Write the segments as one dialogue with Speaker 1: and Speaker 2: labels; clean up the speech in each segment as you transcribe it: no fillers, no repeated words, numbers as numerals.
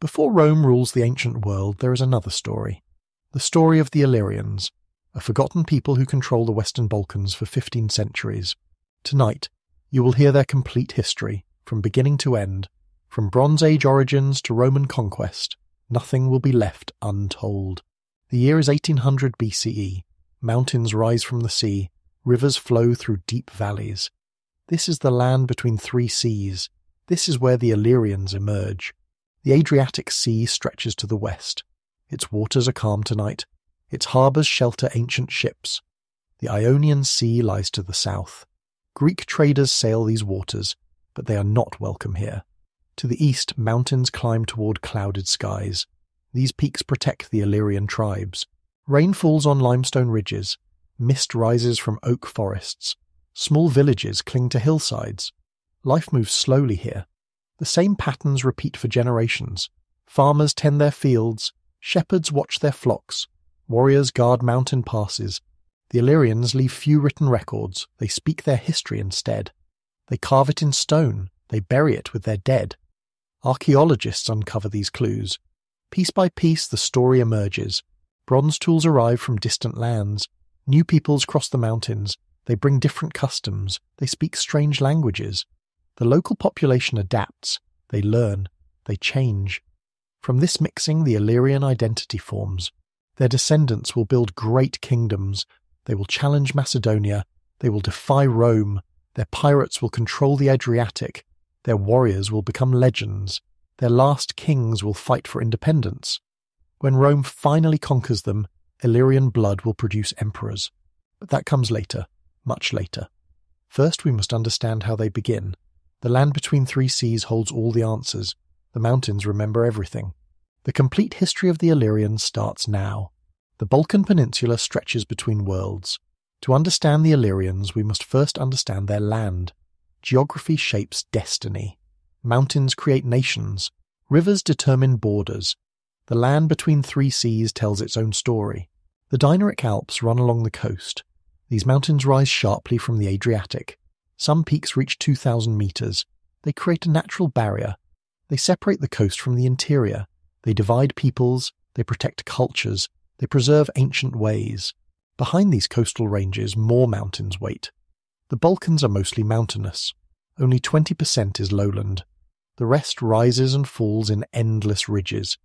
Speaker 1: Before Rome rules the ancient world, there is another story. The story of the Illyrians, a forgotten people who control the Western Balkans for 15 centuries. Tonight, you will hear their complete history, from beginning to end, from Bronze Age origins to Roman conquest. Nothing will be left untold. The year is 1800 BCE. Mountains rise from the sea. Rivers flow through deep valleys. This is the land between three seas. This is where the Illyrians emerge. The Adriatic Sea stretches to the west. Its waters are calm tonight. Its harbours shelter ancient ships. The Ionian Sea lies to the south. Greek traders sail these waters, but they are not welcome here. To the east, mountains climb toward clouded skies. These peaks protect the Illyrian tribes. Rain falls on limestone ridges. Mist rises from oak forests. Small villages cling to hillsides. Life moves slowly here. The same patterns repeat for generations. Farmers tend their fields. Shepherds watch their flocks. Warriors guard mountain passes. The Illyrians leave few written records. They speak their history instead. They carve it in stone. They bury it with their dead. Archaeologists uncover these clues. Piece by piece, the story emerges. Bronze tools arrive from distant lands. New peoples cross the mountains. They bring different customs. They speak strange languages. The local population adapts. They learn. They change. From this mixing, the Illyrian identity forms. Their descendants will build great kingdoms. They will challenge Macedonia. They will defy Rome. Their pirates will control the Adriatic. Their warriors will become legends. Their last kings will fight for independence. When Rome finally conquers them, Illyrian blood will produce emperors. But that comes later, much later. First, we must understand how they begin. The land between three seas holds all the answers. The mountains remember everything. The complete history of the Illyrians starts now. The Balkan Peninsula stretches between worlds. To understand the Illyrians, we must first understand their land. Geography shapes destiny. Mountains create nations. Rivers determine borders. The land between three seas tells its own story. The Dinaric Alps run along the coast. These mountains rise sharply from the Adriatic. Some peaks reach 2,000 meters. They create a natural barrier. They separate the coast from the interior. They divide peoples. They protect cultures. They preserve ancient ways. Behind these coastal ranges, more mountains wait. The Balkans are mostly mountainous. Only 20% is lowland. The rest rises and falls in endless ridges.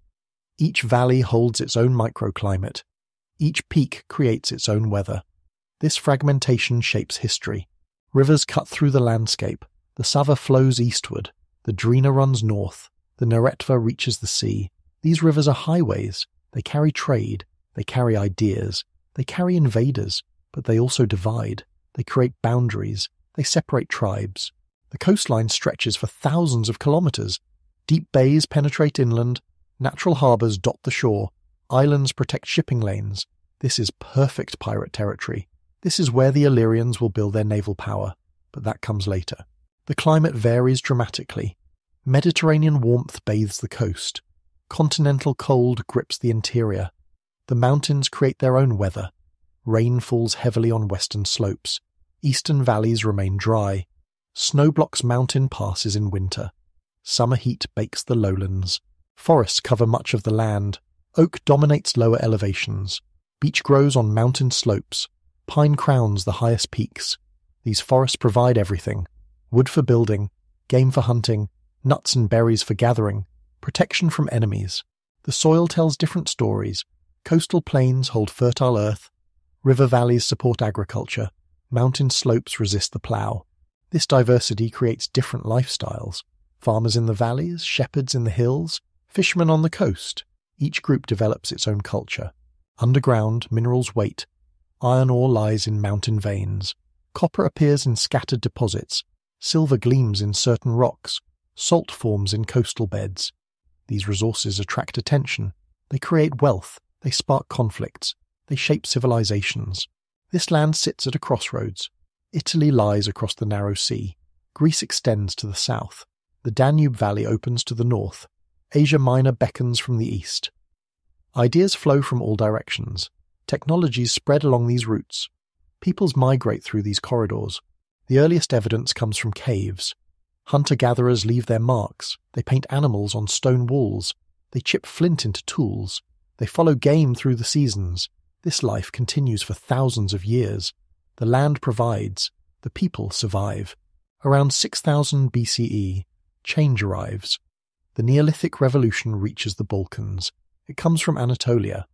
Speaker 1: Each valley holds its own microclimate. Each peak creates its own weather. This fragmentation shapes history. Rivers cut through the landscape. The Sava flows eastward. The Drina runs north. The Neretva reaches the sea. These rivers are highways. They carry trade. They carry ideas. They carry invaders. But they also divide. They create boundaries. They separate tribes. The coastline stretches for thousands of kilometers. Deep bays penetrate inland. Natural harbors dot the shore. Islands protect shipping lanes. This is perfect pirate territory. This is where the Illyrians will build their naval power, but that comes later. The climate varies dramatically. Mediterranean warmth bathes the coast. Continental cold grips the interior. The mountains create their own weather. Rain falls heavily on western slopes. Eastern valleys remain dry. Snow blocks mountain passes in winter. Summer heat bakes the lowlands. Forests cover much of the land. Oak dominates lower elevations. Beech grows on mountain slopes. Pine crowns the highest peaks. These forests provide everything. Wood for building, game for hunting, nuts and berries for gathering, protection from enemies. The soil tells different stories. Coastal plains hold fertile earth. River valleys support agriculture. Mountain slopes resist the plough. This diversity creates different lifestyles. Farmers in the valleys, shepherds in the hills, fishermen on the coast. Each group develops its own culture. Underground, minerals wait. Iron ore lies in mountain veins. Copper appears in scattered deposits. Silver gleams in certain rocks. Salt forms in coastal beds. These resources attract attention. They create wealth. They spark conflicts. They shape civilizations. This land sits at a crossroads. Italy lies across the narrow sea. Greece extends to the south. The Danube Valley opens to the north. Asia Minor beckons from the east. Ideas flow from all directions. Technologies spread along these routes. Peoples migrate through these corridors. The earliest evidence comes from caves. Hunter-gatherers leave their marks. They paint animals on stone walls. They chip flint into tools. They follow game through the seasons. This life continues for thousands of years. The land provides. The people survive. Around 6000 BCE, change arrives. The Neolithic revolution reaches the Balkans. It comes from Anatolia.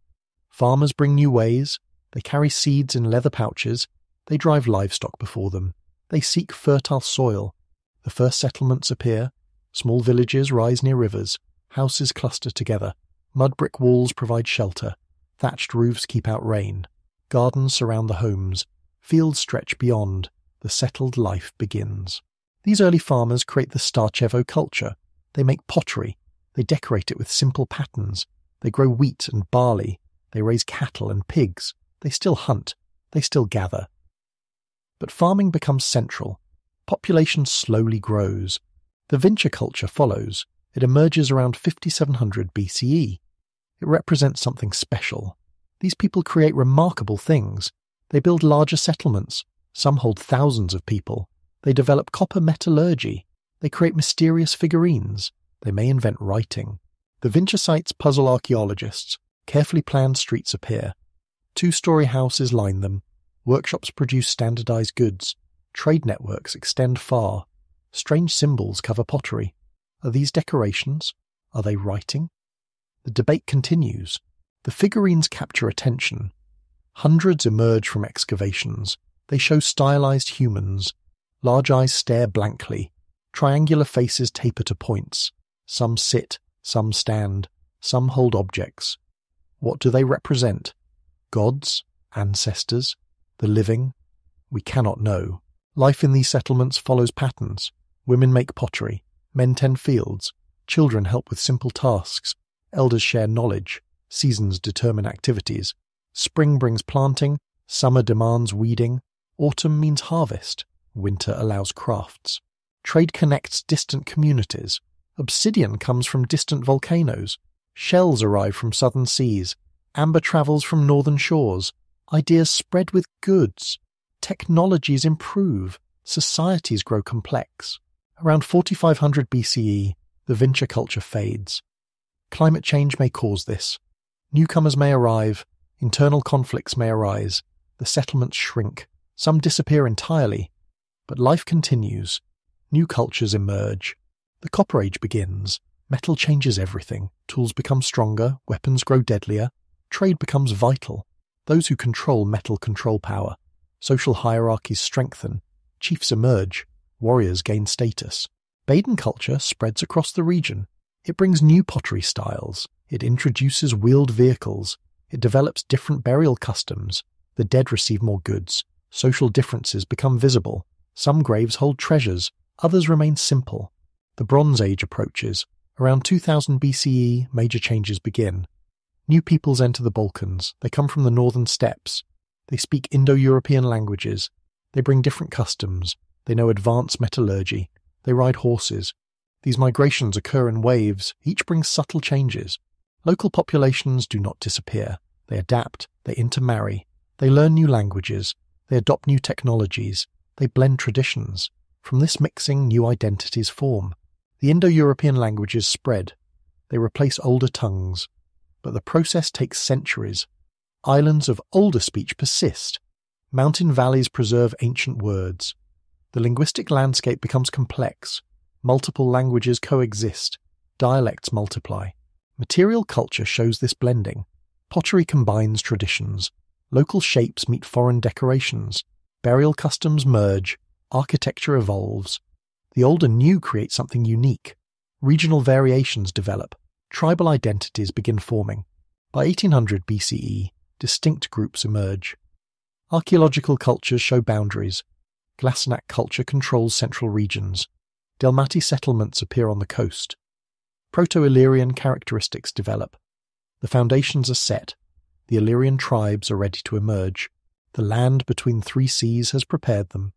Speaker 1: Farmers bring new ways. They carry seeds in leather pouches. They drive livestock before them. They seek fertile soil. The first settlements appear. Small villages rise near rivers. Houses cluster together. Mud brick walls provide shelter. Thatched roofs keep out rain. Gardens surround the homes. Fields stretch beyond. The settled life begins. These early farmers create the Starchevo culture. They make pottery. They decorate it with simple patterns. They grow wheat and barley. They raise cattle and pigs. They still hunt. They still gather. But farming becomes central. Population slowly grows. The Vincha culture follows. It emerges around 5700 BCE. It represents something special. These people create remarkable things. They build larger settlements. Some hold thousands of people. They develop copper metallurgy. They create mysterious figurines. They may invent writing. The Vincha sites puzzle archaeologists. Carefully planned streets appear. 2-story houses line them. Workshops produce standardized goods. Trade networks extend far. Strange symbols cover pottery. Are these decorations? Are they writing? The debate continues. The figurines capture attention. Hundreds emerge from excavations. They show stylized humans. Large eyes stare blankly. Triangular faces taper to points. Some sit, some stand, some hold objects. What do they represent? Gods? Ancestors? The living? We cannot know. Life in these settlements follows patterns. Women make pottery. Men tend fields. Children help with simple tasks. Elders share knowledge. Seasons determine activities. Spring brings planting. Summer demands weeding. Autumn means harvest. Winter allows crafts. Trade connects distant communities. Obsidian comes from distant volcanoes. Shells arrive from southern seas. Amber travels from northern shores. Ideas spread with goods. Technologies improve. Societies grow complex. Around 4500 BCE, the Vincha culture fades. Climate change may cause this. Newcomers may arrive. Internal conflicts may arise. The settlements shrink. Some disappear entirely. But life continues. New cultures emerge. The Copper Age begins. Metal changes everything. Tools become stronger. Weapons grow deadlier. Trade becomes vital. Those who control metal control power. Social hierarchies strengthen. Chiefs emerge. Warriors gain status. Baden culture spreads across the region. It brings new pottery styles. It introduces wheeled vehicles. It develops different burial customs. The dead receive more goods. Social differences become visible. Some graves hold treasures. Others remain simple. The Bronze Age approaches. Around 2000 BCE, major changes begin. New peoples enter the Balkans. They come from the northern steppes. They speak Indo-European languages. They bring different customs. They know advanced metallurgy. They ride horses. These migrations occur in waves. Each brings subtle changes. Local populations do not disappear. They adapt. They intermarry. They learn new languages. They adopt new technologies. They blend traditions. From this mixing, new identities form. The Indo-European languages spread. They replace older tongues. But the process takes centuries. Islands of older speech persist. Mountain valleys preserve ancient words. The linguistic landscape becomes complex. Multiple languages coexist. Dialects multiply. Material culture shows this blending. Pottery combines traditions. Local shapes meet foreign decorations. Burial customs merge. Architecture evolves. The old and new create something unique. Regional variations develop. Tribal identities begin forming. By 1800 BCE, distinct groups emerge. Archaeological cultures show boundaries. Glasenac culture controls central regions. Dalmati settlements appear on the coast. Proto-Illyrian characteristics develop. The foundations are set. The Illyrian tribes are ready to emerge. The land between 3 seas has prepared them.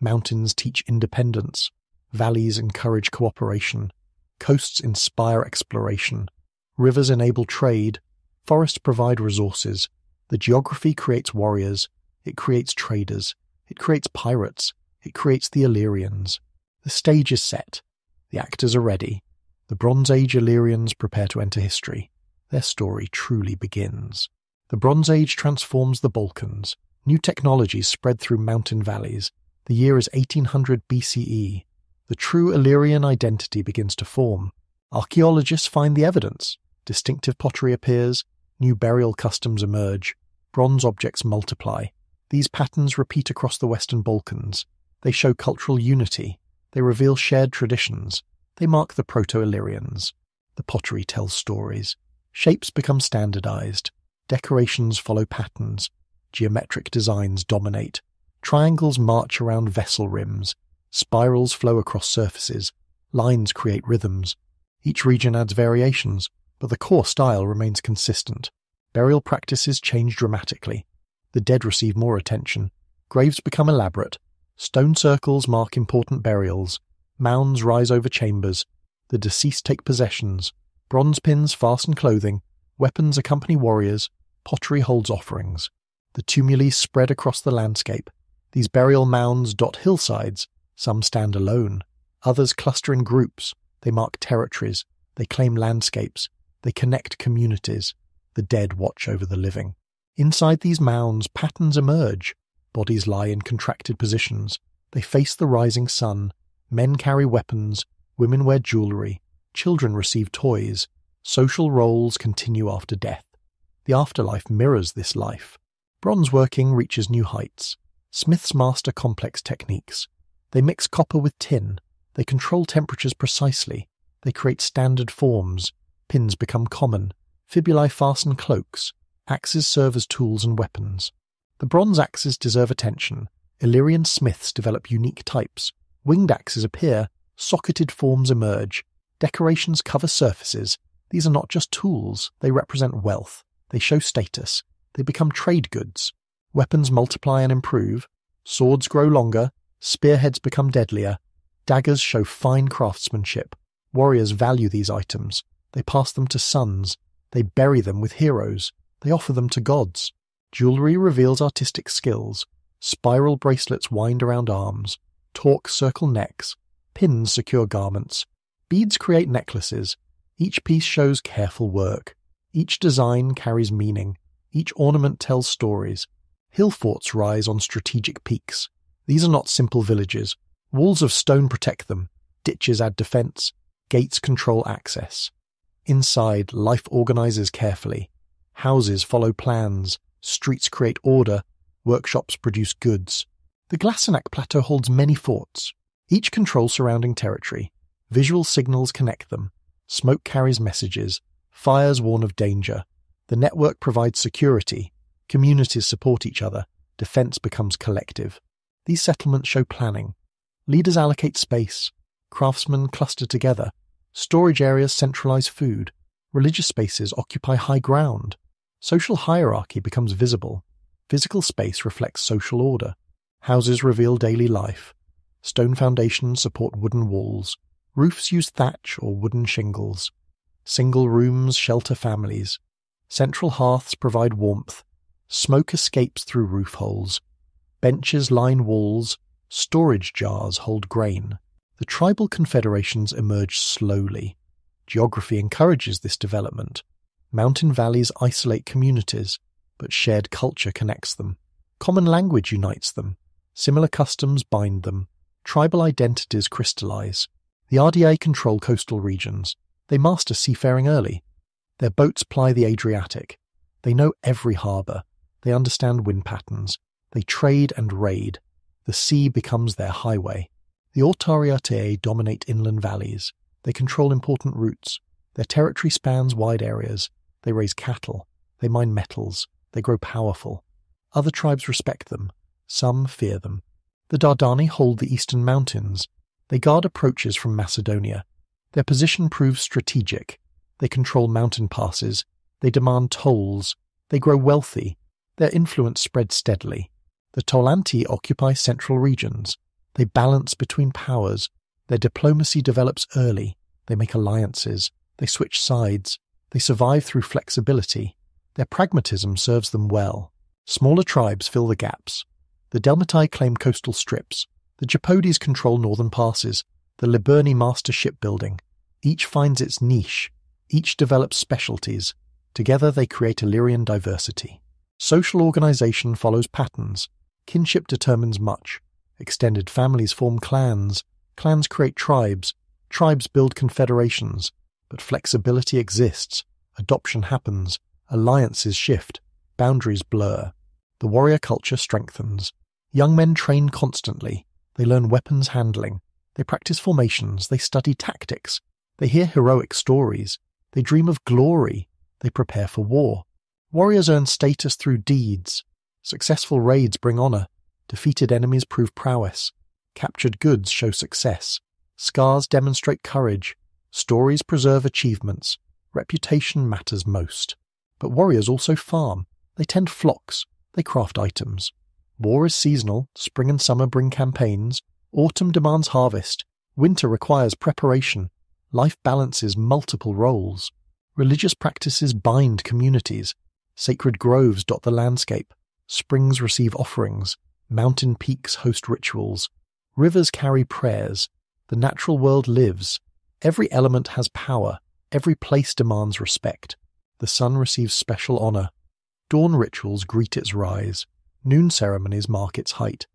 Speaker 1: Mountains teach independence. Valleys encourage cooperation. Coasts inspire exploration. Rivers enable trade. Forests provide resources. The geography creates warriors. It creates traders. It creates pirates. It creates the Illyrians. The stage is set. The actors are ready. The Bronze Age Illyrians prepare to enter history. Their story truly begins. The Bronze Age transforms the Balkans. New technologies spread through mountain valleys. The year is 1800 BCE. The true Illyrian identity begins to form. Archaeologists find the evidence. Distinctive pottery appears. New burial customs emerge. Bronze objects multiply. These patterns repeat across the Western Balkans. They show cultural unity. They reveal shared traditions. They mark the Proto-Illyrians. The pottery tells stories. Shapes become standardized. Decorations follow patterns. Geometric designs dominate. Triangles march around vessel rims. Spirals flow across surfaces. Lines create rhythms. Each region adds variations, but the core style remains consistent. Burial practices change dramatically. The dead receive more attention. Graves become elaborate. Stone circles mark important burials. Mounds rise over chambers. The deceased take possessions. Bronze pins fasten clothing. Weapons accompany warriors. Pottery holds offerings. The tumuli spread across the landscape. These burial mounds dot hillsides. Some stand alone. Others cluster in groups. They mark territories. They claim landscapes. They connect communities. The dead watch over the living. Inside these mounds, patterns emerge. Bodies lie in contracted positions. They face the rising sun. Men carry weapons. Women wear jewelry. Children receive toys. Social roles continue after death. The afterlife mirrors this life. Bronze working reaches new heights. Smiths master complex techniques. They mix copper with tin. They control temperatures precisely. They create standard forms. Pins become common. Fibulae fasten cloaks. Axes serve as tools and weapons. The bronze axes deserve attention. Illyrian smiths develop unique types. Winged axes appear. Socketed forms emerge. Decorations cover surfaces. These are not just tools. They represent wealth. They show status. They become trade goods. Weapons multiply and improve. Swords grow longer. Spearheads become deadlier. Daggers show fine craftsmanship. Warriors value these items. They pass them to sons. They bury them with heroes. They offer them to gods. Jewelry reveals artistic skills. Spiral bracelets wind around arms. Torques circle necks. Pins secure garments. Beads create necklaces. Each piece shows careful work. Each design carries meaning. Each ornament tells stories. Hill forts rise on strategic peaks. These are not simple villages. Walls of stone protect them. Ditches add defense. Gates control access. Inside, life organizes carefully. Houses follow plans. Streets create order. Workshops produce goods. The Glasenac Plateau holds many forts. Each controls surrounding territory. Visual signals connect them. Smoke carries messages. Fires warn of danger. The network provides security. Communities support each other. Defense becomes collective. These settlements show planning. Leaders allocate space. Craftsmen cluster together. Storage areas centralize food. Religious spaces occupy high ground. Social hierarchy becomes visible. Physical space reflects social order. Houses reveal daily life. Stone foundations support wooden walls. Roofs use thatch or wooden shingles. Single rooms shelter families. Central hearths provide warmth. Smoke escapes through roof holes. Benches line walls. Storage jars hold grain. The tribal confederations emerge slowly. Geography encourages this development. Mountain valleys isolate communities, but shared culture connects them. Common language unites them. Similar customs bind them. Tribal identities crystallize. The RDA control coastal regions. They master seafaring early. Their boats ply the Adriatic. They know every harbour. They understand wind patterns. They trade and raid. The sea becomes their highway. The Autariatae dominate inland valleys. They control important routes. Their territory spans wide areas. They raise cattle. They mine metals. They grow powerful. Other tribes respect them. Some fear them. The Dardani hold the eastern mountains. They guard approaches from Macedonia. Their position proves strategic. They control mountain passes. They demand tolls. They grow wealthy. Their influence spreads steadily. The Tolanti occupy central regions. They balance between powers. Their diplomacy develops early. They make alliances. They switch sides. They survive through flexibility. Their pragmatism serves them well. Smaller tribes fill the gaps. The Delmatai claim coastal strips. The Japodes control northern passes. The Liburni master shipbuilding. Each finds its niche. Each develops specialties. Together they create Illyrian diversity. Social organization follows patterns. Kinship determines much. Extended families form clans. Clans create tribes. Tribes build confederations. But flexibility exists. Adoption happens. Alliances shift. Boundaries blur. The warrior culture strengthens. Young men train constantly. They learn weapons handling. They practice formations. They study tactics. They hear heroic stories. They dream of glory. They prepare for war. Warriors earn status through deeds. Successful raids bring honor. Defeated enemies prove prowess. Captured goods show success. Scars demonstrate courage. Stories preserve achievements. Reputation matters most. But warriors also farm. They tend flocks. They craft items. War is seasonal. Spring and summer bring campaigns. Autumn demands harvest. Winter requires preparation. Life balances multiple roles. Religious practices bind communities. Sacred groves dot the landscape. Springs receive offerings. Mountain peaks host rituals. Rivers carry prayers. The natural world lives. Every element has power. Every place demands respect. The sun receives special honor. Dawn rituals greet its rise. Noon ceremonies mark its height.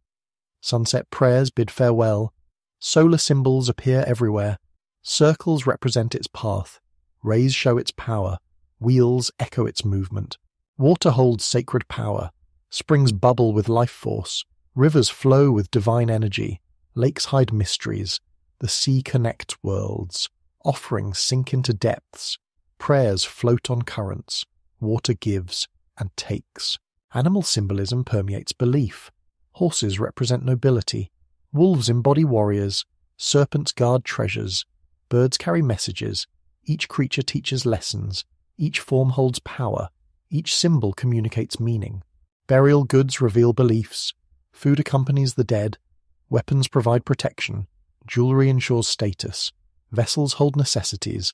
Speaker 1: Sunset prayers bid farewell. Solar symbols appear everywhere. Circles represent its path. Rays show its power. Wheels echo its movement. Water holds sacred power. Springs bubble with life force. Rivers flow with divine energy. Lakes hide mysteries. The sea connects worlds. Offerings sink into depths. Prayers float on currents. Water gives and takes. Animal symbolism permeates belief. Horses represent nobility. Wolves embody warriors. Serpents guard treasures. Birds carry messages. Each creature teaches lessons. Each form holds power. Each symbol communicates meaning. Burial goods reveal beliefs. Food accompanies the dead. Weapons provide protection. Jewelry ensures status. Vessels hold necessities.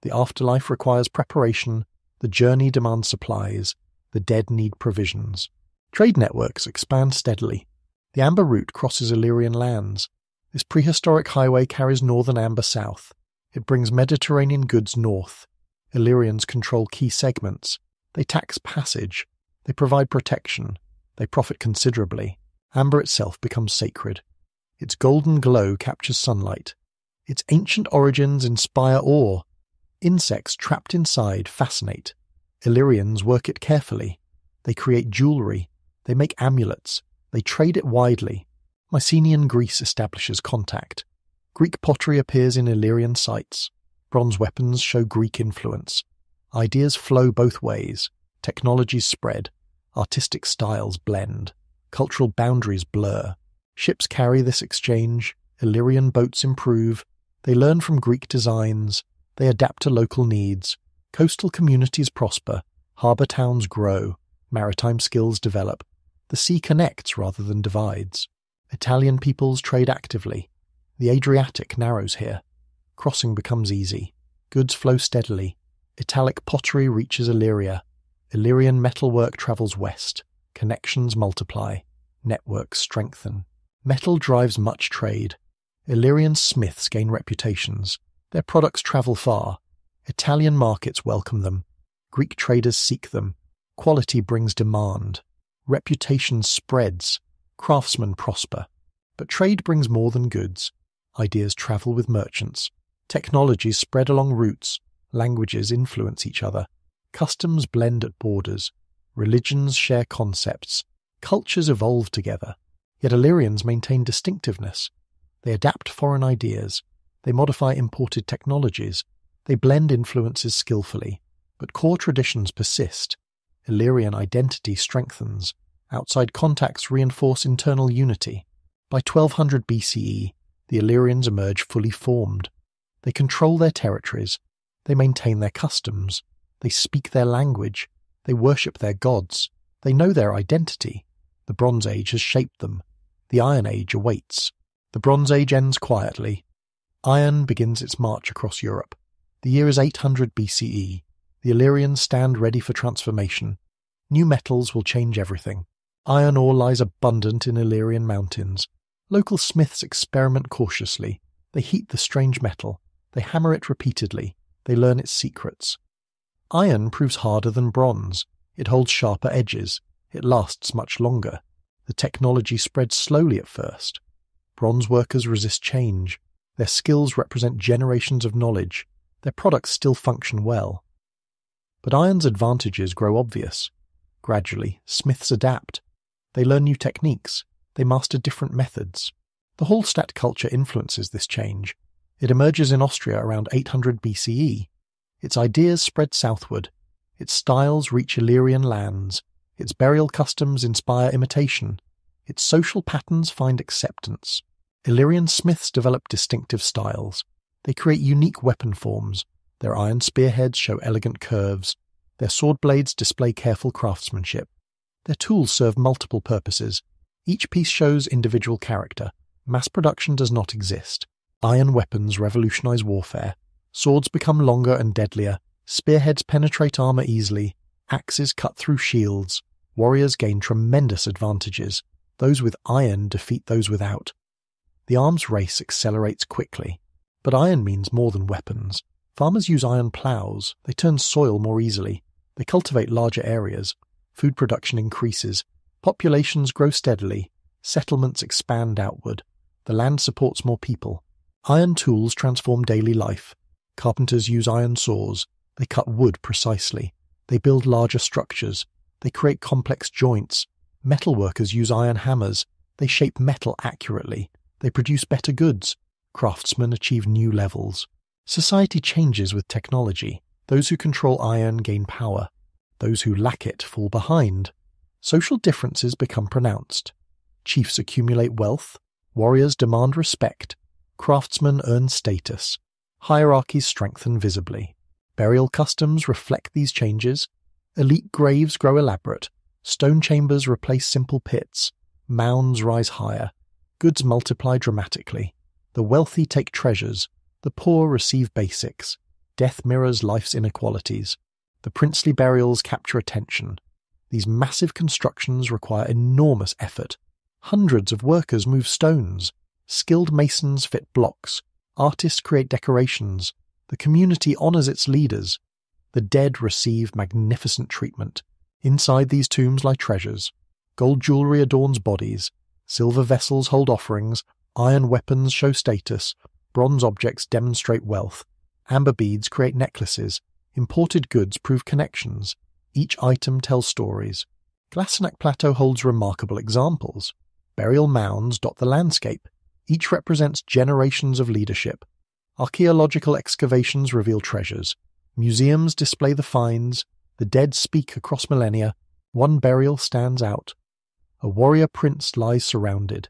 Speaker 1: The afterlife requires preparation. The journey demands supplies. The dead need provisions. Trade networks expand steadily. The Amber Route crosses Illyrian lands. This prehistoric highway carries northern amber south. It brings Mediterranean goods north. Illyrians control key segments. They tax passage. They provide protection. They profit considerably. Amber itself becomes sacred. Its golden glow captures sunlight. Its ancient origins inspire awe. Insects trapped inside fascinate. Illyrians work it carefully. They create jewelry. They make amulets. They trade it widely. Mycenaean Greece establishes contact. Greek pottery appears in Illyrian sites. Bronze weapons show Greek influence. Ideas flow both ways. Technologies spread. Artistic styles blend. Cultural boundaries blur. Ships carry this exchange. Illyrian boats improve. They learn from Greek designs. They adapt to local needs. Coastal communities prosper. Harbour towns grow. Maritime skills develop. The sea connects rather than divides. Italian peoples trade actively. The Adriatic narrows here. Crossing becomes easy. Goods flow steadily. Italic pottery reaches Illyria. Illyrian metalwork travels west. Connections multiply. Networks strengthen. Metal drives much trade. Illyrian smiths gain reputations. Their products travel far. Italian markets welcome them. Greek traders seek them. Quality brings demand. Reputation spreads. Craftsmen prosper. But trade brings more than goods. Ideas travel with merchants. Technologies spread along routes. Languages influence each other. Customs blend at borders. Religions share concepts. Cultures evolve together. Yet Illyrians maintain distinctiveness. They adapt foreign ideas. They modify imported technologies. They blend influences skillfully. But core traditions persist. Illyrian identity strengthens. Outside contacts reinforce internal unity. By 1200 BCE, the Illyrians emerge fully formed. They control their territories. They maintain their customs. They speak their language. They worship their gods. They know their identity. The Bronze Age has shaped them. The Iron Age awaits. The Bronze Age ends quietly. Iron begins its march across Europe. The year is 800 BCE. The Illyrians stand ready for transformation. New metals will change everything. Iron ore lies abundant in Illyrian mountains. Local smiths experiment cautiously. They heat the strange metal. They hammer it repeatedly. They learn its secrets. Iron proves harder than bronze. It holds sharper edges. It lasts much longer. The technology spreads slowly at first. Bronze workers resist change. Their skills represent generations of knowledge. Their products still function well. But iron's advantages grow obvious. Gradually, smiths adapt. They learn new techniques. They master different methods. The Hallstatt culture influences this change. It emerges in Austria around 800 BCE. Its ideas spread southward. Its styles reach Illyrian lands. Its burial customs inspire imitation. Its social patterns find acceptance. Illyrian smiths develop distinctive styles. They create unique weapon forms. Their iron spearheads show elegant curves. Their sword blades display careful craftsmanship. Their tools serve multiple purposes. Each piece shows individual character. Mass production does not exist. Iron weapons revolutionize warfare. Swords become longer and deadlier. Spearheads penetrate armor easily. Axes cut through shields. Warriors gain tremendous advantages. Those with iron defeat those without. The arms race accelerates quickly. But iron means more than weapons. Farmers use iron plows. They turn soil more easily. They cultivate larger areas. Food production increases. Populations grow steadily. Settlements expand outward. The land supports more people. Iron tools transform daily life. Carpenters use iron saws. They cut wood precisely. They build larger structures. They create complex joints. Metalworkers use iron hammers. They shape metal accurately. They produce better goods. Craftsmen achieve new levels. Society changes with technology. Those who control iron gain power. Those who lack it fall behind. Social differences become pronounced. Chiefs accumulate wealth. Warriors demand respect. Craftsmen earn status. Hierarchies strengthen visibly. Burial customs reflect these changes. Elite graves grow elaborate. Stone chambers replace simple pits. Mounds rise higher. Goods multiply dramatically. The wealthy take treasures. The poor receive basics. Death mirrors life's inequalities. The princely burials capture attention. These massive constructions require enormous effort. Hundreds of workers move stones. Skilled masons fit blocks. Artists create decorations. The community honors its leaders. The dead receive magnificent treatment. Inside these tombs lie treasures. Gold jewelry adorns bodies. Silver vessels hold offerings. Iron weapons show status. Bronze objects demonstrate wealth. Amber beads create necklaces. Imported goods prove connections. Each item tells stories. Glasenac Plateau holds remarkable examples. Burial mounds dot the landscape. Each represents generations of leadership. Archaeological excavations reveal treasures. Museums display the finds. The dead speak across millennia. One burial stands out. A warrior prince lies surrounded.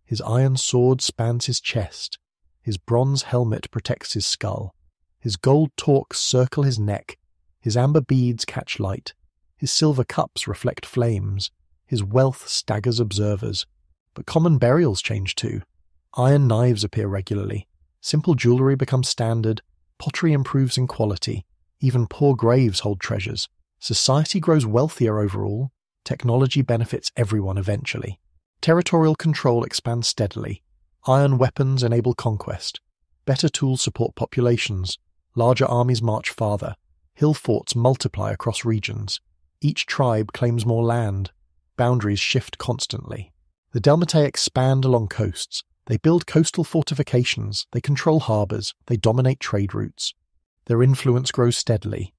Speaker 1: His iron sword spans his chest. His bronze helmet protects his skull. His gold torques circle his neck. His amber beads catch light. His silver cups reflect flames. His wealth staggers observers. But common burials change too. Iron knives appear regularly. Simple jewelry becomes standard. Pottery improves in quality. Even poor graves hold treasures. Society grows wealthier overall. Technology benefits everyone eventually. Territorial control expands steadily. Iron weapons enable conquest. Better tools support populations. Larger armies march farther. Hill forts multiply across regions. Each tribe claims more land. Boundaries shift constantly. The Delmatae expand along coasts. They build coastal fortifications. They control harbours. They dominate trade routes. Their influence grows steadily.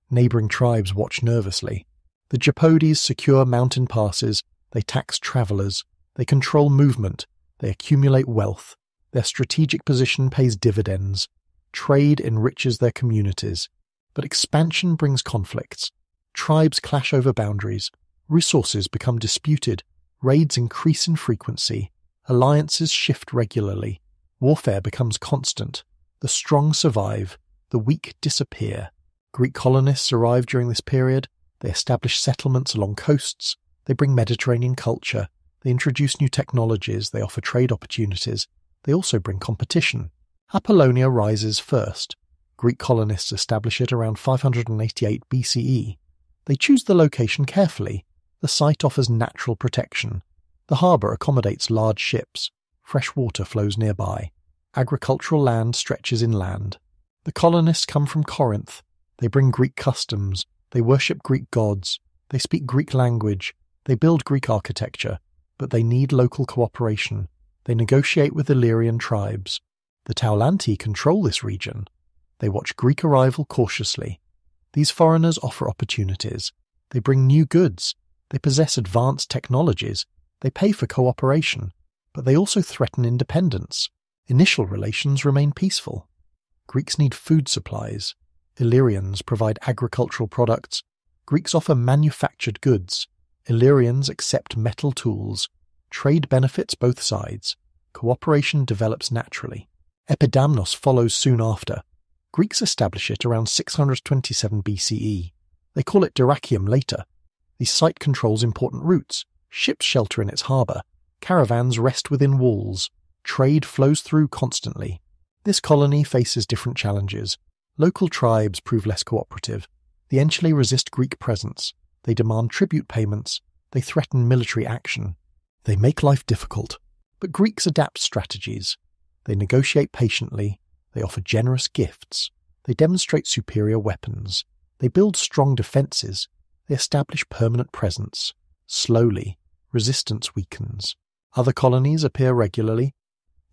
Speaker 1: Neighbouring tribes watch nervously. The Japodes secure mountain passes. They tax travellers. They control movement. They accumulate wealth. Their strategic position pays dividends. Trade enriches their communities. But expansion brings conflicts. Tribes clash over boundaries. Resources become disputed. Raids increase in frequency. Alliances shift regularly. Warfare becomes constant. The strong survive. The weak disappear. Greek colonists arrive during this period. They establish settlements along coasts. They bring Mediterranean culture. They introduce new technologies. They offer trade opportunities. They also bring competition. Apollonia rises first. Greek colonists establish it around 588 BCE. They choose the location carefully. The site offers natural protection. The harbour accommodates large ships. Fresh water flows nearby. Agricultural land stretches inland. The colonists come from Corinth. They bring Greek customs. They worship Greek gods. They speak Greek language. They build Greek architecture. But they need local cooperation. They negotiate with Illyrian tribes. The Taulanti control this region. They watch Greek arrival cautiously. These foreigners offer opportunities. They bring new goods. They possess advanced technologies. They pay for cooperation. But they also threaten independence. Initial relations remain peaceful. Greeks need food supplies. Illyrians provide agricultural products. Greeks offer manufactured goods. Illyrians accept metal tools. Trade benefits both sides. Cooperation develops naturally. Epidamnos follows soon after. Greeks establish it around 627 BCE. They call it Dyrrachium later. The site controls important routes. Ships shelter in its harbour. Caravans rest within walls. Trade flows through constantly. This colony faces different challenges. Local tribes prove less cooperative. The Enchelei resist Greek presence. They demand tribute payments. They threaten military action. They make life difficult. But Greeks adapt strategies. They negotiate patiently. They offer generous gifts. They demonstrate superior weapons. They build strong defences. They establish permanent presence. Slowly, resistance weakens. Other colonies appear regularly.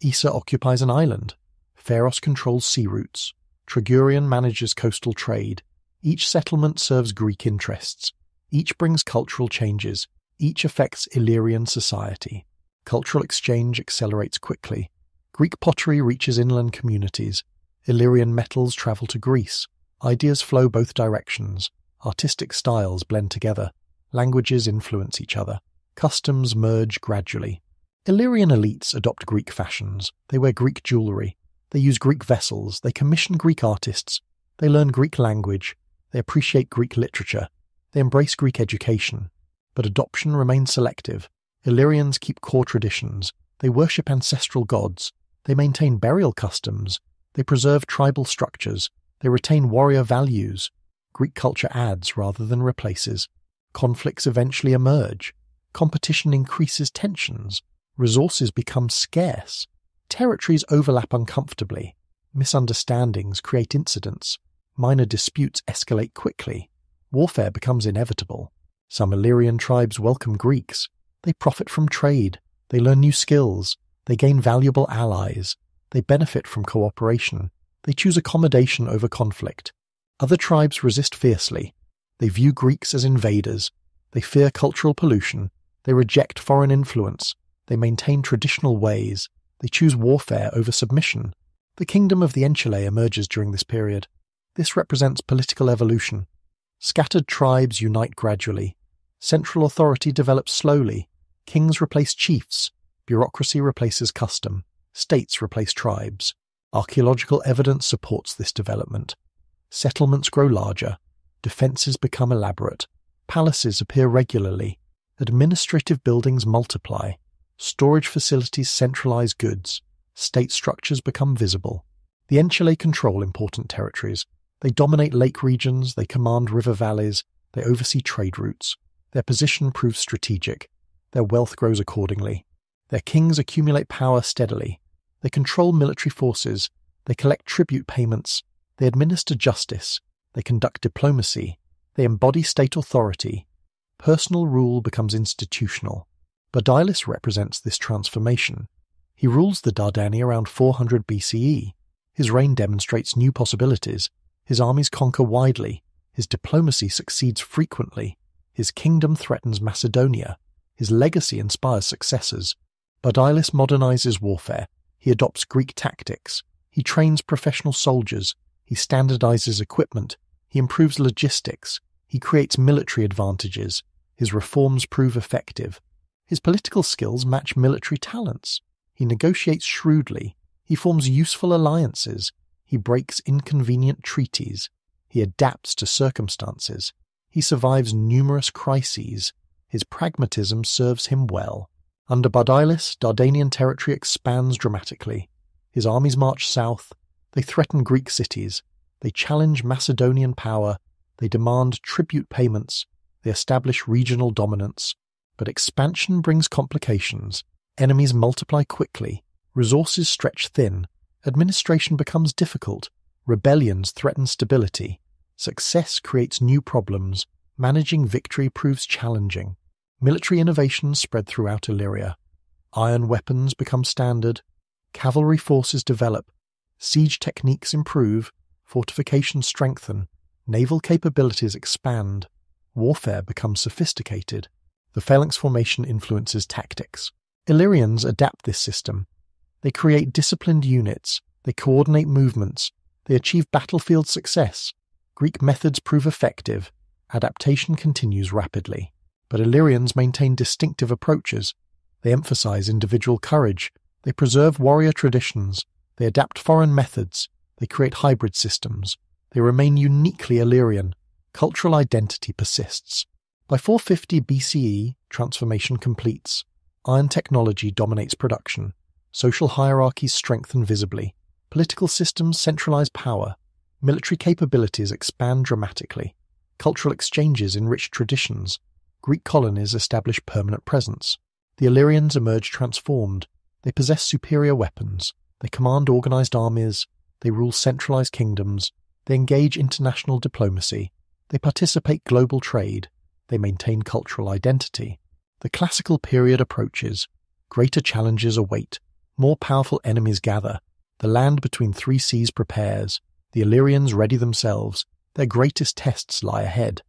Speaker 1: Issa occupies an island. Pharos controls sea routes. Tragurian manages coastal trade. Each settlement serves Greek interests. Each brings cultural changes. Each affects Illyrian society. Cultural exchange accelerates quickly. Greek pottery reaches inland communities. Illyrian metals travel to Greece. Ideas flow both directions. Artistic styles blend together. Languages influence each other. Customs merge gradually. Illyrian elites adopt Greek fashions. They wear Greek jewellery. They use Greek vessels. They commission Greek artists. They learn Greek language. They appreciate Greek literature. They embrace Greek education. But adoption remains selective. Illyrians keep core traditions. They worship ancestral gods. They maintain burial customs. They preserve tribal structures. They retain warrior values. Greek culture adds rather than replaces. Conflicts eventually emerge. Competition increases tensions. Resources become scarce. Territories overlap uncomfortably. Misunderstandings create incidents. Minor disputes escalate quickly. Warfare becomes inevitable. Some Illyrian tribes welcome Greeks. They profit from trade. They learn new skills. They gain valuable allies. They benefit from cooperation. They choose accommodation over conflict. Other tribes resist fiercely. They view Greeks as invaders. They fear cultural pollution. They reject foreign influence. They maintain traditional ways. They choose warfare over submission. The kingdom of the Enchelei emerges during this period. This represents political evolution. Scattered tribes unite gradually. Central authority develops slowly. Kings replace chiefs. Bureaucracy replaces custom. States replace tribes. Archaeological evidence supports this development. Settlements grow larger. Defences become elaborate. Palaces appear regularly. Administrative buildings multiply. Storage facilities centralize goods. State structures become visible. The Enchelei control important territories. They dominate lake regions. They command river valleys. They oversee trade routes. Their position proves strategic. Their wealth grows accordingly. Their kings accumulate power steadily. They control military forces. They collect tribute payments. They administer justice. They conduct diplomacy. They embody state authority. Personal rule becomes institutional. Badilis represents this transformation. He rules the Dardani around 400 BCE. His reign demonstrates new possibilities. His armies conquer widely. His diplomacy succeeds frequently. His kingdom threatens Macedonia. His legacy inspires successors. Badilis modernizes warfare. He adopts Greek tactics. He trains professional soldiers. He standardizes equipment. He improves logistics. He creates military advantages. His reforms prove effective. His political skills match military talents. He negotiates shrewdly. He forms useful alliances. He breaks inconvenient treaties. He adapts to circumstances. He survives numerous crises. His pragmatism serves him well. Under Badilis, Dardanian territory expands dramatically. His armies march south. They threaten Greek cities. They challenge Macedonian power. They demand tribute payments. They establish regional dominance. But expansion brings complications. Enemies multiply quickly. Resources stretch thin. Administration becomes difficult. Rebellions threaten stability. Success creates new problems. Managing victory proves challenging. Military innovations spread throughout Illyria. Iron weapons become standard. Cavalry forces develop. Siege techniques improve. Fortifications strengthen. Naval capabilities expand. Warfare becomes sophisticated. The phalanx formation influences tactics. Illyrians adapt this system. They create disciplined units. They coordinate movements. They achieve battlefield success. Greek methods prove effective. Adaptation continues rapidly. But Illyrians maintain distinctive approaches. They emphasize individual courage. They preserve warrior traditions. They adapt foreign methods. They create hybrid systems. They remain uniquely Illyrian. Cultural identity persists. By 450 BCE, transformation completes. Iron technology dominates production. Social hierarchies strengthen visibly. Political systems centralize power. Military capabilities expand dramatically. Cultural exchanges enrich traditions. Greek colonies establish permanent presence. The Illyrians emerge transformed. They possess superior weapons. They command organized armies. They rule centralized kingdoms. They engage international diplomacy. They participate global trade. They maintain cultural identity. The classical period approaches. Greater challenges await. More powerful enemies gather. The land between three seas prepares. The Illyrians ready themselves. Their greatest tests lie ahead.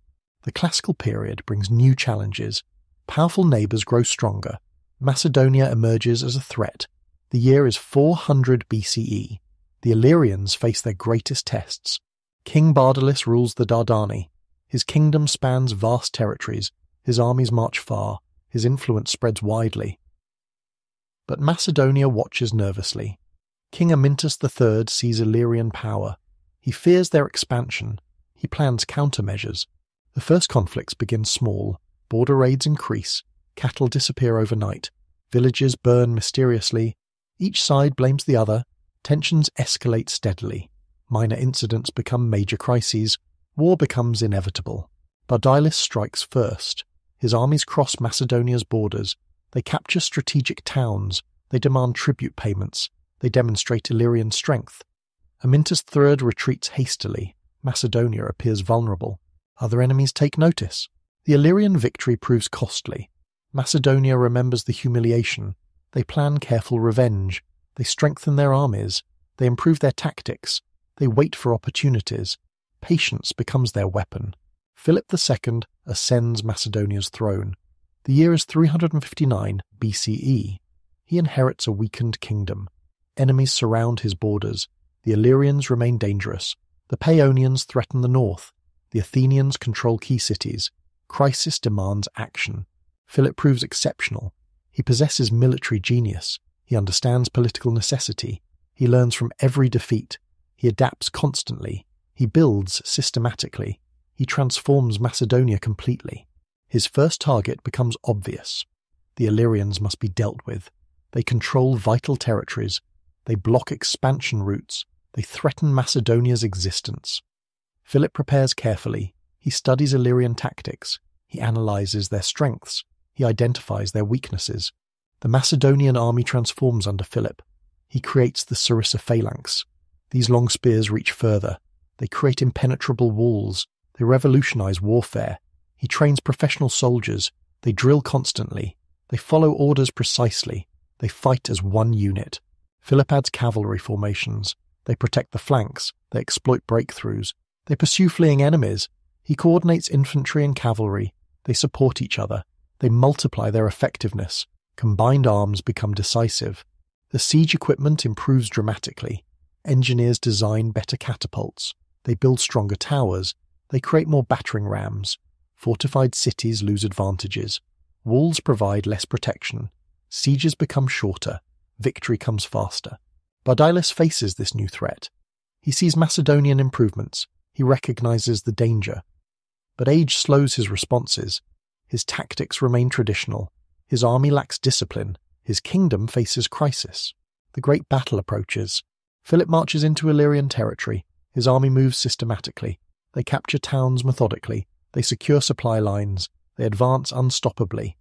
Speaker 1: The classical period brings new challenges. Powerful neighbours grow stronger. Macedonia emerges as a threat. The year is 400 BCE. The Illyrians face their greatest tests. King Bardalus rules the Dardani. His kingdom spans vast territories. His armies march far. His influence spreads widely. But Macedonia watches nervously. King Amyntas III sees Illyrian power. He fears their expansion. He plans countermeasures. The first conflicts begin small. Border raids increase. Cattle disappear overnight. Villages burn mysteriously. Each side blames the other. Tensions escalate steadily. Minor incidents become major crises. War becomes inevitable. Bardalus strikes first. His armies cross Macedonia's borders. They capture strategic towns. They demand tribute payments. They demonstrate Illyrian strength. Amyntas III retreats hastily. Macedonia appears vulnerable. Other enemies take notice. The Illyrian victory proves costly. Macedonia remembers the humiliation. They plan careful revenge. They strengthen their armies. They improve their tactics. They wait for opportunities. Patience becomes their weapon. Philip II ascends Macedonia's throne. The year is 359 BCE. He inherits a weakened kingdom. Enemies surround his borders. The Illyrians remain dangerous. The Paeonians threaten the north. The Athenians control key cities. Crisis demands action. Philip proves exceptional. He possesses military genius. He understands political necessity. He learns from every defeat. He adapts constantly. He builds systematically. He transforms Macedonia completely. His first target becomes obvious. The Illyrians must be dealt with. They control vital territories. They block expansion routes. They threaten Macedonia's existence. Philip prepares carefully. He studies Illyrian tactics. He analyzes their strengths. He identifies their weaknesses. The Macedonian army transforms under Philip. He creates the Sarissa phalanx. These long spears reach further. They create impenetrable walls. They revolutionize warfare. He trains professional soldiers. They drill constantly. They follow orders precisely. They fight as one unit. Philip adds cavalry formations. They protect the flanks. They exploit breakthroughs. They pursue fleeing enemies. He coordinates infantry and cavalry. They support each other. They multiply their effectiveness. Combined arms become decisive. The siege equipment improves dramatically. Engineers design better catapults. They build stronger towers. They create more battering rams. Fortified cities lose advantages. Walls provide less protection. Sieges become shorter. Victory comes faster. Bardalus faces this new threat. He sees Macedonian improvements. He recognizes the danger. But age slows his responses. His tactics remain traditional. His army lacks discipline. His kingdom faces crisis. The great battle approaches. Philip marches into Illyrian territory. His army moves systematically. They capture towns methodically. They secure supply lines. They advance unstoppably.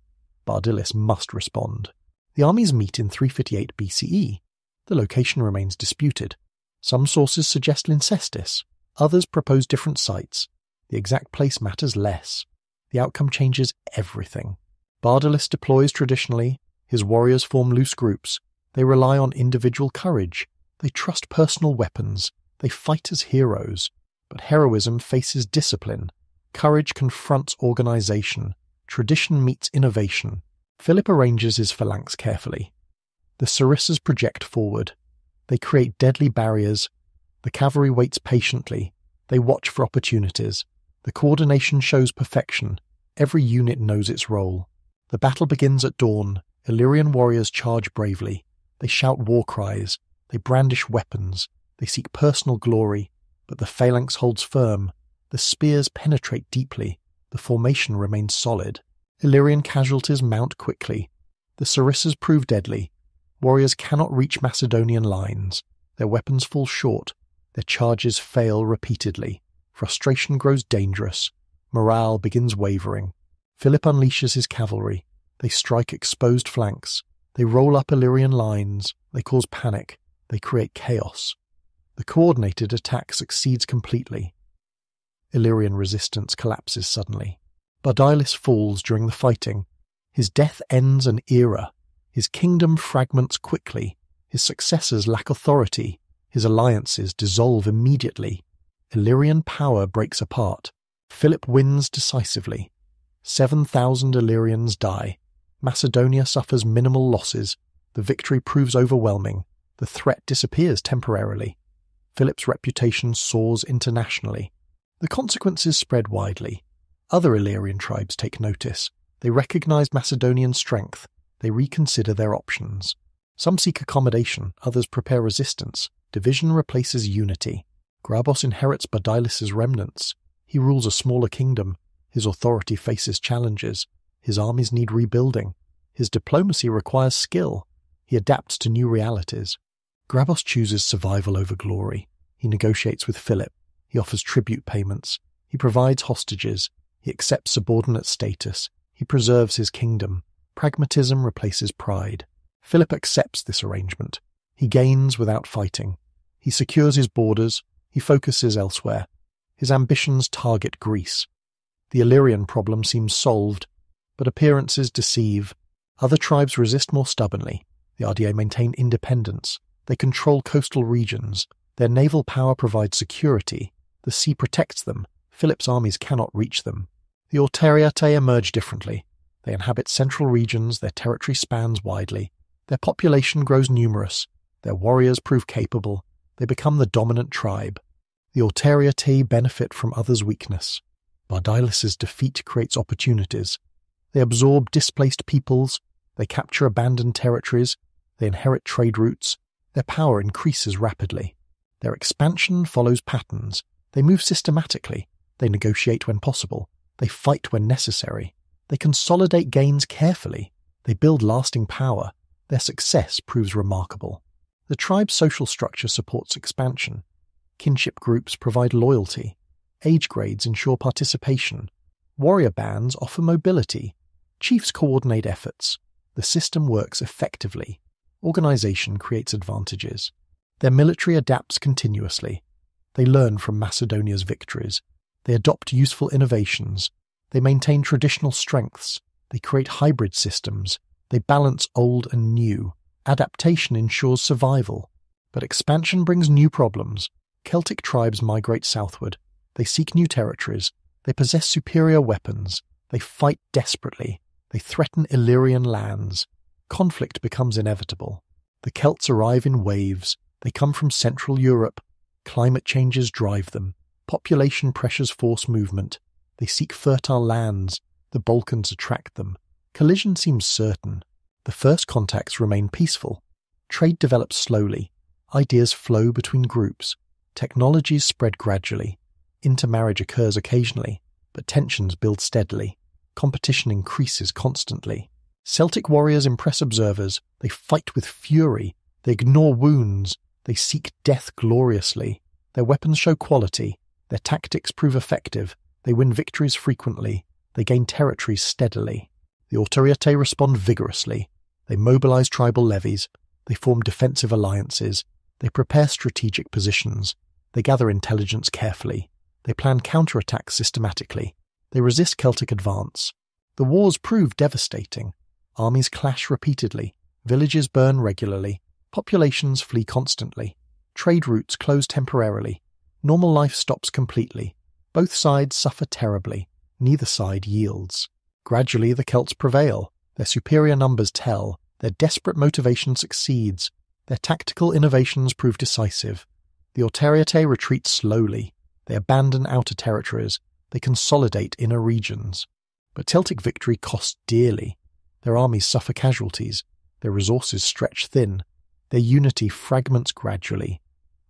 Speaker 1: Bardalus must respond. The armies meet in 358 BCE. The location remains disputed. Some sources suggest Lyncestis, others propose different sites. The exact place matters less. The outcome changes everything. Bardalis deploys traditionally. His warriors form loose groups. They rely on individual courage. They trust personal weapons. They fight as heroes. But heroism faces discipline. Courage confronts organization. Tradition meets innovation. Philip arranges his phalanx carefully. The sarissas project forward. They create deadly barriers. The cavalry waits patiently. They watch for opportunities. The coordination shows perfection. Every unit knows its role. The battle begins at dawn. Illyrian warriors charge bravely. They shout war cries. They brandish weapons. They seek personal glory. But the phalanx holds firm. The spears penetrate deeply. The formation remains solid. Illyrian casualties mount quickly. The sarissas prove deadly. Warriors cannot reach Macedonian lines. Their weapons fall short. Their charges fail repeatedly. Frustration grows dangerous. Morale begins wavering. Philip unleashes his cavalry. They strike exposed flanks. They roll up Illyrian lines. They cause panic. They create chaos. The coordinated attack succeeds completely. Illyrian resistance collapses suddenly. Bardalis falls during the fighting. His death ends an era. His kingdom fragments quickly. His successors lack authority. His alliances dissolve immediately. Illyrian power breaks apart. Philip wins decisively. 7,000 Illyrians die. Macedonia suffers minimal losses. The victory proves overwhelming. The threat disappears temporarily. Philip's reputation soars internationally. The consequences spread widely. Other Illyrian tribes take notice. They recognize Macedonian strength. They reconsider their options. Some seek accommodation, others prepare resistance. Division replaces unity. Grabos inherits Bardalis' remnants. He rules a smaller kingdom. His authority faces challenges. His armies need rebuilding. His diplomacy requires skill. He adapts to new realities. Grabos chooses survival over glory. He negotiates with Philip. He offers tribute payments. He provides hostages. He accepts subordinate status. He preserves his kingdom. Pragmatism replaces pride. Philip accepts this arrangement. He gains without fighting. He secures his borders. He focuses elsewhere. His ambitions target Greece. The Illyrian problem seems solved, but appearances deceive. Other tribes resist more stubbornly. The RDA maintain independence. They control coastal regions. Their naval power provides security. The sea protects them. Philip's armies cannot reach them. The Auteriatae emerge differently. They inhabit central regions. Their territory spans widely. Their population grows numerous. Their warriors prove capable. They become the dominant tribe. The Auteriatae benefit from others' weakness. Bardalis' defeat creates opportunities. They absorb displaced peoples. They capture abandoned territories. They inherit trade routes. Their power increases rapidly. Their expansion follows patterns. They move systematically. They negotiate when possible. They fight when necessary. They consolidate gains carefully. They build lasting power. Their success proves remarkable. The tribe's social structure supports expansion. Kinship groups provide loyalty. Age grades ensure participation. Warrior bands offer mobility. Chiefs coordinate efforts. The system works effectively. Organization creates advantages. Their military adapts continuously. They learn from Macedonia's victories. They adopt useful innovations. They maintain traditional strengths. They create hybrid systems. They balance old and new. Adaptation ensures survival. But expansion brings new problems. Celtic tribes migrate southward. They seek new territories. They possess superior weapons. They fight desperately. They threaten Illyrian lands. Conflict becomes inevitable. The Celts arrive in waves. They come from Central Europe. Climate changes drive them. Population pressures force movement. They seek fertile lands. The Balkans attract them. Collision seems certain. The first contacts remain peaceful. Trade develops slowly. Ideas flow between groups. Technologies spread gradually. Intermarriage occurs occasionally, but tensions build steadily. Competition increases constantly. Celtic warriors impress observers. They fight with fury. They ignore wounds. They seek death gloriously. Their weapons show quality. Their tactics prove effective. They win victories frequently. They gain territories steadily. The Auteriatae respond vigorously. They mobilize tribal levies. They form defensive alliances. They prepare strategic positions. They gather intelligence carefully. They plan counterattacks systematically. They resist Celtic advance. The wars prove devastating. Armies clash repeatedly. Villages burn regularly. Populations flee constantly. Trade routes close temporarily. Normal life stops completely. Both sides suffer terribly. Neither side yields. Gradually the Celts prevail. Their superior numbers tell. Their desperate motivation succeeds. Their tactical innovations prove decisive. The Autoriate retreat slowly. They abandon outer territories. They consolidate inner regions. But Celtic victory costs dearly. Their armies suffer casualties. Their resources stretch thin. Their unity fragments gradually.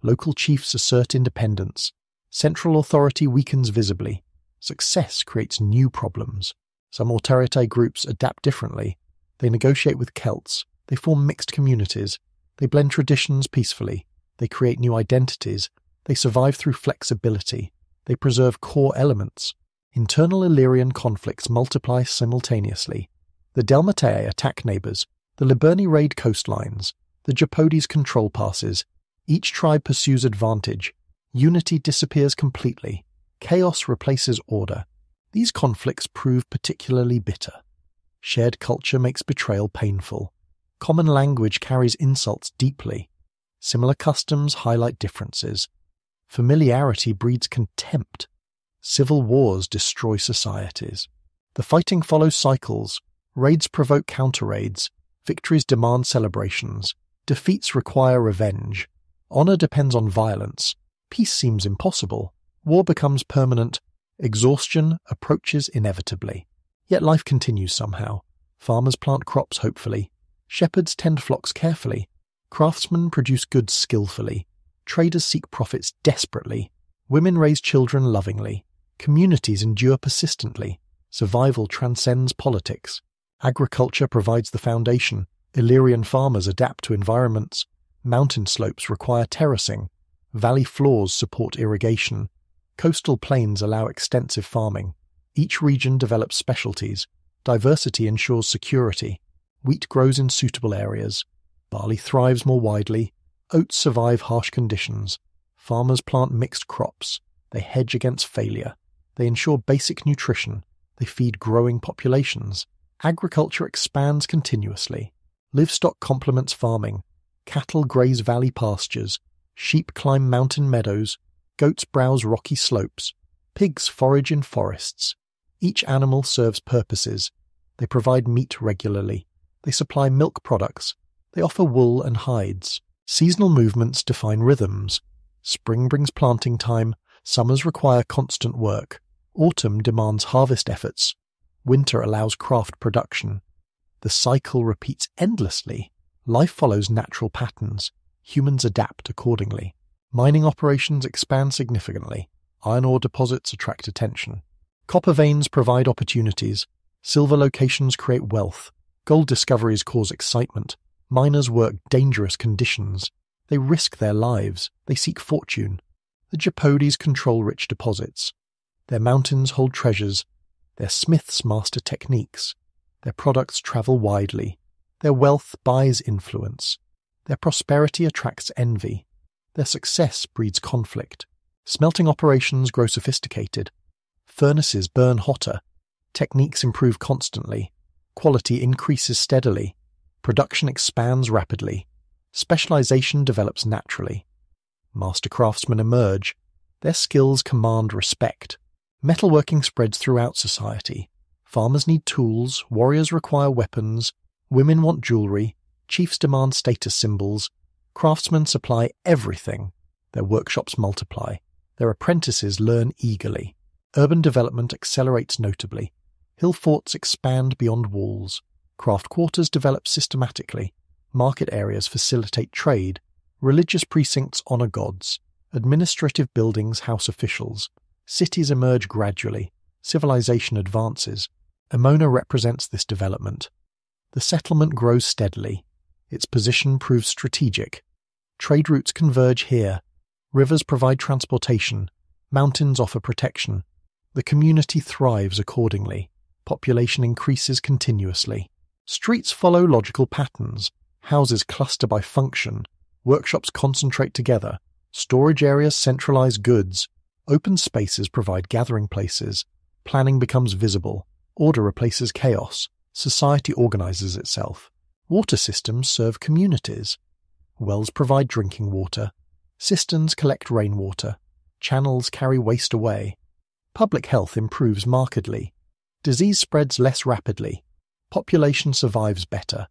Speaker 1: Local chiefs assert independence. Central authority weakens visibly. Success creates new problems. Some Autorite groups adapt differently. They negotiate with Celts. They form mixed communities. They blend traditions peacefully. They create new identities. They survive through flexibility. They preserve core elements. Internal Illyrian conflicts multiply simultaneously. The Delmatae attack neighbours. The Liburni raid coastlines. The Japodes control passes. Each tribe pursues advantage. Unity disappears completely. Chaos replaces order. These conflicts prove particularly bitter. Shared culture makes betrayal painful. Common language carries insults deeply. Similar customs highlight differences. Familiarity breeds contempt. Civil wars destroy societies. The fighting follows cycles. Raids provoke counter-raids. Victories demand celebrations. Defeats require revenge. Honor depends on violence. Peace seems impossible. War becomes permanent. Exhaustion approaches inevitably. Yet life continues somehow. Farmers plant crops hopefully. Shepherds tend flocks carefully. Craftsmen produce goods skillfully. Traders seek profits desperately. Women raise children lovingly. Communities endure persistently. Survival transcends politics. Agriculture provides the foundation. Illyrian farmers adapt to environments. Mountain slopes require terracing. Valley floors support irrigation. Coastal plains allow extensive farming. Each region develops specialties. Diversity ensures security. Wheat grows in suitable areas. Barley thrives more widely. Oats survive harsh conditions. Farmers plant mixed crops. They hedge against failure. They ensure basic nutrition. They feed growing populations. Agriculture expands continuously. Livestock complements farming. Cattle graze valley pastures. Sheep climb mountain meadows. Goats browse rocky slopes. Pigs forage in forests. Each animal serves purposes. They provide meat regularly. They supply milk products. They offer wool and hides. Seasonal movements define rhythms. Spring brings planting time. Summers require constant work. Autumn demands harvest efforts. Winter allows craft production. The cycle repeats endlessly. Life follows natural patterns. Humans adapt accordingly. Mining operations expand significantly. Iron ore deposits attract attention. Copper veins provide opportunities. Silver locations create wealth. Gold discoveries cause excitement. Miners work dangerous conditions. They risk their lives. They seek fortune. The Japodes control rich deposits. Their mountains hold treasures. Their smiths master techniques. Their products travel widely. Their wealth buys influence. Their prosperity attracts envy. Their success breeds conflict. Smelting operations grow sophisticated. Furnaces burn hotter. Techniques improve constantly. Quality increases steadily. Production expands rapidly. Specialization develops naturally. Master craftsmen emerge. Their skills command respect. Metalworking spreads throughout society. Farmers need tools, warriors require weapons, women want jewelry, chiefs demand status symbols, craftsmen supply everything. Their workshops multiply. Their apprentices learn eagerly. Urban development accelerates notably. Hill forts expand beyond walls. Craft quarters develop systematically. Market areas facilitate trade. Religious precincts honor gods. Administrative buildings house officials. Cities emerge gradually. Civilization advances. Emona represents this development. The settlement grows steadily. Its position proves strategic. Trade routes converge here. Rivers provide transportation. Mountains offer protection. The community thrives accordingly. Population increases continuously. Streets follow logical patterns. Houses cluster by function. Workshops concentrate together, storage areas centralize goods, open spaces provide gathering places, planning becomes visible, order replaces chaos, society organizes itself. Water systems serve communities. Wells provide drinking water, cisterns collect rainwater, channels carry waste away. Public health improves markedly. Disease spreads less rapidly. Population survives better.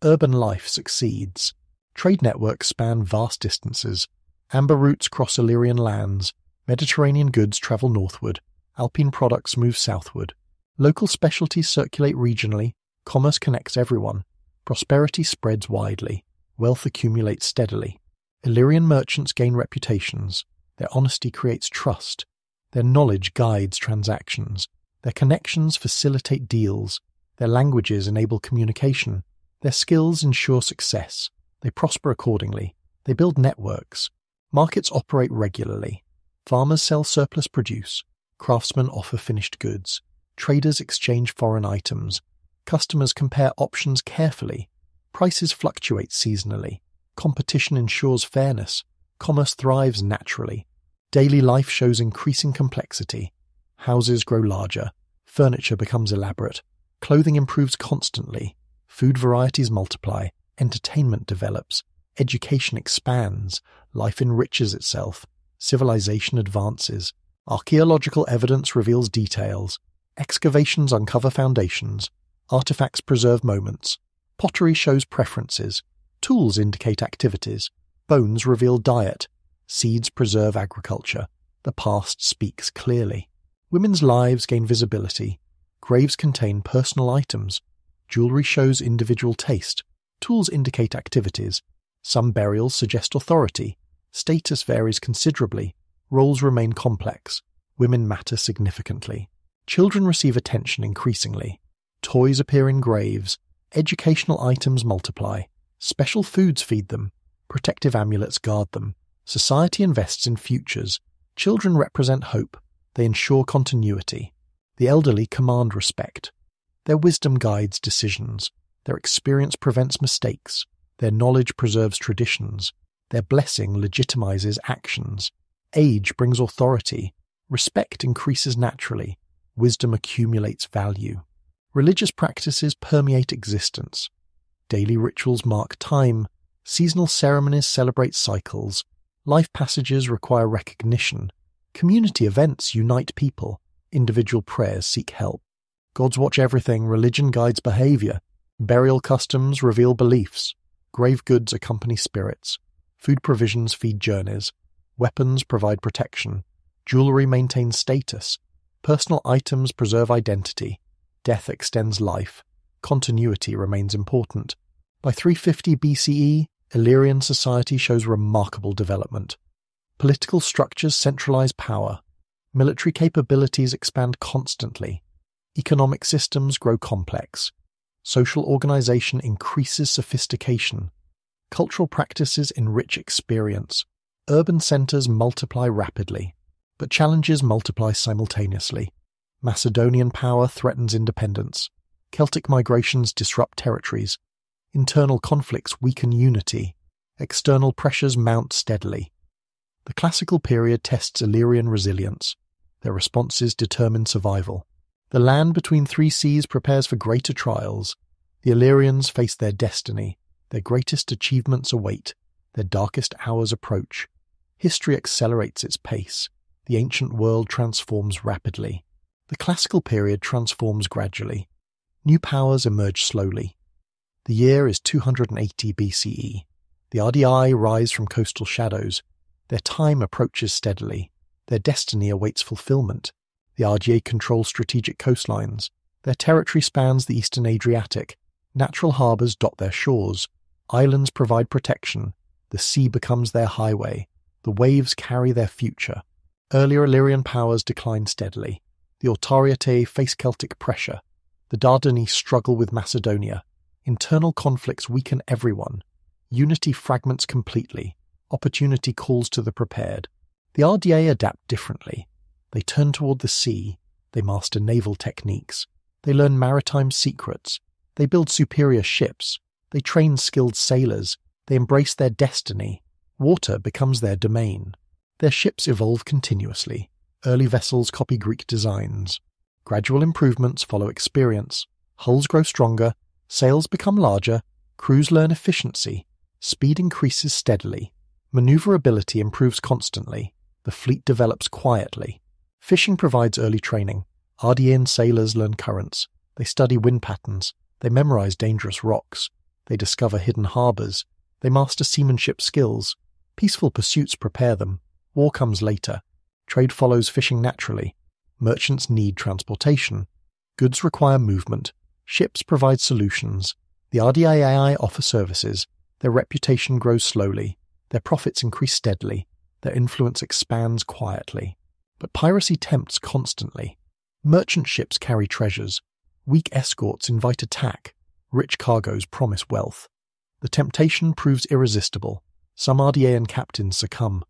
Speaker 1: Urban life succeeds. Trade networks span vast distances. Amber routes cross Illyrian lands. Mediterranean goods travel northward. Alpine products move southward. Local specialties circulate regionally. Commerce connects everyone. Prosperity spreads widely. Wealth accumulates steadily. Illyrian merchants gain reputations. Their honesty creates trust. Their knowledge guides transactions. Their connections facilitate deals. Their languages enable communication. Their skills ensure success. They prosper accordingly. They build networks. Markets operate regularly. Farmers sell surplus produce. Craftsmen offer finished goods. Traders exchange foreign items. Customers compare options carefully. Prices fluctuate seasonally. Competition ensures fairness. Commerce thrives naturally. Daily life shows increasing complexity. Houses grow larger. Furniture becomes elaborate. Clothing improves constantly. Food varieties multiply. Entertainment develops. Education expands. Life enriches itself. Civilization advances. Archaeological evidence reveals details. Excavations uncover foundations. Artifacts preserve moments. Pottery shows preferences. Tools indicate activities. Bones reveal diet. Seeds preserve agriculture. The past speaks clearly. Women's lives gain visibility. Graves contain personal items. Jewelry shows individual taste. Tools indicate activities. Some burials suggest authority. Status varies considerably. Roles remain complex. Women matter significantly. Children receive attention increasingly. Toys appear in graves. Educational items multiply. Special foods feed them. Protective amulets guard them. Society invests in futures. Children represent hope. They ensure continuity. The elderly command respect. Their wisdom guides decisions. Their experience prevents mistakes. Their knowledge preserves traditions. Their blessing legitimizes actions. Age brings authority. Respect increases naturally. Wisdom accumulates value. Religious practices permeate existence. Daily rituals mark time. Seasonal ceremonies celebrate cycles. Life passages require recognition. Community events unite people. Individual prayers seek help. Gods watch everything. Religion guides behavior. Burial customs reveal beliefs. Grave goods accompany spirits. Food provisions feed journeys. Weapons provide protection. Jewelry maintains status. Personal items preserve identity. Death extends life. Continuity remains important. By 350 BCE, Illyrian society shows remarkable development. Political structures centralize power. Military capabilities expand constantly. Economic systems grow complex. Social organization increases sophistication. Cultural practices enrich experience. Urban centers multiply rapidly, but challenges multiply simultaneously. Macedonian power threatens independence. Celtic migrations disrupt territories. Internal conflicts weaken unity. External pressures mount steadily. The classical period tests Illyrian resilience. Their responses determine survival. The land between three seas prepares for greater trials. The Illyrians face their destiny. Their greatest achievements await. Their darkest hours approach. History accelerates its pace. The ancient world transforms rapidly. The classical period transforms gradually. New powers emerge slowly. The year is 280 BCE. The RDI rise from coastal shadows. Their time approaches steadily. Their destiny awaits fulfillment. The RDA control strategic coastlines. Their territory spans the eastern Adriatic. Natural harbours dot their shores. Islands provide protection. The sea becomes their highway. The waves carry their future. Earlier Illyrian powers decline steadily. The Autoriatae face Celtic pressure. The Dardani struggle with Macedonia. Internal conflicts weaken everyone. Unity fragments completely. Opportunity calls to the prepared. The RDA adapt differently. They turn toward the sea. They master naval techniques. They learn maritime secrets. They build superior ships. They train skilled sailors. They embrace their destiny. Water becomes their domain. Their ships evolve continuously. Early vessels copy Greek designs. Gradual improvements follow experience. Hulls grow stronger, sails become larger, crews learn efficiency, speed increases steadily, maneuverability improves constantly, the fleet develops quietly. Fishing provides early training. Ardean sailors learn currents. They study wind patterns. They memorize dangerous rocks. They discover hidden harbors. They master seamanship skills. Peaceful pursuits prepare them. War comes later. Trade follows fishing naturally. Merchants need transportation. Goods require movement. Ships provide solutions. The RDIAI offer services. Their reputation grows slowly. Their profits increase steadily. Their influence expands quietly. But piracy tempts constantly. Merchant ships carry treasures. Weak escorts invite attack. Rich cargoes promise wealth. The temptation proves irresistible. Some RDAN captains succumb.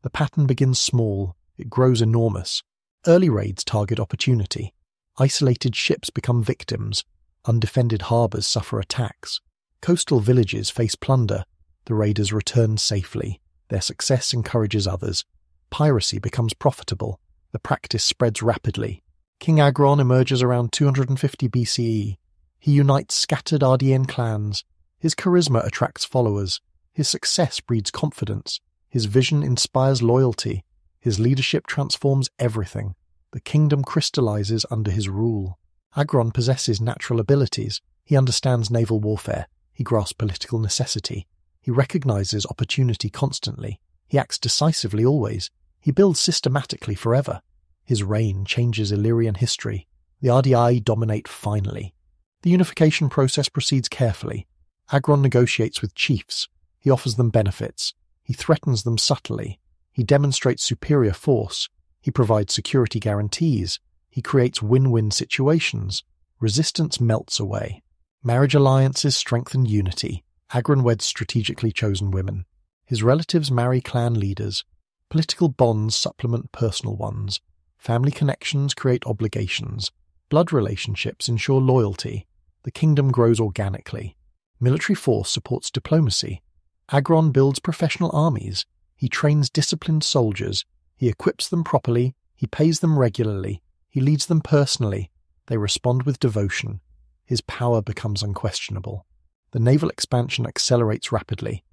Speaker 1: The pattern begins small. It grows enormous. Early raids target opportunity. Isolated ships become victims. Undefended harbors suffer attacks. Coastal villages face plunder. The raiders return safely. Their success encourages others. Piracy becomes profitable. The practice spreads rapidly. King Agron emerges around 250 BCE. He unites scattered Ardean clans. His charisma attracts followers. His success breeds confidence. His vision inspires loyalty. His leadership transforms everything. The kingdom crystallizes under his rule. Agron possesses natural abilities. He understands naval warfare. He grasps political necessity. He recognizes opportunity constantly. He acts decisively always. He builds systematically forever. His reign changes Illyrian history. The RDI dominate finally. The unification process proceeds carefully. Agron negotiates with chiefs. He offers them benefits. He threatens them subtly. He demonstrates superior force. He provides security guarantees. He creates win-win situations. Resistance melts away. Marriage alliances strengthen unity. Agron weds strategically chosen women. His relatives marry clan leaders. Political bonds supplement personal ones. Family connections create obligations. Blood relationships ensure loyalty. The kingdom grows organically. Military force supports diplomacy. Agron builds professional armies. He trains disciplined soldiers. He equips them properly. He pays them regularly. He leads them personally. They respond with devotion. His power becomes unquestionable. The naval expansion accelerates rapidly.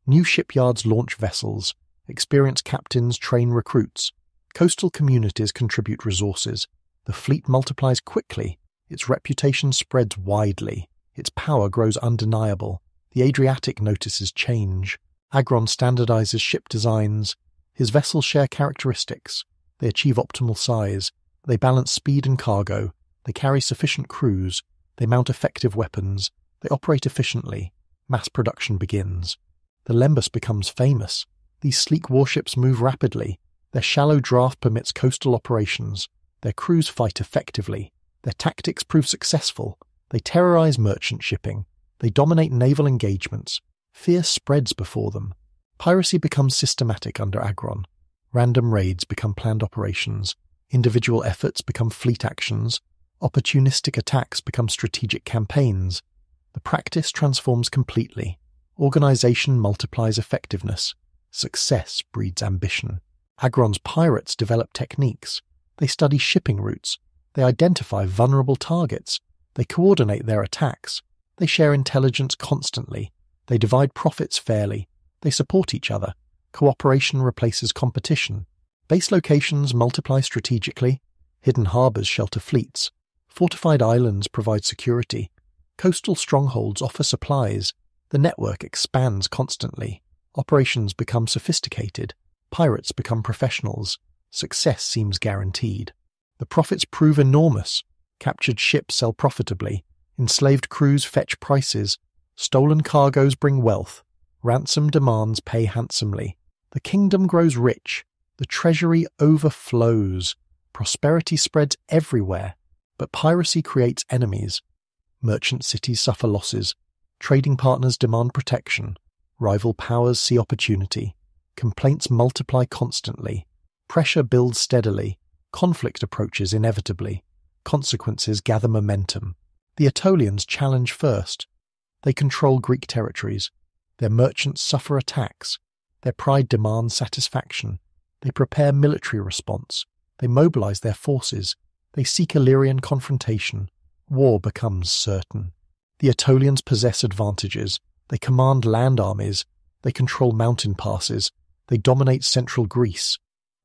Speaker 1: New shipyards launch vessels. Experienced captains train recruits. Coastal communities contribute resources. The fleet multiplies quickly. Its reputation spreads widely. Its power grows undeniable. The Adriatic notices change. Agron standardizes ship designs. His vessels share characteristics. They achieve optimal size. They balance speed and cargo. They carry sufficient crews. They mount effective weapons. They operate efficiently. Mass production begins. The Lembus becomes famous. These sleek warships move rapidly. Their shallow draft permits coastal operations. Their crews fight effectively. Their tactics prove successful. They terrorize merchant shipping. They dominate naval engagements. Fear spreads before them. Piracy becomes systematic under Agron. Random raids become planned operations. Individual efforts become fleet actions. Opportunistic attacks become strategic campaigns. The practice transforms completely. Organization multiplies effectiveness. Success breeds ambition. Agron's pirates develop techniques. They study shipping routes. They identify vulnerable targets. They coordinate their attacks. They share intelligence constantly. They divide profits fairly. They support each other. Cooperation replaces competition. Base locations multiply strategically. Hidden harbors shelter fleets. Fortified islands provide security. Coastal strongholds offer supplies. The network expands constantly. Operations become sophisticated. Pirates become professionals. Success seems guaranteed. The profits prove enormous. Captured ships sell profitably. Enslaved crews fetch prices. Stolen cargoes bring wealth. Ransom demands pay handsomely. The kingdom grows rich. The treasury overflows. Prosperity spreads everywhere. But piracy creates enemies. Merchant cities suffer losses. Trading partners demand protection. Rival powers see opportunity. Complaints multiply constantly. Pressure builds steadily. Conflict approaches inevitably. Consequences gather momentum. The Aetolians challenge first. They control Greek territories. Their merchants suffer attacks. Their pride demands satisfaction. They prepare military response. They mobilize their forces. They seek Illyrian confrontation. War becomes certain. The Aetolians possess advantages. They command land armies. They control mountain passes. They dominate central Greece.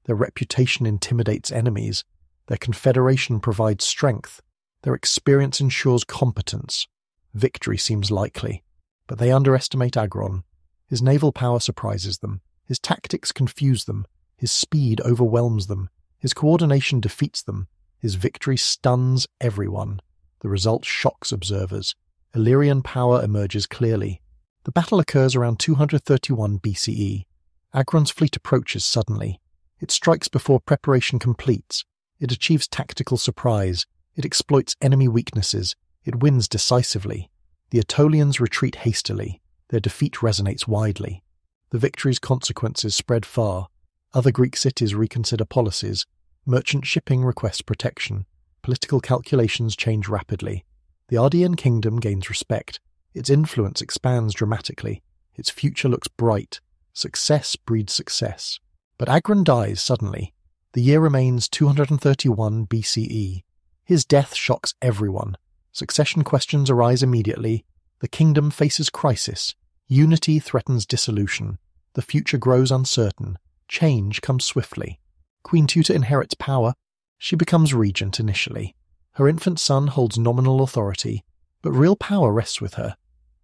Speaker 1: Their reputation intimidates enemies. Their confederation provides strength. Their experience ensures competence. Victory seems likely, but they underestimate Agron. His naval power surprises them. His tactics confuse them. His speed overwhelms them. His coordination defeats them. His victory stuns everyone. The result shocks observers. Illyrian power emerges clearly. The battle occurs around 231 BCE. Agron's fleet approaches suddenly. It strikes before preparation completes. It achieves tactical surprise. It exploits enemy weaknesses. It wins decisively. The Aetolians retreat hastily. Their defeat resonates widely. The victory's consequences spread far. Other Greek cities reconsider policies. Merchant shipping requests protection. Political calculations change rapidly. The Ardean kingdom gains respect. Its influence expands dramatically. Its future looks bright. Success breeds success. But Agron dies suddenly. The year remains 231 BCE. His death shocks everyone. Succession questions arise immediately. The kingdom faces crisis. Unity threatens dissolution. The future grows uncertain. Change comes swiftly. Queen Tuta inherits power. She becomes regent initially. Her infant son holds nominal authority, but real power rests with her.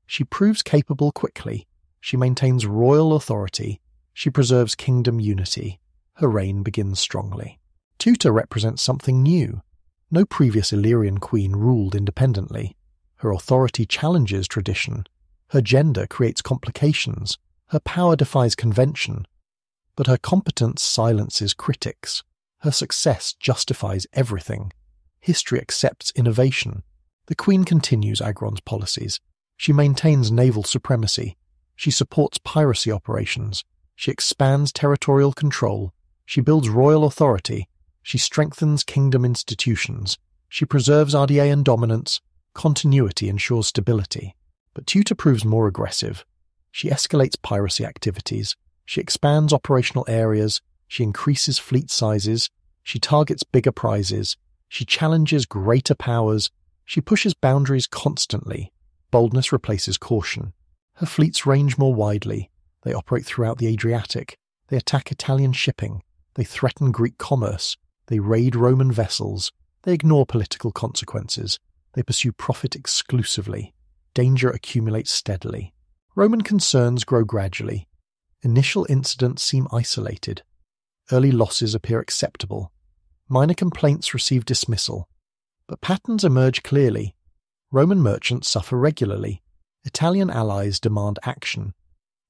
Speaker 1: She proves capable quickly. She maintains royal authority. She preserves kingdom unity. Her reign begins strongly. Tuta represents something new. No previous Illyrian queen ruled independently. Her authority challenges tradition. Her gender creates complications. Her power defies convention. But her competence silences critics. Her success justifies everything. History accepts innovation. The queen continues Agron's policies. She maintains naval supremacy. She supports piracy operations. She expands territorial control. She builds royal authority. She strengthens kingdom institutions. She preserves Ardean dominance. Continuity ensures stability. But Tuta proves more aggressive. She escalates piracy activities. She expands operational areas. She increases fleet sizes. She targets bigger prizes. She challenges greater powers. She pushes boundaries constantly. Boldness replaces caution. Her fleets range more widely. They operate throughout the Adriatic. They attack Italian shipping. They threaten Greek commerce. They raid Roman vessels. They ignore political consequences. They pursue profit exclusively. Danger accumulates steadily. Roman concerns grow gradually. Initial incidents seem isolated. Early losses appear acceptable. Minor complaints receive dismissal. But patterns emerge clearly. Roman merchants suffer regularly. Italian allies demand action.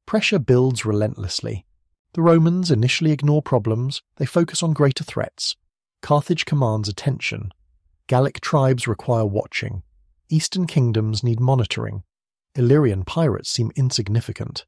Speaker 1: Pressure builds relentlessly. The Romans initially ignore problems. They focus on greater threats. Carthage commands attention. Gallic tribes require watching. Eastern kingdoms need monitoring. Illyrian pirates seem insignificant.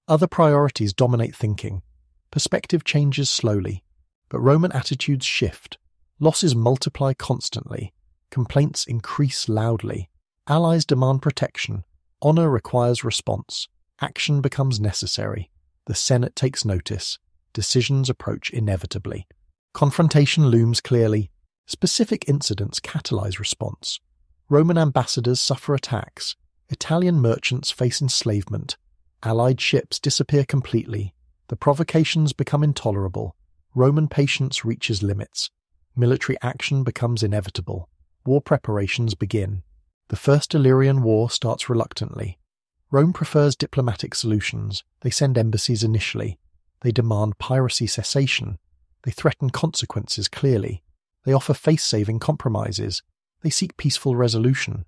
Speaker 1: Other priorities dominate thinking. Perspective changes slowly. But Roman attitudes shift. Losses multiply constantly. Complaints increase loudly. Allies demand protection. Honor requires response. Action becomes necessary. The Senate takes notice. Decisions approach inevitably. Confrontation looms clearly. Specific incidents catalyze response. Roman ambassadors suffer attacks. Italian merchants face enslavement. Allied ships disappear completely. The provocations become intolerable. Roman patience reaches limits. Military action becomes inevitable. War preparations begin. The First Illyrian War starts reluctantly. Rome prefers diplomatic solutions. They send embassies initially. They demand piracy cessation. They threaten consequences clearly. They offer face-saving compromises. They seek peaceful resolution.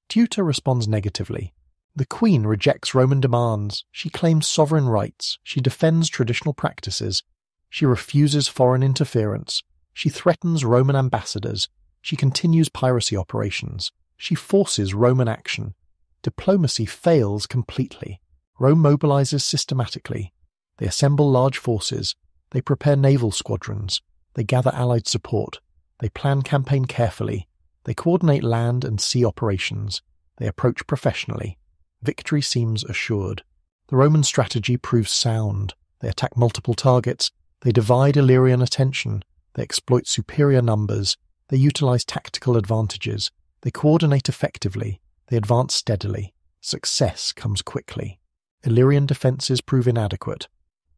Speaker 1: Tuta responds negatively. The queen rejects Roman demands. She claims sovereign rights. She defends traditional practices. She refuses foreign interference. She threatens Roman ambassadors. She continues piracy operations. She forces Roman action. Diplomacy fails completely. Rome mobilizes systematically. They assemble large forces. They prepare naval squadrons. They gather allied support. They plan campaign carefully. They coordinate land and sea operations. They approach professionally. Victory seems assured. The Roman strategy proves sound. They attack multiple targets, they divide Illyrian attention, they exploit superior numbers, they utilize tactical advantages, they coordinate effectively, they advance steadily. Success comes quickly. Illyrian defences prove inadequate.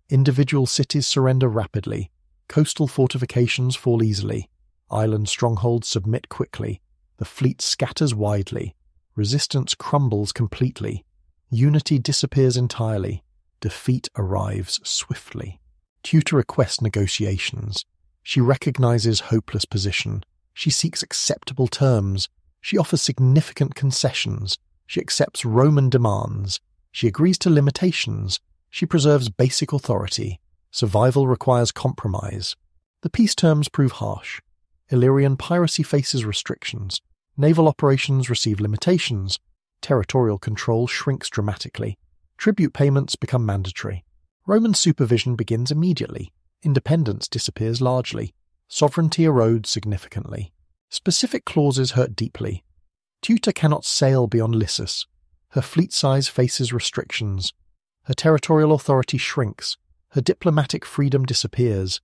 Speaker 1: Individual cities surrender rapidly, coastal fortifications fall easily, island strongholds submit quickly, the fleet scatters widely, resistance crumbles completely, unity disappears entirely, defeat arrives swiftly. Tutor requests negotiations. She recognizes hopeless position. She seeks acceptable terms. She offers significant concessions. She accepts Roman demands. She agrees to limitations. She preserves basic authority. Survival requires compromise. The peace terms prove harsh. Illyrian piracy faces restrictions. Naval operations receive limitations. Territorial control shrinks dramatically. Tribute payments become mandatory. Roman supervision begins immediately. Independence disappears largely. Sovereignty erodes significantly. Specific clauses hurt deeply. Tutor cannot sail beyond Lissus. Her fleet size faces restrictions. Her territorial authority shrinks. Her diplomatic freedom disappears.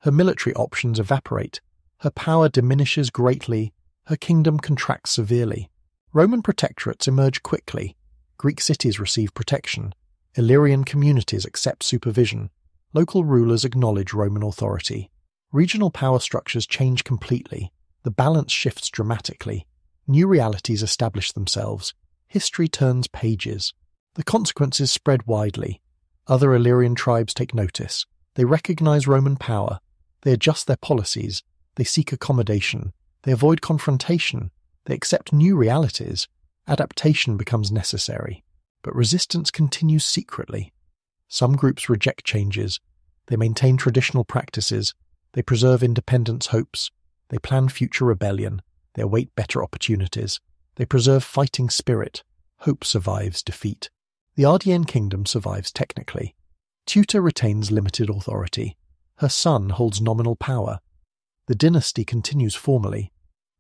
Speaker 1: Her military options evaporate. Her power diminishes greatly. Her kingdom contracts severely. Roman protectorates emerge quickly. Greek cities receive protection. Illyrian communities accept supervision. Local rulers acknowledge Roman authority. Regional power structures change completely. The balance shifts dramatically. New realities establish themselves. History turns pages. The consequences spread widely. Other Illyrian tribes take notice. They recognize Roman power. They adjust their policies. They seek accommodation. They avoid confrontation. They accept new realities. Adaptation becomes necessary. But resistance continues secretly. Some groups reject changes. They maintain traditional practices. They preserve independence hopes. They plan future rebellion. They await better opportunities. They preserve fighting spirit. Hope survives defeat. The Ardean kingdom survives technically. Tutor retains limited authority. Her son holds nominal power. The dynasty continues formally.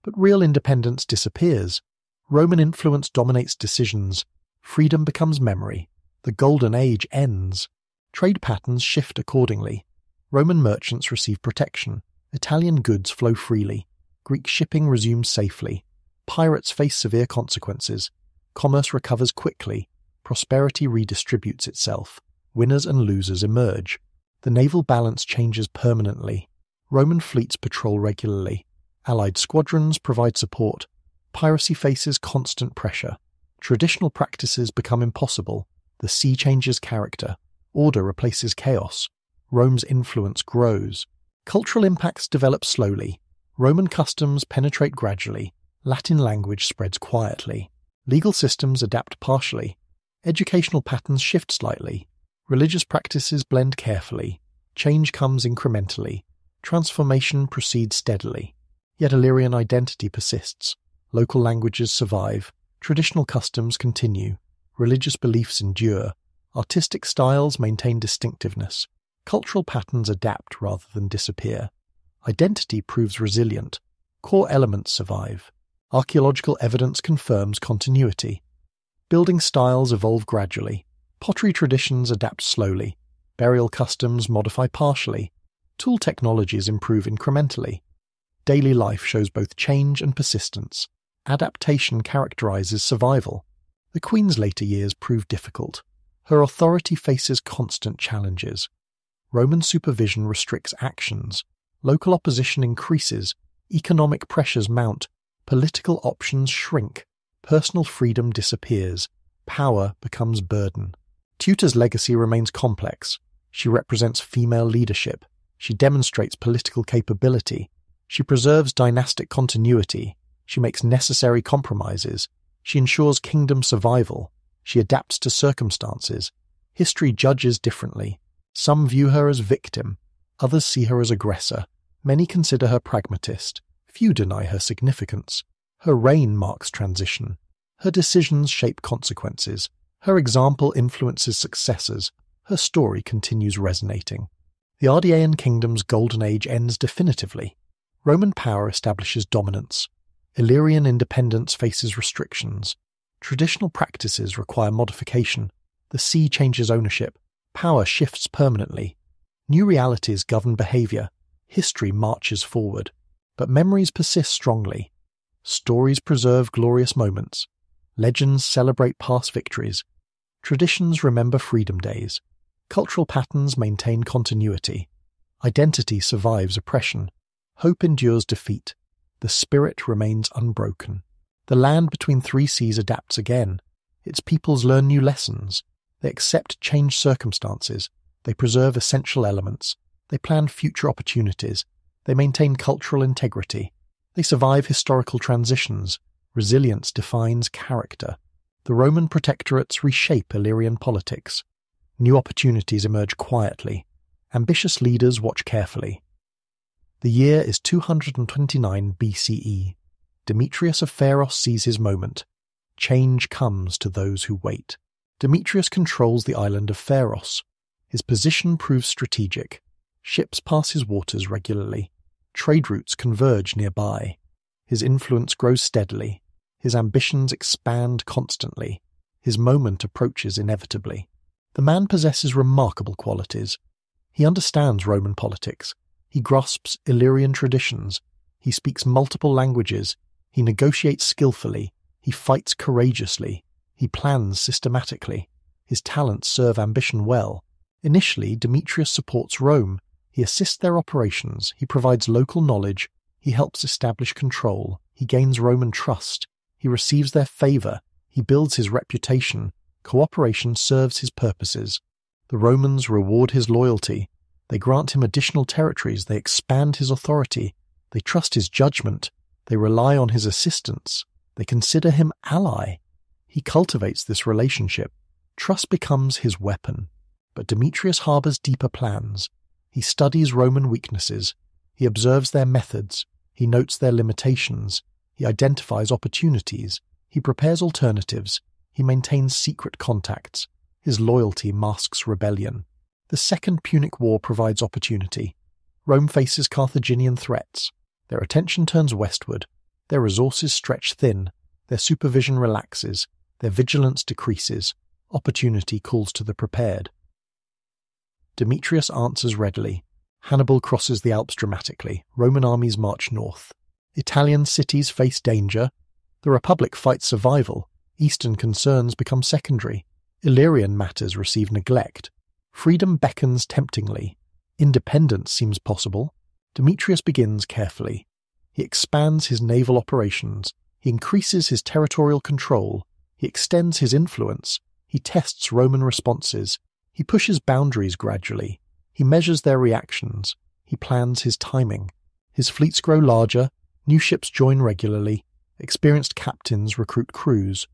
Speaker 1: But real independence disappears. Roman influence dominates decisions. Freedom becomes memory. The Golden Age ends. Trade patterns shift accordingly. Roman merchants receive protection. Italian goods flow freely. Greek shipping resumes safely. Pirates face severe consequences. Commerce recovers quickly. Prosperity redistributes itself. Winners and losers emerge. The naval balance changes permanently. Roman fleets patrol regularly. Allied squadrons provide support. Piracy faces constant pressure. Traditional practices become impossible. The sea changes character. Order replaces chaos. Rome's influence grows. Cultural impacts develop slowly. Roman customs penetrate gradually. Latin language spreads quietly. Legal systems adapt partially. Educational patterns shift slightly. Religious practices blend carefully. Change comes incrementally. Transformation proceeds steadily. Yet Illyrian identity persists. Local languages survive. Traditional customs continue. Religious beliefs endure. Artistic styles maintain distinctiveness. Cultural patterns adapt rather than disappear. Identity proves resilient. Core elements survive. Archaeological evidence confirms continuity. Building styles evolve gradually. Pottery traditions adapt slowly. Burial customs modify partially. Tool technologies improve incrementally. Daily life shows both change and persistence. Adaptation characterizes survival. The Queen's later years prove difficult. Her authority faces constant challenges. Roman supervision restricts actions. Local opposition increases. Economic pressures mount. Political options shrink. Personal freedom disappears. Power becomes burden. Tutor's legacy remains complex. She represents female leadership. She demonstrates political capability. She preserves dynastic continuity. She makes necessary compromises. She ensures kingdom survival. She adapts to circumstances. History judges differently. Some view her as victim. Others see her as aggressor. Many consider her pragmatist. Few deny her significance. Her reign marks transition. Her decisions shape consequences. Her example influences successors. Her story continues resonating. The Ardean kingdom's golden age ends definitively. Roman power establishes dominance. Illyrian independence faces restrictions. Traditional practices require modification. The sea changes ownership. Power shifts permanently. New realities govern behavior. History marches forward. But memories persist strongly. Stories preserve glorious moments. Legends celebrate past victories. Traditions remember freedom days. Cultural patterns maintain continuity. Identity survives oppression. Hope endures defeat. The spirit remains unbroken. The land between three seas adapts again. Its peoples learn new lessons. They accept changed circumstances. They preserve essential elements. They plan future opportunities. They maintain cultural integrity. They survive historical transitions. Resilience defines character. The Roman protectorates reshape Illyrian politics. New opportunities emerge quietly. Ambitious leaders watch carefully. The year is 229 BCE. Demetrius of Pharos sees his moment. Change comes to those who wait. Demetrius controls the island of Pharos. His position proves strategic. Ships pass his waters regularly. Trade routes converge nearby. His influence grows steadily. His ambitions expand constantly. His moment approaches inevitably. The man possesses remarkable qualities. He understands Roman politics. He grasps Illyrian traditions. He speaks multiple languages. He negotiates skillfully. He fights courageously. He plans systematically. His talents serve ambition well. Initially, Demetrius supports Rome. He assists their operations. He provides local knowledge. He helps establish control. He gains Roman trust. He receives their favor. He builds his reputation. Cooperation serves his purposes. The Romans reward his loyalty. They grant him additional territories. They expand his authority. They trust his judgment. They rely on his assistance. They consider him ally. He cultivates this relationship. Trust becomes his weapon. But Demetrius harbors deeper plans. He studies Roman weaknesses. He observes their methods. He notes their limitations. He identifies opportunities. He prepares alternatives. He maintains secret contacts. His loyalty masks rebellion. The Second Punic War provides opportunity. Rome faces Carthaginian threats. Their attention turns westward. Their resources stretch thin. Their supervision relaxes. Their vigilance decreases. Opportunity calls to the prepared. Demetrius answers readily. Hannibal crosses the Alps dramatically. Roman armies march north. Italian cities face danger. The Republic fights survival. Eastern concerns become secondary. Illyrian matters receive neglect. Freedom beckons temptingly. Independence seems possible. Demetrius begins carefully. He expands his naval operations. He increases his territorial control. He extends his influence. He tests Roman responses. He pushes boundaries gradually. He measures their reactions. He plans his timing. His fleets grow larger. New ships join regularly. Experienced captains recruit crews.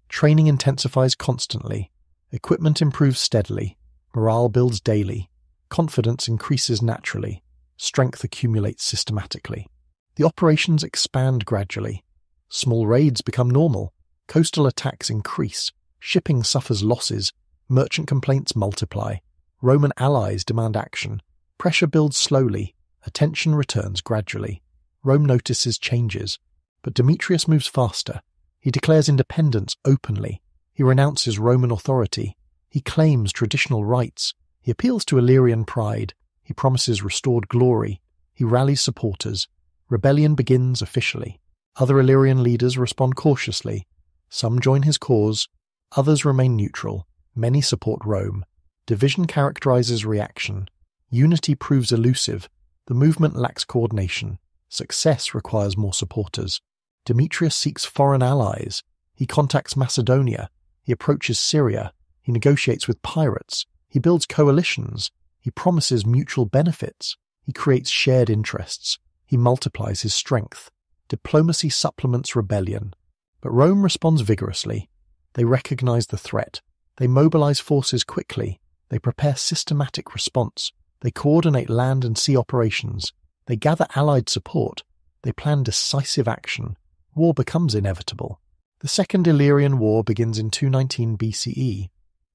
Speaker 1: Training intensifies constantly. Equipment improves steadily. Morale builds daily. Confidence increases naturally. Strength accumulates systematically. The operations expand gradually. Small raids become normal. Coastal attacks increase. Shipping suffers losses. Merchant complaints multiply. Roman allies demand action. Pressure builds slowly. Attention returns gradually. Rome notices changes. But Demetrius moves faster. He declares independence openly. He renounces Roman authority. He claims traditional rights. He appeals to Illyrian pride. He promises restored glory. He rallies supporters. Rebellion begins officially. Other Illyrian leaders respond cautiously. Some join his cause. Others remain neutral. Many support Rome. Division characterizes reaction. Unity proves elusive. The movement lacks coordination. Success requires more supporters. Demetrius seeks foreign allies. He contacts Macedonia. He approaches Syria. He negotiates with pirates. He builds coalitions. He promises mutual benefits. He creates shared interests. He multiplies his strength. Diplomacy supplements rebellion. But Rome responds vigorously. They recognize the threat. They mobilize forces quickly. They prepare systematic response. They coordinate land and sea operations. They gather allied support. They plan decisive action. War becomes inevitable. The Second Illyrian War begins in 219 BCE.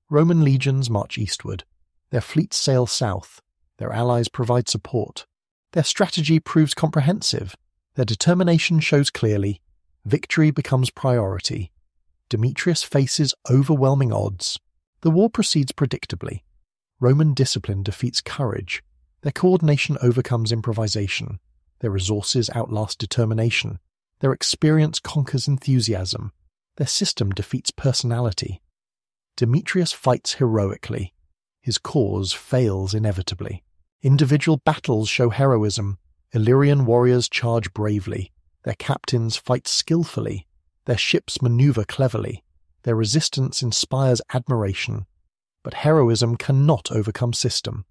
Speaker 1: Roman legions march eastward. Their fleets sail south. Their allies provide support. Their strategy proves comprehensive. Their determination shows clearly. Victory becomes priority. Demetrius faces overwhelming odds. The war proceeds predictably. Roman discipline defeats courage. Their coordination overcomes improvisation. Their resources outlast determination. Their experience conquers enthusiasm. Their system defeats personality. Demetrius fights heroically. His cause fails inevitably. Individual battles show heroism. Illyrian warriors charge bravely. Their captains fight skillfully. Their ships maneuver cleverly. Their resistance inspires admiration. But heroism cannot overcome system.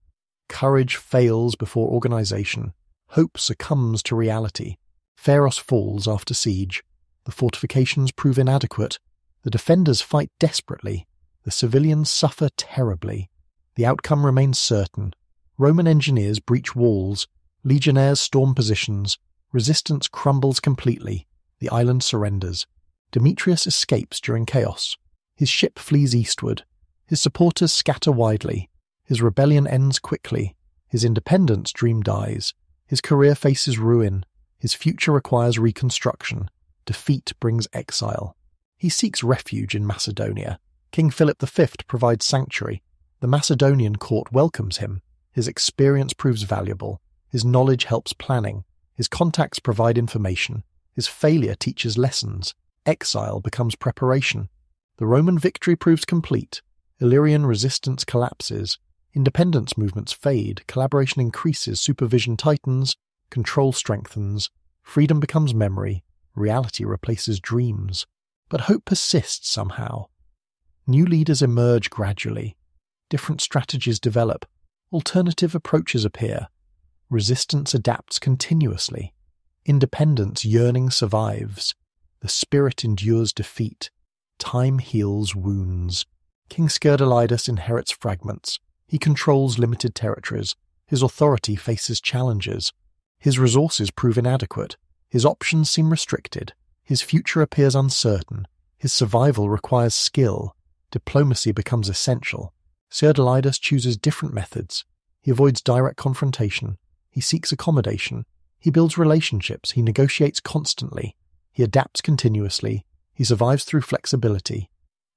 Speaker 1: Courage fails before organization. Hope succumbs to reality. Pharos falls after siege. The fortifications prove inadequate. The defenders fight desperately. The civilians suffer terribly. The outcome remains certain. Roman engineers breach walls. Legionnaires storm positions. Resistance crumbles completely. The island surrenders. Demetrius escapes during chaos. His ship flees eastward. His supporters scatter widely. His rebellion ends quickly. His independence dream dies. His career faces ruin. His future requires reconstruction. Defeat brings exile. He seeks refuge in Macedonia. King Philip V provides sanctuary. The Macedonian court welcomes him. His experience proves valuable. His knowledge helps planning. His contacts provide information. His failure teaches lessons. Exile becomes preparation. The Roman victory proves complete. Illyrian resistance collapses. Independence movements fade. Collaboration increases. Supervision tightens. Control strengthens. Freedom becomes memory. Reality replaces dreams. But hope persists somehow. New leaders emerge gradually. Different strategies develop. Alternative approaches appear. Resistance adapts continuously. Independence yearning survives. The spirit endures defeat. Time heals wounds. King Skerdalidas inherits fragments. He controls limited territories. His authority faces challenges. His resources prove inadequate. His options seem restricted. His future appears uncertain. His survival requires skill. Diplomacy becomes essential. Skerdalidas chooses different methods. He avoids direct confrontation. He seeks accommodation. He builds relationships. He negotiates constantly. He adapts continuously. He survives through flexibility.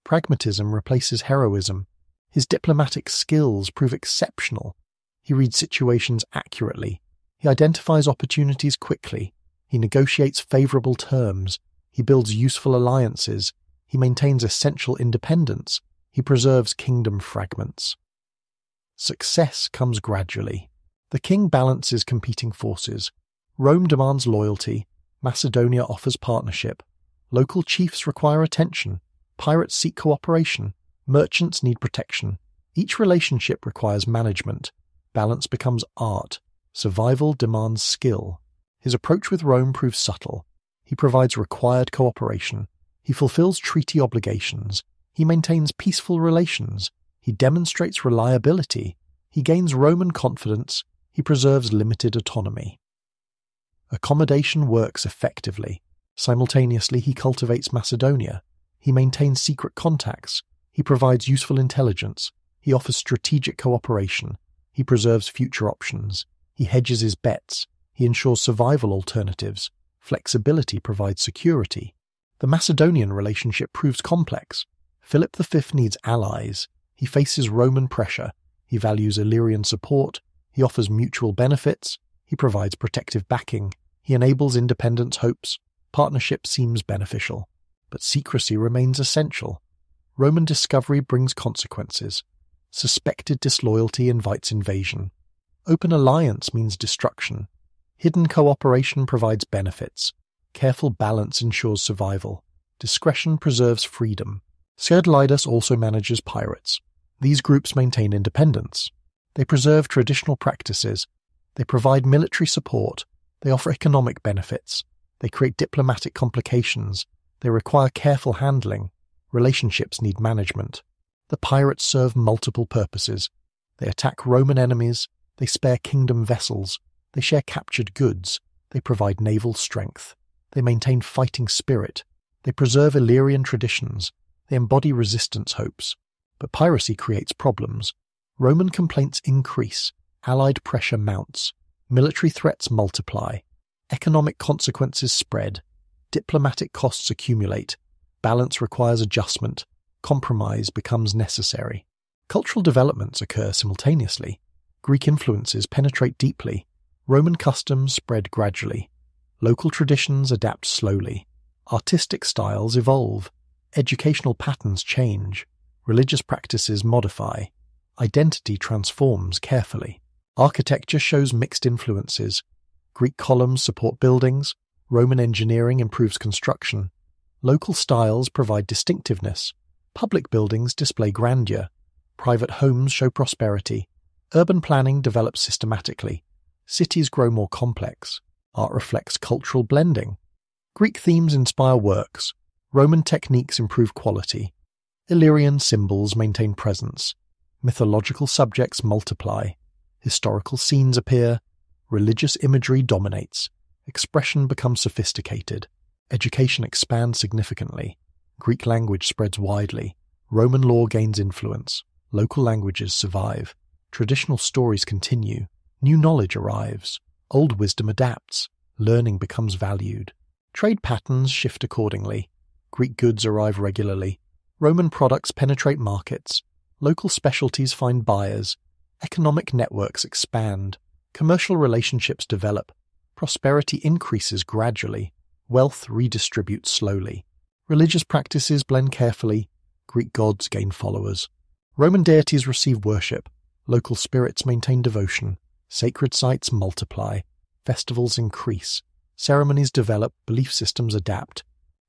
Speaker 1: Pragmatism replaces heroism. His diplomatic skills prove exceptional. He reads situations accurately. He identifies opportunities quickly. He negotiates favorable terms. He builds useful alliances. He maintains essential independence. He preserves kingdom fragments. Success comes gradually. The king balances competing forces. Rome demands loyalty. Macedonia offers partnership. Local chiefs require attention. Pirates seek cooperation. Merchants need protection. Each relationship requires management. Balance becomes art. Survival demands skill. His approach with Rome proves subtle. He provides required cooperation. He fulfills treaty obligations. He maintains peaceful relations. He demonstrates reliability. He gains Roman confidence. He preserves limited autonomy. Accommodation works effectively. Simultaneously, he cultivates Macedonia. He maintains secret contacts. He provides useful intelligence. He offers strategic cooperation. He preserves future options. He hedges his bets. He ensures survival alternatives. Flexibility provides security. The Macedonian relationship proves complex. Philip V needs allies. He faces Roman pressure. He values Illyrian support. He offers mutual benefits. He provides protective backing. He enables independence hopes. Partnership seems beneficial. But secrecy remains essential. Roman discovery brings consequences. Suspected disloyalty invites invasion. Open alliance means destruction. Hidden cooperation provides benefits. Careful balance ensures survival. Discretion preserves freedom. Skerdalidas also manages pirates. These groups maintain independence. They preserve traditional practices. They provide military support. They offer economic benefits. They create diplomatic complications. They require careful handling. Relationships need management. The pirates serve multiple purposes. They attack Roman enemies. They spare kingdom vessels. They share captured goods. They provide naval strength. They maintain fighting spirit. They preserve Illyrian traditions. They embody resistance hopes. But piracy creates problems. Roman complaints increase. Allied pressure mounts. Military threats multiply. Economic consequences spread. Diplomatic costs accumulate. Balance requires adjustment. Compromise becomes necessary. Cultural developments occur simultaneously. Greek influences penetrate deeply. Roman customs spread gradually. Local traditions adapt slowly. Artistic styles evolve. Educational patterns change. Religious practices modify. Identity transforms carefully. Architecture shows mixed influences. Greek columns support buildings. Roman engineering improves construction. Local styles provide distinctiveness. Public buildings display grandeur. Private homes show prosperity. Urban planning develops systematically. Cities grow more complex. Art reflects cultural blending. Greek themes inspire works. Roman techniques improve quality. Illyrian symbols maintain presence. Mythological subjects multiply. Historical scenes appear. Religious imagery dominates. Expression becomes sophisticated. Education expands significantly. Greek language spreads widely. Roman law gains influence. Local languages survive. Traditional stories continue. New knowledge arrives. Old wisdom adapts. Learning becomes valued. Trade patterns shift accordingly. Greek goods arrive regularly. Roman products penetrate markets. Local specialties find buyers. Economic networks expand. Commercial relationships develop. Prosperity increases gradually. Wealth redistributes slowly. Religious practices blend carefully. Greek gods gain followers. Roman deities receive worship. Local spirits maintain devotion. Sacred sites multiply. Festivals increase. Ceremonies develop. Belief systems adapt.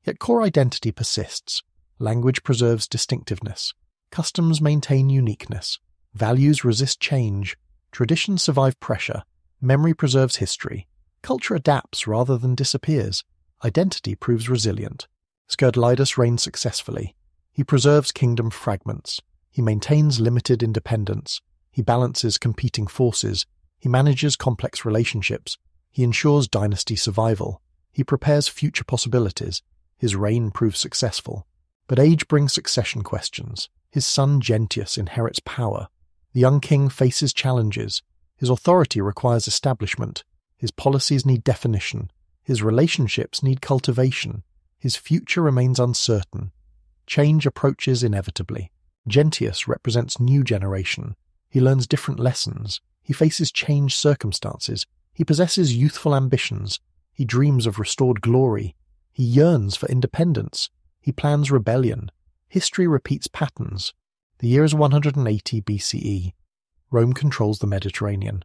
Speaker 1: Yet core identity persists. Language preserves distinctiveness. Customs maintain uniqueness. Values resist change. Traditions survive pressure. Memory preserves history. Culture adapts rather than disappears. Identity proves resilient. Skerdlidas reigns successfully. He preserves kingdom fragments. He maintains limited independence. He balances competing forces. He manages complex relationships. He ensures dynasty survival. He prepares future possibilities. His reign proves successful. But age brings succession questions. His son Gentius inherits power. The young king faces challenges. His authority requires establishment. His policies need definition. His relationships need cultivation. His future remains uncertain. Change approaches inevitably. Gentius represents new generation. He learns different lessons. He faces changed circumstances. He possesses youthful ambitions. He dreams of restored glory. He yearns for independence. He plans rebellion. History repeats patterns. The year is 180 BCE. Rome controls the Mediterranean.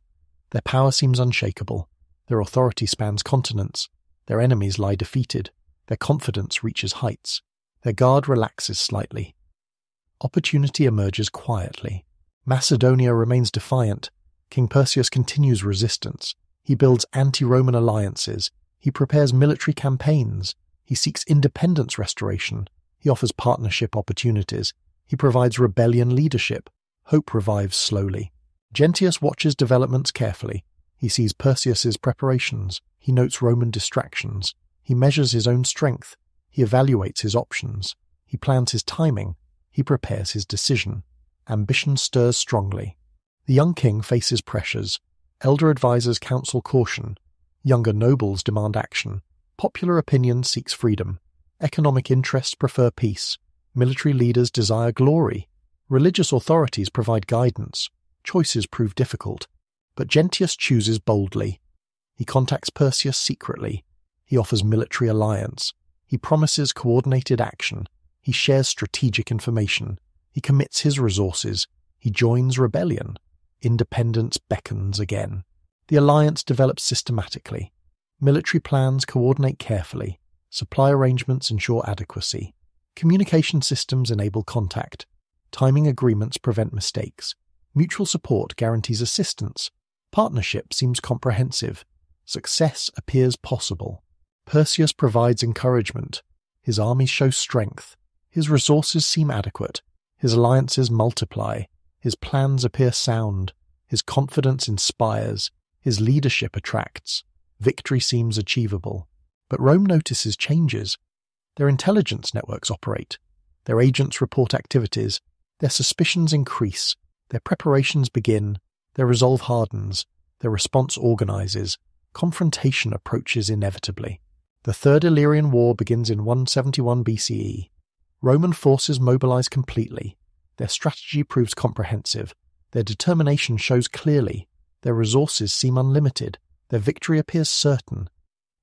Speaker 1: Their power seems unshakable. Their authority spans continents. Their enemies lie defeated. Their confidence reaches heights. Their guard relaxes slightly. Opportunity emerges quietly. Macedonia remains defiant. King Perseus continues resistance. He builds anti-Roman alliances. He prepares military campaigns. He seeks independence restoration. He offers partnership opportunities. He provides rebellion leadership. Hope revives slowly. Gentius watches developments carefully. He sees Perseus's preparations. He notes Roman distractions. He measures his own strength. He evaluates his options. He plans his timing. He prepares his decision. Ambition stirs strongly. The young king faces pressures. Elder advisors counsel caution. Younger nobles demand action. Popular opinion seeks freedom. Economic interests prefer peace. Military leaders desire glory. Religious authorities provide guidance. Choices prove difficult. But Gentius chooses boldly. He contacts Perseus secretly. He offers military alliance. He promises coordinated action. He shares strategic information. He commits his resources. He joins rebellion. Independence beckons again. The alliance develops systematically. Military plans coordinate carefully. Supply arrangements ensure adequacy. Communication systems enable contact. Timing agreements prevent mistakes. Mutual support guarantees assistance. Partnership seems comprehensive. Success appears possible. Perseus provides encouragement. His armies show strength. His resources seem adequate. His alliances multiply. His plans appear sound. His confidence inspires. His leadership attracts. Victory seems achievable. But Rome notices changes. Their intelligence networks operate. Their agents report activities. Their suspicions increase. Their preparations begin. Their resolve hardens. Their response organizes. Confrontation approaches inevitably. The Third Illyrian War begins in 171 BCE. Roman forces mobilize completely. Their strategy proves comprehensive. Their determination shows clearly. Their resources seem unlimited. Their victory appears certain.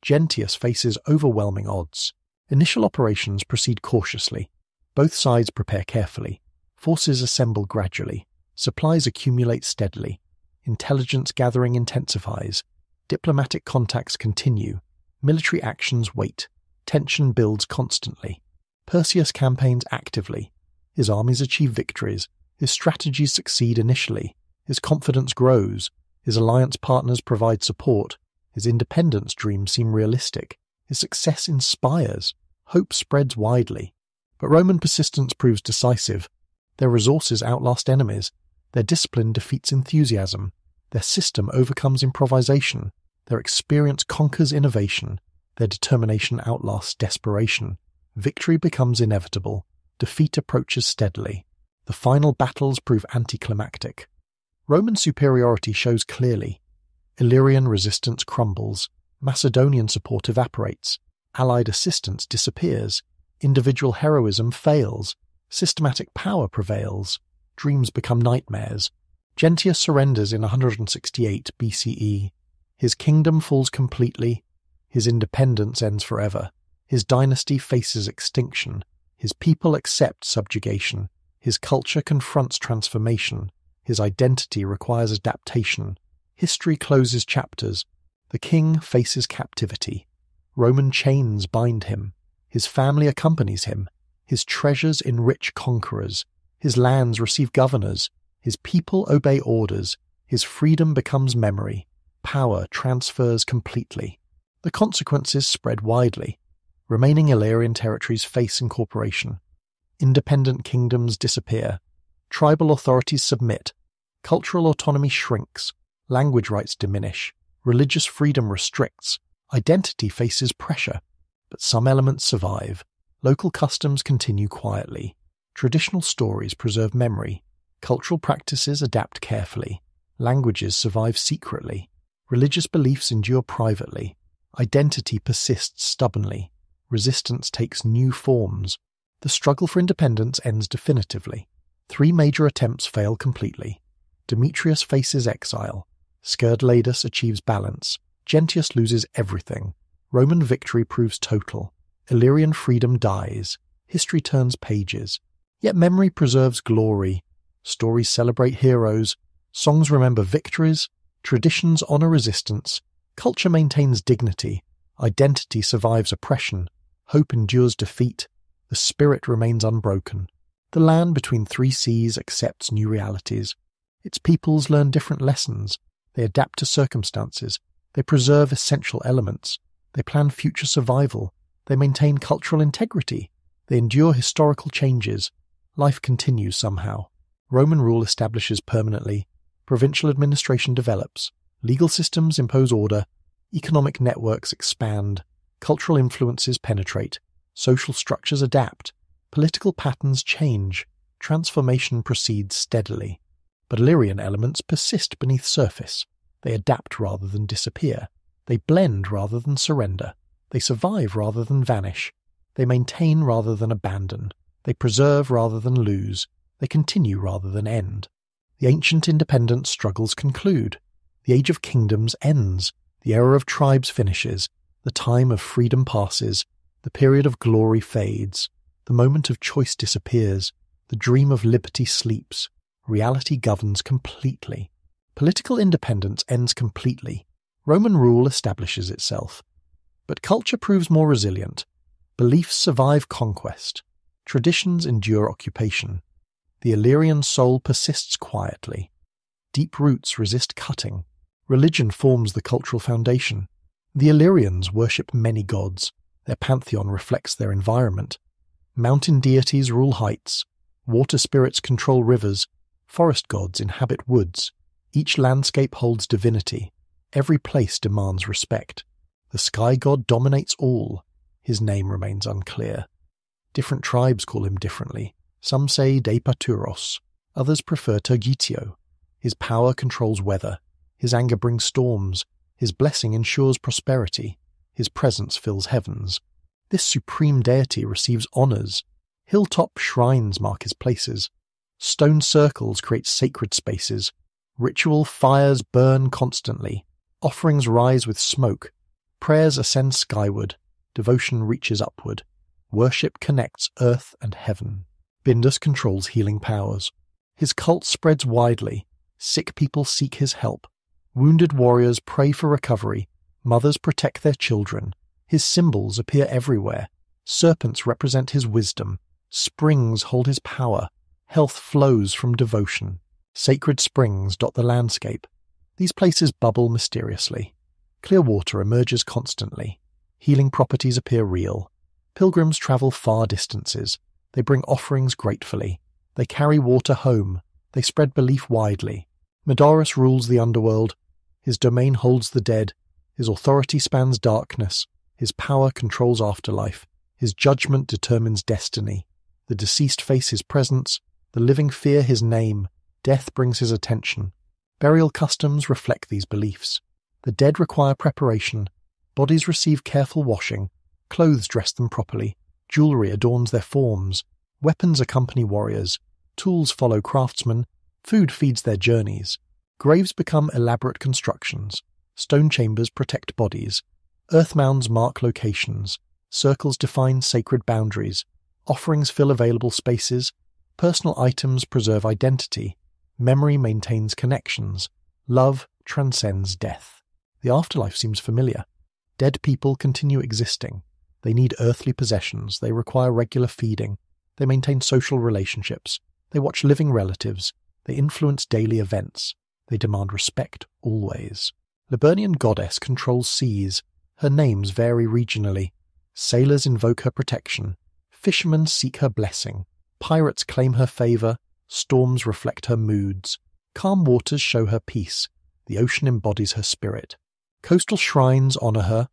Speaker 1: Gentius faces overwhelming odds. Initial operations proceed cautiously. Both sides prepare carefully. Forces assemble gradually. Supplies accumulate steadily. Intelligence gathering intensifies. Diplomatic contacts continue. Military actions wait. Tension builds constantly. Perseus campaigns actively. His armies achieve victories. His strategies succeed initially. His confidence grows. His alliance partners provide support. His independence dreams seem realistic. His success inspires. Hope spreads widely. But Roman persistence proves decisive. Their resources outlast enemies. Their discipline defeats enthusiasm. Their system overcomes improvisation. Their experience conquers innovation. Their determination outlasts desperation. Victory becomes inevitable. Defeat approaches steadily. The final battles prove anticlimactic. Roman superiority shows clearly. Illyrian resistance crumbles. Macedonian support evaporates. Allied assistance disappears. Individual heroism fails. Systematic power prevails. Dreams become nightmares. Gentius surrenders in 168 BCE. His kingdom falls completely. His independence ends forever. His dynasty faces extinction. His people accept subjugation. His culture confronts transformation. His identity requires adaptation. History closes chapters. The king faces captivity. Roman chains bind him. His family accompanies him. His treasures enrich conquerors. His lands receive governors. His people obey orders. His freedom becomes memory. Power transfers completely. The consequences spread widely. Remaining Illyrian territories face incorporation. Independent kingdoms disappear. Tribal authorities submit. Cultural autonomy shrinks. Language rights diminish. Religious freedom restricts. Identity faces pressure. But some elements survive. Local customs continue quietly. Traditional stories preserve memory. Cultural practices adapt carefully. Languages survive secretly. Religious beliefs endure privately. Identity persists stubbornly. Resistance takes new forms. The struggle for independence ends definitively. 3 major attempts fail completely. Demetrius faces exile. Skerdladus achieves balance. Gentius loses everything. Roman victory proves total. Illyrian freedom dies. History turns pages. Yet memory preserves glory. Stories celebrate heroes. Songs remember victories. Traditions honor resistance. Culture maintains dignity. Identity survives oppression. Hope endures defeat. The spirit remains unbroken. The land between 3 seas accepts new realities. Its peoples learn different lessons. They adapt to circumstances. They preserve essential elements. They plan future survival. They maintain cultural integrity. They endure historical changes. Life continues somehow. Roman rule establishes permanently. Provincial administration develops. Legal systems impose order. Economic networks expand. Cultural influences penetrate. Social structures adapt. Political patterns change. Transformation proceeds steadily. But Illyrian elements persist beneath surface. They adapt rather than disappear. They blend rather than surrender. They survive rather than vanish. They maintain rather than abandon. They preserve rather than lose. They continue rather than end. The ancient independence struggles conclude. The age of kingdoms ends. The era of tribes finishes. The time of freedom passes. The period of glory fades. The moment of choice disappears. The dream of liberty sleeps. Reality governs completely. Political independence ends completely. Roman rule establishes itself. But culture proves more resilient. Beliefs survive conquest. Traditions endure occupation. The Illyrian soul persists quietly. Deep roots resist cutting. Religion forms the cultural foundation. The Illyrians worship many gods. Their pantheon reflects their environment. Mountain deities rule heights. Water spirits control rivers. Forest gods inhabit woods. Each landscape holds divinity. Every place demands respect. The sky god dominates all. His name remains unclear. Different tribes call him differently. Some say Depaturos. Others prefer Tergitio. His power controls weather. His anger brings storms. His blessing ensures prosperity. His presence fills heavens. This supreme deity receives honors. Hilltop shrines mark his places. Stone circles create sacred spaces. Ritual fires burn constantly. Offerings rise with smoke. Prayers ascend skyward. Devotion reaches upward. Worship connects earth and heaven. Bindus controls healing powers. His cult spreads widely. Sick people seek his help. Wounded warriors pray for recovery. Mothers protect their children. His symbols appear everywhere. Serpents represent his wisdom. Springs hold his power. Health flows from devotion. Sacred springs dot the landscape. These places bubble mysteriously. Clear water emerges constantly. Healing properties appear real. Pilgrims travel far distances. They bring offerings gratefully. They carry water home. They spread belief widely. Medorus rules the underworld. His domain holds the dead. His authority spans darkness. His power controls afterlife. His judgment determines destiny. The deceased face his presence. The living fear his name. Death brings his attention. Burial customs reflect these beliefs. The dead require preparation. Bodies receive careful washing. Clothes dress them properly. Jewelry adorns their forms. Weapons accompany warriors. Tools follow craftsmen. Food feeds their journeys. Graves become elaborate constructions. Stone chambers protect bodies. Earth mounds mark locations. Circles define sacred boundaries. Offerings fill available spaces. Personal items preserve identity. Memory maintains connections. Love transcends death. The afterlife seems familiar. Dead people continue existing. They need earthly possessions. They require regular feeding. They maintain social relationships. They watch living relatives. They influence daily events. They demand respect always. Liburnian goddess controls seas. Her names vary regionally. Sailors invoke her protection. Fishermen seek her blessing. Pirates claim her favor. Storms reflect her moods. Calm waters show her peace. The ocean embodies her spirit. Coastal shrines honor her.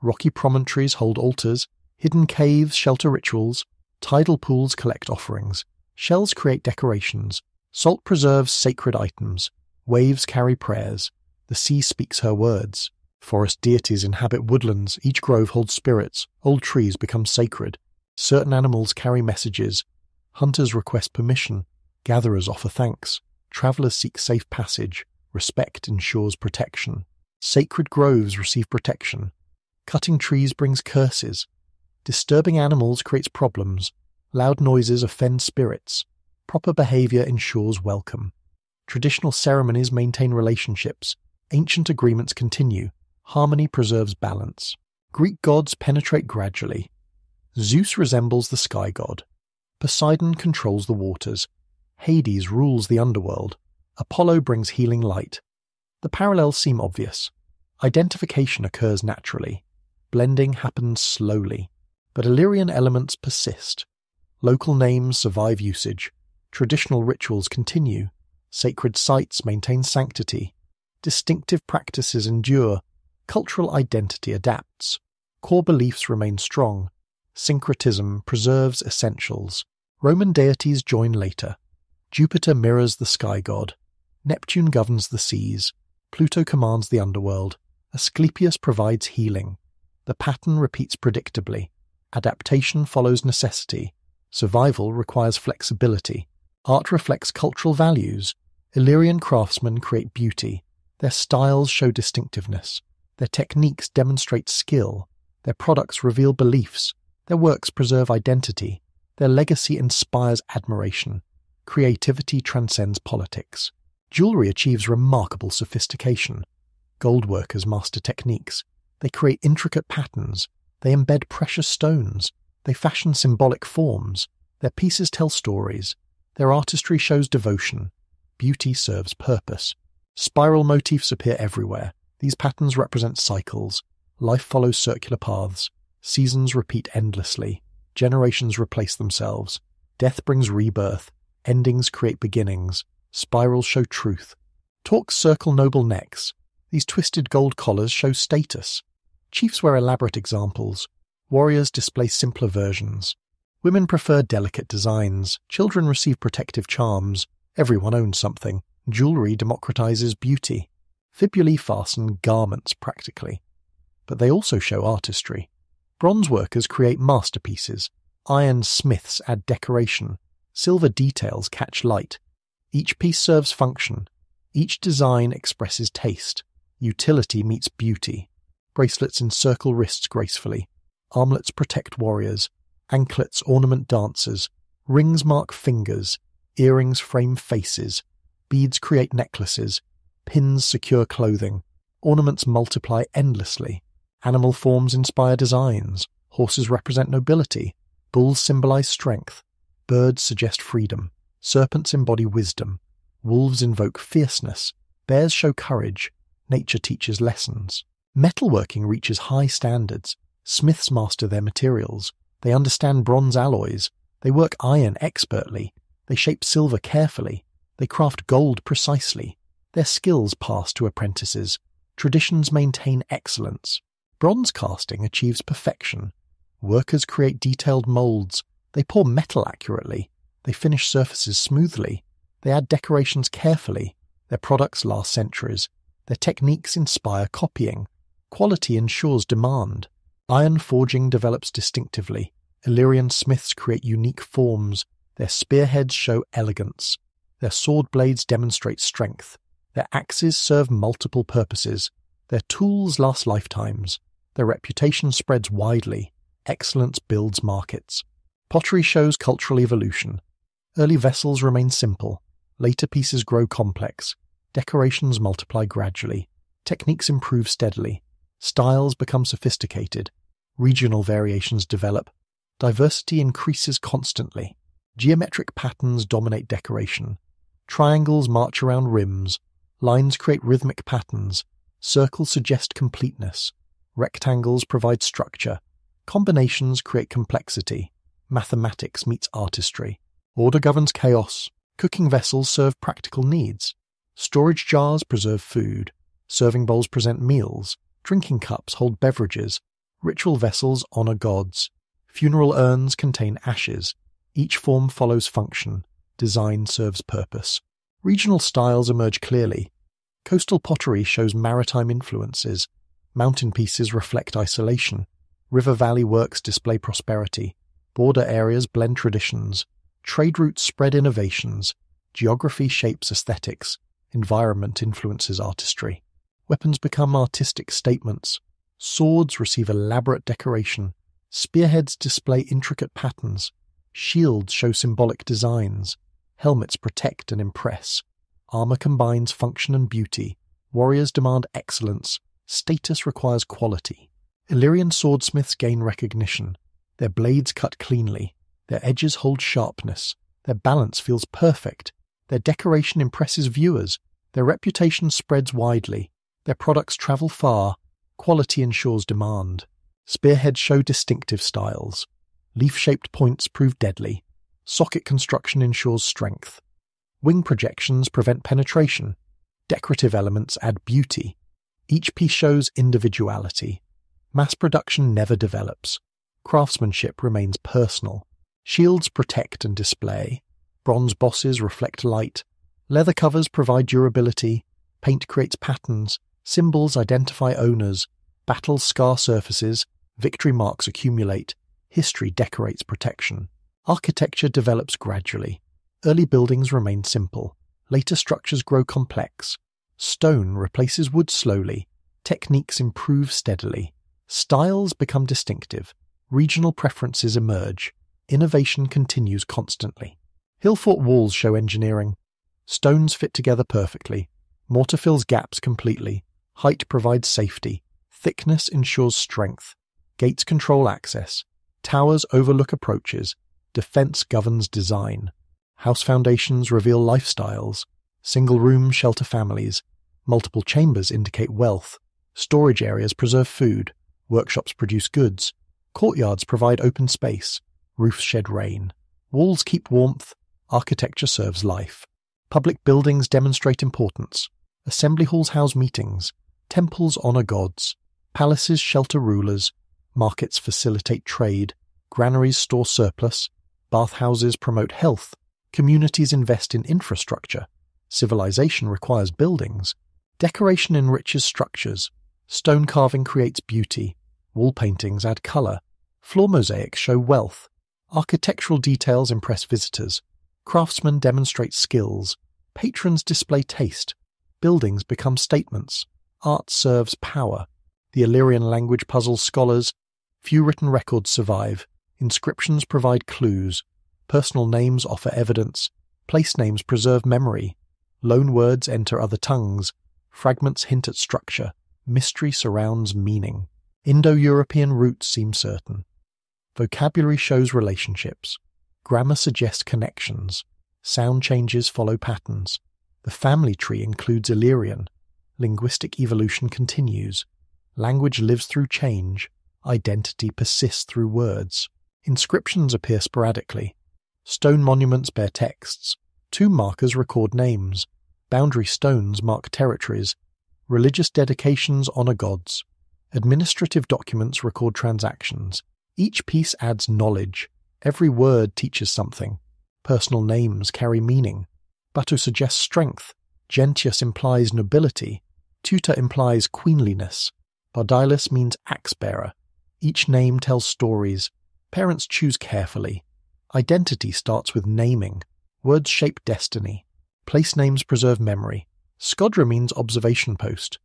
Speaker 1: Rocky promontories hold altars. Hidden caves shelter rituals. Tidal pools collect offerings. Shells create decorations. Salt preserves sacred items. Waves carry prayers. The sea speaks her words. Forest deities inhabit woodlands. Each grove holds spirits. Old trees become sacred. Certain animals carry messages. Hunters request permission. Gatherers offer thanks. Travelers seek safe passage. Respect ensures protection. Sacred groves receive protection. Cutting trees brings curses. Disturbing animals creates problems. Loud noises offend spirits. Proper behavior ensures welcome. Traditional ceremonies maintain relationships. Ancient agreements continue. Harmony preserves balance. Greek gods penetrate gradually. Zeus resembles the sky god. Poseidon controls the waters. Hades rules the underworld. Apollo brings healing light. The parallels seem obvious. Identification occurs naturally. Blending happens slowly. But Illyrian elements persist. Local names survive usage. Traditional rituals continue. Sacred sites maintain sanctity. Distinctive practices endure. Cultural identity adapts. Core beliefs remain strong. Syncretism preserves essentials. Roman deities join later. Jupiter mirrors the sky god. Neptune governs the seas. Pluto commands the underworld. Asclepius provides healing. The pattern repeats predictably. Adaptation follows necessity. Survival requires flexibility. Art reflects cultural values. Illyrian craftsmen create beauty. Their styles show distinctiveness. Their techniques demonstrate skill. Their products reveal beliefs. Their works preserve identity. Their legacy inspires admiration. Creativity transcends politics. Jewelry achieves remarkable sophistication. Gold workers master techniques. They create intricate patterns. They embed precious stones. They fashion symbolic forms. Their pieces tell stories. Their artistry shows devotion. Beauty serves purpose. Spiral motifs appear everywhere. These patterns represent cycles. Life follows circular paths. Seasons repeat endlessly. Generations replace themselves. Death brings rebirth. Endings create beginnings. Spirals show truth. Torques circle noble necks. These twisted gold collars show status. Chiefs wear elaborate examples. Warriors display simpler versions. Women prefer delicate designs. Children receive protective charms. Everyone owns something. Jewelry democratizes beauty. Fibulae fasten garments practically. But they also show artistry. Bronze workers create masterpieces. Iron smiths add decoration. Silver details catch light. Each piece serves function. Each design expresses taste. Utility meets beauty. Bracelets encircle wrists gracefully. Armlets protect warriors. Anklets ornament dancers. Rings mark fingers. Earrings frame faces. Beads create necklaces. Pins secure clothing. Ornaments multiply endlessly. Animal forms inspire designs. Horses represent nobility. Bulls symbolize strength. Birds suggest freedom. Serpents embody wisdom. Wolves invoke fierceness. Bears show courage. Nature teaches lessons. Metalworking reaches high standards. Smiths master their materials. They understand bronze alloys. They work iron expertly. They shape silver carefully. They craft gold precisely. Their skills pass to apprentices. Traditions maintain excellence. Bronze casting achieves perfection. Workers create detailed molds. They pour metal accurately. They finish surfaces smoothly. They add decorations carefully. Their products last centuries. Their techniques inspire copying. Quality ensures demand. Iron forging develops distinctively. Illyrian smiths create unique forms. Their spearheads show elegance. Their sword blades demonstrate strength. Their axes serve multiple purposes. Their tools last lifetimes. Their reputation spreads widely. Excellence builds markets. Pottery shows cultural evolution. Early vessels remain simple. Later pieces grow complex. Decorations multiply gradually. Techniques improve steadily. Styles become sophisticated. Regional variations develop. Diversity increases constantly. Geometric patterns dominate decoration. Triangles march around rims. Lines create rhythmic patterns. Circles suggest completeness. Rectangles provide structure. Combinations create complexity. Mathematics meets artistry. Order governs chaos. Cooking vessels serve practical needs. Storage jars preserve food. Serving bowls present meals. Drinking cups hold beverages. Ritual vessels honor gods. Funeral urns contain ashes. Each form follows function. Design serves purpose. Regional styles emerge clearly. Coastal pottery shows maritime influences. Mountain pieces reflect isolation. River-valley works display prosperity. Border areas blend traditions. Trade routes spread innovations. Geography shapes aesthetics. Environment influences artistry. Weapons become artistic statements. Swords receive elaborate decoration. Spearheads display intricate patterns. Shields show symbolic designs. Helmets protect and impress. Armor combines function and beauty. Warriors demand excellence. Status requires quality. Illyrian swordsmiths gain recognition. Their blades cut cleanly. Their edges hold sharpness. Their balance feels perfect. Their decoration impresses viewers. Their reputation spreads widely. Their products travel far. Quality ensures demand. Spearheads show distinctive styles. Leaf-shaped points prove deadly. Socket construction ensures strength. Wing projections prevent penetration. Decorative elements add beauty. Each piece shows individuality. Mass production never develops. Craftsmanship remains personal. Shields protect and display. Bronze bosses reflect light. Leather covers provide durability. Paint creates patterns. Symbols identify owners. Battles scar surfaces. Victory marks accumulate. History decorates protection. Architecture develops gradually. Early buildings remain simple. Later structures grow complex. Stone replaces wood slowly. Techniques improve steadily. Styles become distinctive. Regional preferences emerge. Innovation continues constantly. Hill-fort walls show engineering. Stones fit together perfectly. Mortar fills gaps completely. Height provides safety. Thickness ensures strength. Gates control access. Towers overlook approaches. Defense governs design. House foundations reveal lifestyles. Single rooms shelter families. Multiple chambers indicate wealth. Storage areas preserve food. Workshops produce goods. Courtyards provide open space. Roofs shed rain. Walls keep warmth. Architecture serves life. Public buildings demonstrate importance. Assembly halls house meetings. Temples honor gods. Palaces shelter rulers. Markets facilitate trade. Granaries store surplus. Bathhouses promote health. Communities invest in infrastructure. Civilization requires buildings. Decoration enriches structures. Stone carving creates beauty. Wall paintings add color. Floor mosaics show wealth. Architectural details impress visitors. Craftsmen demonstrate skills. Patrons display taste. Buildings become statements. Art serves power. The Illyrian language puzzles scholars. Few written records survive. Inscriptions provide clues. Personal names offer evidence. Place names preserve memory. Loan words enter other tongues. Fragments hint at structure. Mystery surrounds meaning. Indo-European roots seem certain. Vocabulary shows relationships. Grammar suggests connections. Sound changes follow patterns. The family tree includes Illyrian. Linguistic evolution continues. Language lives through change. Identity persists through words. Inscriptions appear sporadically. Stone monuments bear texts. Tomb markers record names. Boundary stones mark territories. Religious dedications honor gods. Administrative documents record transactions. Each piece adds knowledge. Every word teaches something. Personal names carry meaning. Batu suggests strength. Gentius implies nobility. Tutor implies queenliness. Bardilis means axe-bearer. Each name tells stories. Parents choose carefully. Identity starts with naming. Words shape destiny. Place names preserve memory. Skodra means observation post.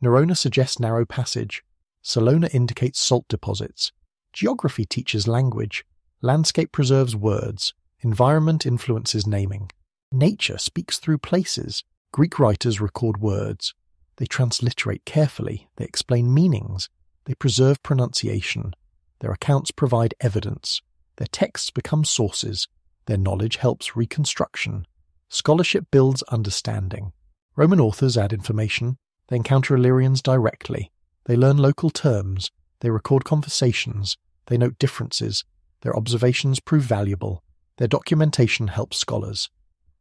Speaker 1: Nerona suggests narrow passage. Salona indicates salt deposits. Geography teaches language. Landscape preserves words. Environment influences naming. Nature speaks through places. Greek writers record words. They transliterate carefully. They explain meanings. They preserve pronunciation. Their accounts provide evidence. Their texts become sources. Their knowledge helps reconstruction. Scholarship builds understanding. Roman authors add information. They encounter Illyrians directly. They learn local terms. They record conversations. They note differences. Their observations prove valuable. Their documentation helps scholars.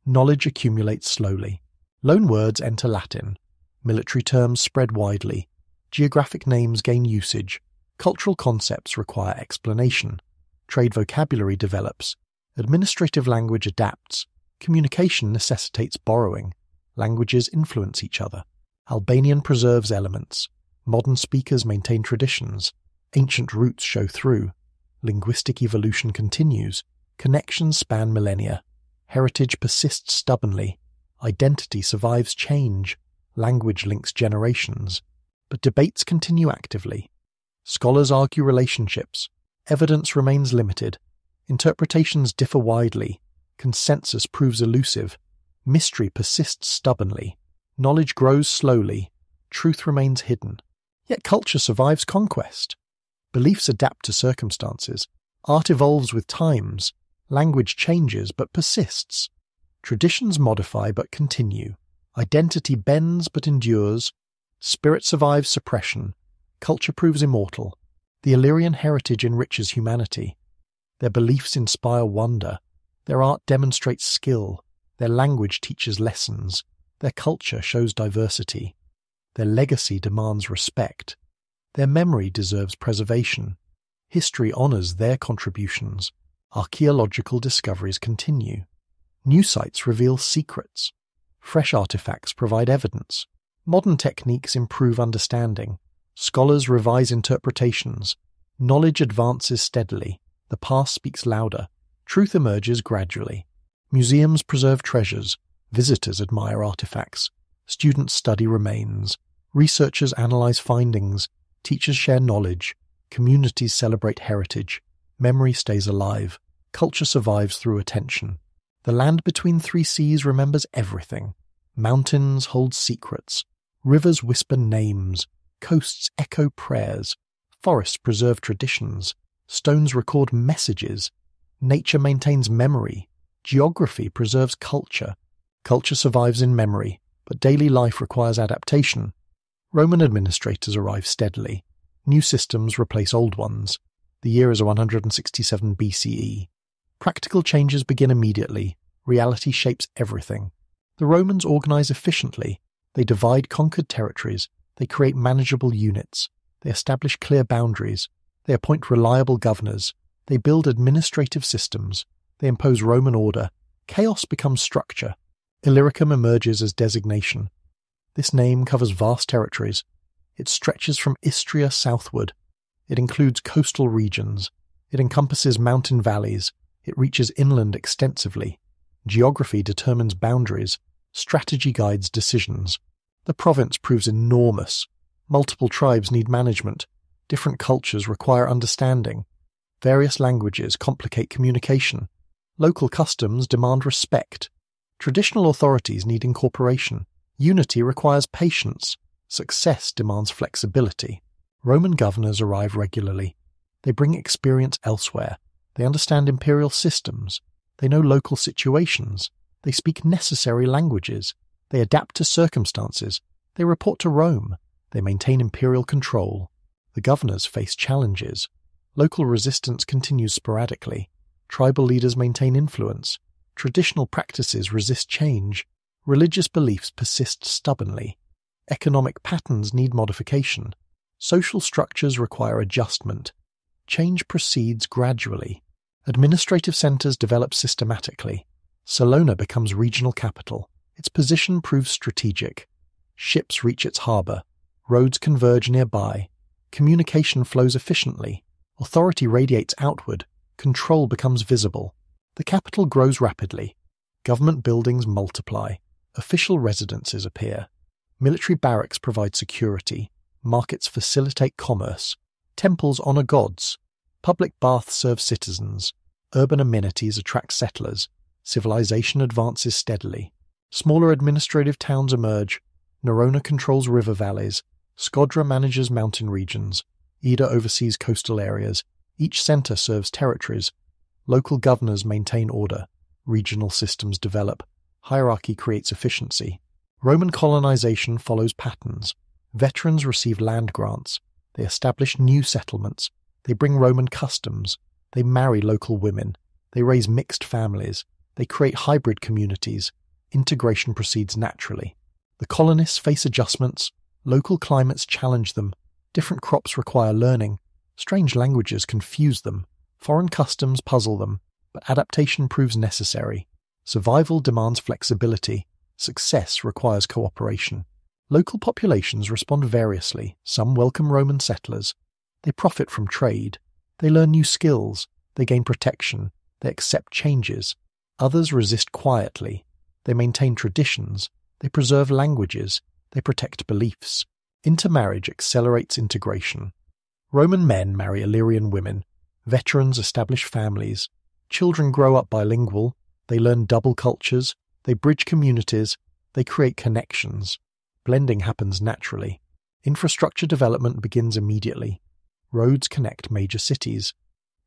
Speaker 1: Knowledge accumulates slowly. Loan words enter Latin. Military terms spread widely. Geographic names gain usage. Cultural concepts require explanation. Trade vocabulary develops. Administrative language adapts. Communication necessitates borrowing. Languages influence each other. Albanian preserves elements. Modern speakers maintain traditions. Ancient roots show through. Linguistic evolution continues. Connections span millennia. Heritage persists stubbornly. Identity survives change. Language links generations. But debates continue actively. Scholars argue relationships. Evidence remains limited. Interpretations differ widely. Consensus proves elusive. Mystery persists stubbornly. Knowledge grows slowly. Truth remains hidden. Yet culture survives conquest. Beliefs adapt to circumstances. Art evolves with times. Language changes but persists. Traditions modify but continue. Identity bends but endures. Spirit survives suppression. Culture proves immortal. The Illyrian heritage enriches humanity. Their beliefs inspire wonder. Their art demonstrates skill. Their language teaches lessons. Their culture shows diversity. Their legacy demands respect. Their memory deserves preservation. History honors their contributions. Archaeological discoveries continue. New sites reveal secrets. Fresh artifacts provide evidence. Modern techniques improve understanding. Scholars revise interpretations. Knowledge advances steadily. The past speaks louder. Truth emerges gradually. Museums preserve treasures. Visitors admire artifacts. Students study remains. Researchers analyze findings. Teachers share knowledge. Communities celebrate heritage. Memory stays alive. Culture survives through attention. The land between three seas remembers everything. Mountains hold secrets. Rivers whisper names. Coasts echo prayers. Forests preserve traditions. Stones record messages. Nature maintains memory. Geography preserves culture. Culture survives in memory, but daily life requires adaptation. Roman administrators arrive steadily. New systems replace old ones. The year is 167 BCE. Practical changes begin immediately. Reality shapes everything. The Romans organize efficiently. They divide conquered territories. They create manageable units. They establish clear boundaries. They appoint reliable governors. They build administrative systems. They impose Roman order. Chaos becomes structure. Illyricum emerges as designation. This name covers vast territories. It stretches from Istria southward. It includes coastal regions. It encompasses mountain valleys. It reaches inland extensively. Geography determines boundaries. Strategy guides decisions. The province proves enormous. Multiple tribes need management. Different cultures require understanding. Various languages complicate communication. Local customs demand respect. Traditional authorities need incorporation. Unity requires patience. Success demands flexibility. Roman governors arrive regularly. They bring experience elsewhere. They understand imperial systems. They know local situations. They speak necessary languages. They adapt to circumstances. They report to Rome. They maintain imperial control. The governors face challenges. Local resistance continues sporadically. Tribal leaders maintain influence. Traditional practices resist change. Religious beliefs persist stubbornly. Economic patterns need modification. Social structures require adjustment. Change proceeds gradually. Administrative centers develop systematically. Salona becomes regional capital. Its position proves strategic. Ships reach its harbor. Roads converge nearby. Communication flows efficiently. Authority radiates outward. Control becomes visible. The capital grows rapidly. Government buildings multiply. Official residences appear. Military barracks provide security. Markets facilitate commerce. Temples honor gods. Public baths serve citizens. Urban amenities attract settlers. Civilization advances steadily. Smaller administrative towns emerge. Nerona controls river valleys. Skodra manages mountain regions. Ida oversees coastal areas. Each center serves territories. Local governors maintain order. Regional systems develop. Hierarchy creates efficiency. Roman colonization follows patterns. Veterans receive land grants. They establish new settlements. They bring Roman customs. They marry local women. They raise mixed families. They create hybrid communities. Integration proceeds naturally. The colonists face adjustments. Local climates challenge them. Different crops require learning. Strange languages confuse them. Foreign customs puzzle them. But adaptation proves necessary. Survival demands flexibility. Success requires cooperation. Local populations respond variously. Some welcome Roman settlers. They profit from trade. They learn new skills. They gain protection. They accept changes. Others resist quietly. They maintain traditions. They preserve languages. They protect beliefs. Intermarriage accelerates integration. Roman men marry Illyrian women. Veterans establish families. Children grow up bilingual. They learn double cultures. They bridge communities. They create connections. Blending happens naturally. Infrastructure development begins immediately. Roads connect major cities.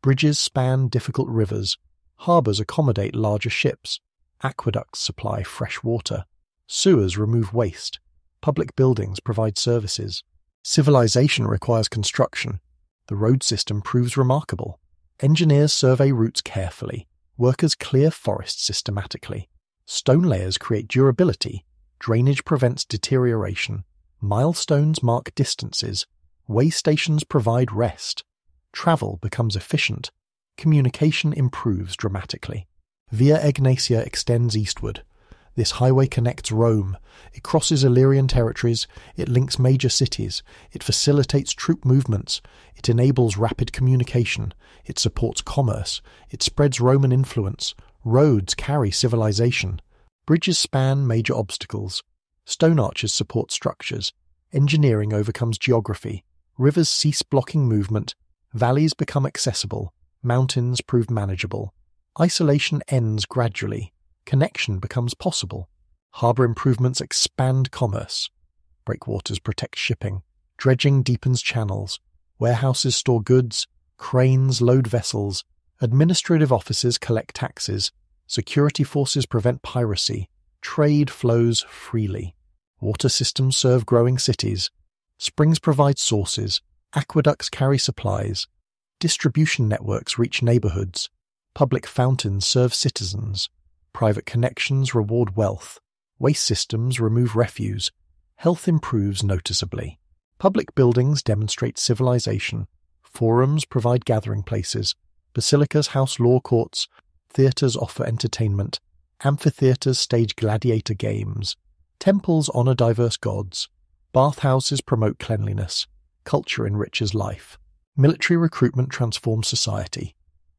Speaker 1: Bridges span difficult rivers. Harbors accommodate larger ships. Aqueducts supply fresh water. Sewers remove waste. Public buildings provide services. Civilization requires construction. The road system proves remarkable. Engineers survey routes carefully. Workers clear forests systematically. Stone layers create durability. Drainage prevents deterioration. Milestones mark distances. Way stations provide rest. Travel becomes efficient. Communication improves dramatically. Via Egnatia extends eastward. This highway connects Rome. It crosses Illyrian territories. It links major cities. It facilitates troop movements. It enables rapid communication. It supports commerce. It spreads Roman influence. Roads carry civilization. Bridges span major obstacles. Stone arches support structures. Engineering overcomes geography. Rivers cease blocking movement. Valleys become accessible. Mountains prove manageable. Isolation ends gradually. Connection becomes possible. Harbour improvements expand commerce. Breakwaters protect shipping. Dredging deepens channels. Warehouses store goods. Cranes load vessels. Administrative offices collect taxes. Security forces prevent piracy. Trade flows freely. Water systems serve growing cities. Springs provide sources. Aqueducts carry supplies. Distribution networks reach neighborhoods. Public fountains serve citizens. Private connections reward wealth. Waste systems remove refuse. Health improves noticeably. Public buildings demonstrate civilization. Forums provide gathering places. Basilicas house law courts. Theatres offer entertainment. Amphitheatres stage gladiator games. Temples honor diverse gods. Bathhouses promote cleanliness. Culture enriches life. Military recruitment transforms society.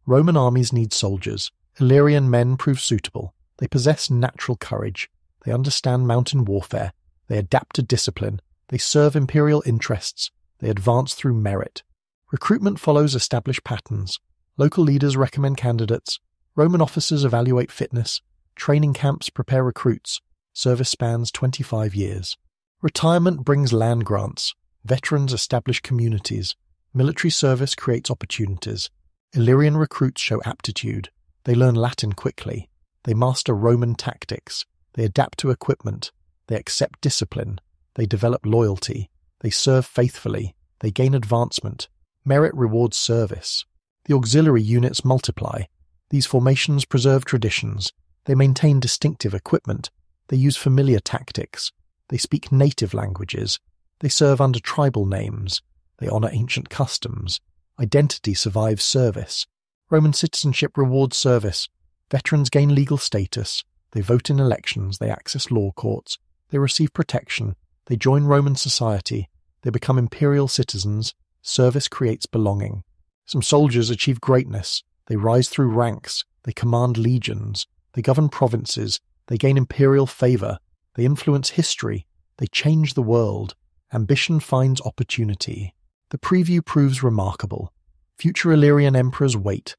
Speaker 1: Roman armies need soldiers. Illyrian men prove suitable. They possess natural courage. They understand mountain warfare. They adapt to discipline. They serve imperial interests. They advance through merit. Recruitment follows established patterns. Local leaders recommend candidates. Roman officers evaluate fitness. Training camps prepare recruits. Service spans 25 years. Retirement brings land grants. Veterans establish communities. Military service creates opportunities. Illyrian recruits show aptitude. They learn Latin quickly. They master Roman tactics. They adapt to equipment. They accept discipline. They develop loyalty. They serve faithfully. They gain advancement. Merit rewards service. The auxiliary units multiply. These formations preserve traditions. They maintain distinctive equipment. They use familiar tactics. They speak native languages. They serve under tribal names. They honor ancient customs. Identity survives service. Roman citizenship rewards service. Veterans gain legal status. They vote in elections. They access law courts. They receive protection. They join Roman society. They become imperial citizens. Service creates belonging. Some soldiers achieve greatness. They rise through ranks. They command legions. They govern provinces. They gain imperial favor. They influence history. They change the world. Ambition finds opportunity. The preview proves remarkable. Future Illyrian emperors wait.